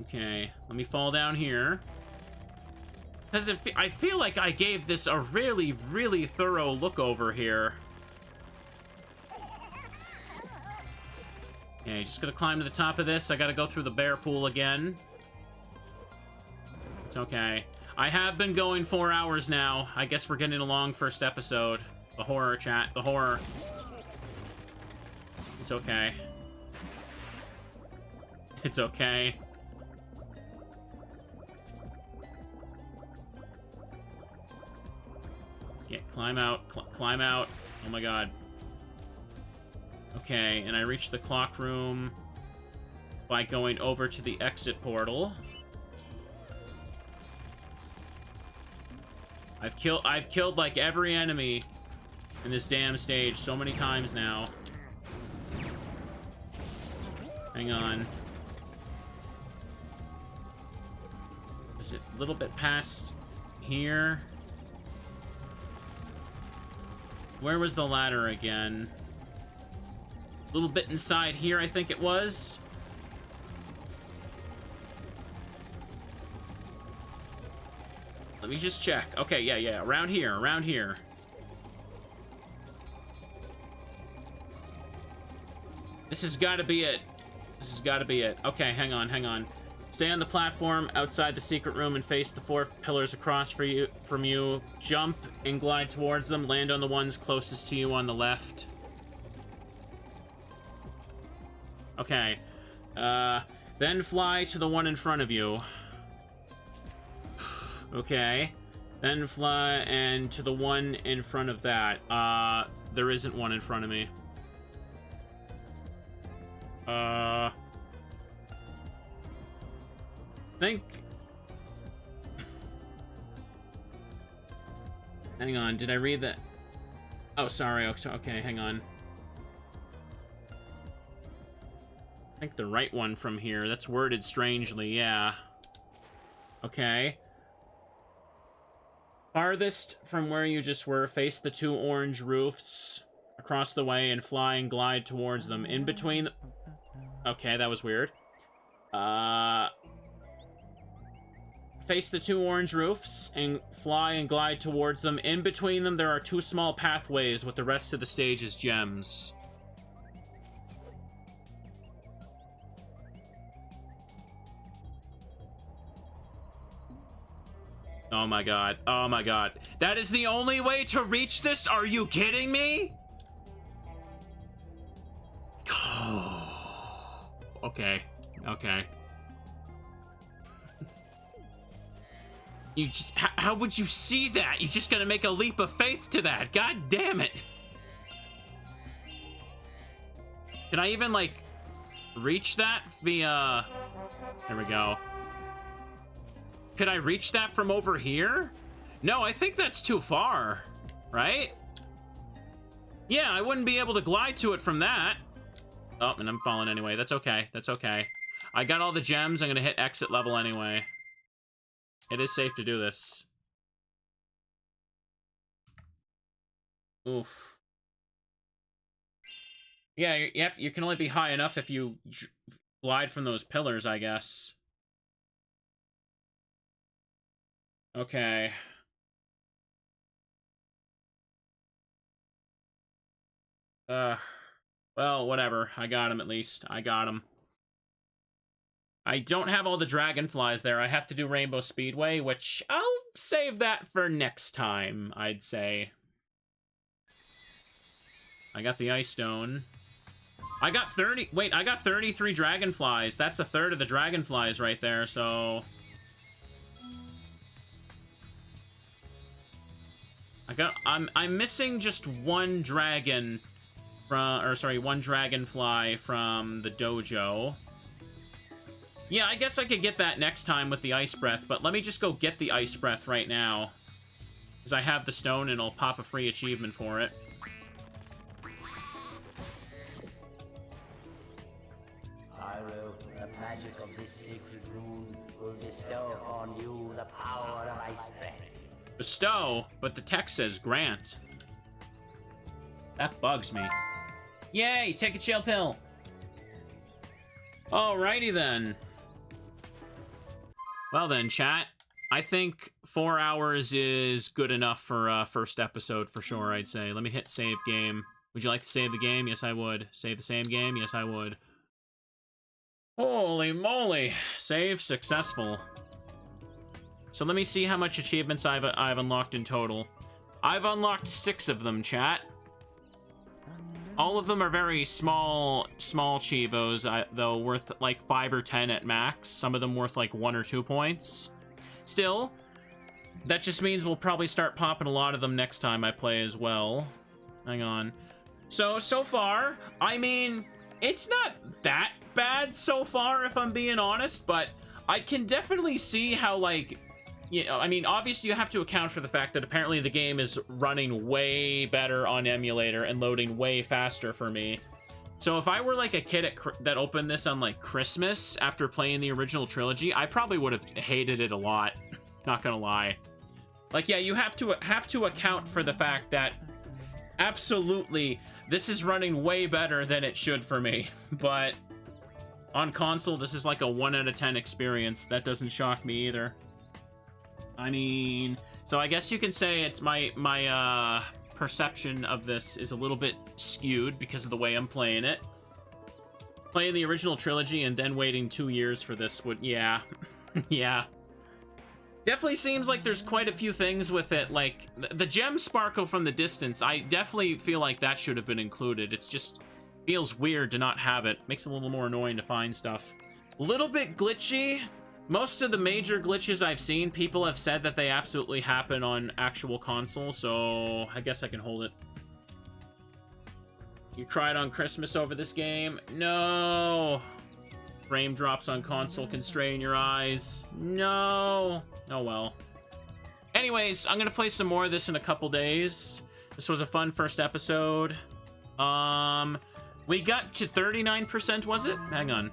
Okay, let me fall down here. Because I feel like I gave this a really, really thorough look over here. Okay, just gonna climb to the top of this. I gotta go through the bear pool again. It's okay. I have been going 4 hours now. I guess we're getting along first episode. The horror chat. The horror. It's okay. It's okay. Okay, climb out. Climb out. Oh my god. Okay, and I reach the clock room by going over to the exit portal. I've killed like every enemy in this damn stage so many times now. Hang on. Is it a little bit past here? Where was the ladder again? A little bit inside here, I think it was. Let me just check. Okay, yeah, around here. This has got to be it. Okay, hang on. Stay on the platform outside the secret room and face the 4 pillars across from you. Jump and glide towards them. Land on the ones closest to you on the left. Okay. Then fly to the one in front of you. Okay. Then fly and to the one in front of that. There isn't one in front of me. Think. Hang on, did I read that? Oh, sorry. Okay, hang on. I think the right one from here. That's worded strangely, yeah. Okay. Farthest from where you just were, face the 2 orange roofs across the way and fly and glide towards them. In between... Okay, that was weird. Face the 2 orange roofs and fly and glide towards them. In between them, there are 2 small pathways with the rest of the stage as gems. Oh my god. Oh my god. That is the only way to reach this? Are you kidding me? Okay. You just, how would you see that? You're just gonna make a leap of faith to that. God damn it. Can I even, like, reach that via... There we go. Could I reach that from over here? No, I think that's too far, right? Yeah, I wouldn't be able to glide to it from that. Oh, and I'm falling anyway. That's okay. That's okay. I got all the gems. I'm gonna hit exit level anyway. It is safe to do this. Oof. Yeah, you can only be high enough if you glide from those pillars, I guess. Okay. Well, whatever. I got him at least. I got him. I don't have all the dragonflies there. I have to do Rainbow Speedway, which I'll save that for next time, I'd say. I got the ice stone. I got 30... Wait, I got 33 dragonflies. That's a third of the dragonflies right there, so... I'm missing just one dragon from... Or, sorry, one dragonfly from the dojo. Yeah, I guess I could get that next time with the ice breath, but let me just go get the ice breath right now. Because I have the stone and I'll pop a free achievement for it. Spyro, the magic of this sacred rune will bestow upon you the power of ice breath. Bestow, but the text says grant. That bugs me. Yay, take a chill pill. Alrighty then. Well then, chat. I think 4 hours is good enough for first episode for sure, I'd say. Let me hit save game. Would you like to save the game? Yes, I would. Save the same game? Yes, I would. Holy moly. Save successful. So let me see how much achievements I've unlocked in total. I've unlocked 6 of them, chat. All of them are very small chivos, though worth like 5 or 10 at max. Some of them worth like 1 or 2 points. Still, that just means we'll probably start popping a lot of them next time I play as well. Hang on. So far, I mean, it's not that bad so far, if I'm being honest, but I can definitely see how, like, you know, I mean, obviously you have to account for the fact that apparently the game is running way better on emulator and loading way faster for me. So if I were like a kid that opened this on like Christmas after playing the original trilogy, I probably would have hated it a lot. Not gonna lie. Like, yeah, you have to account for the fact that absolutely this is running way better than it should for me. But on console, this is like a 1 out of 10 experience. That doesn't shock me either. I mean, so I guess you can say it's my perception of this is a little bit skewed because of the way I'm playing it. Playing the original trilogy and then waiting 2 years for this would, yeah. Yeah. Definitely seems like there's quite a few things with it, like the gem sparkle from the distance. I definitely feel like that should have been included. It's just feels weird to not have it. Makes it a little more annoying to find stuff. A little bit glitchy. Most of the major glitches I've seen, people have said that they absolutely happen on actual console, so I guess I can hold it. You cried on Christmas over this game? No. Frame drops on console can strain your eyes. No. Oh well. Anyways, I'm gonna play some more of this in a couple days. This was a fun first episode. We got to 39%, was it? Hang on.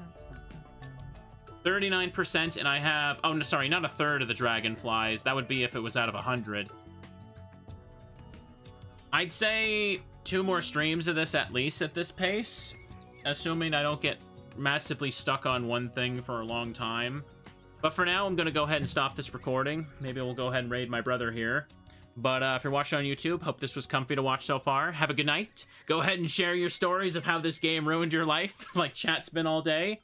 39%, and I have... Oh, no, sorry, not a third of the dragonflies. That would be if it was out of 100. I'd say 2 more streams of this at least at this pace, assuming I don't get massively stuck on one thing for a long time. But for now, I'm going to go ahead and stop this recording. Maybe we'll go ahead and raid my brother here. But if you're watching on YouTube, hope this was comfy to watch so far. Have a good night. Go ahead and share your stories of how this game ruined your life, like chat's been all day.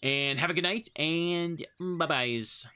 And have a good night, and bye-byes.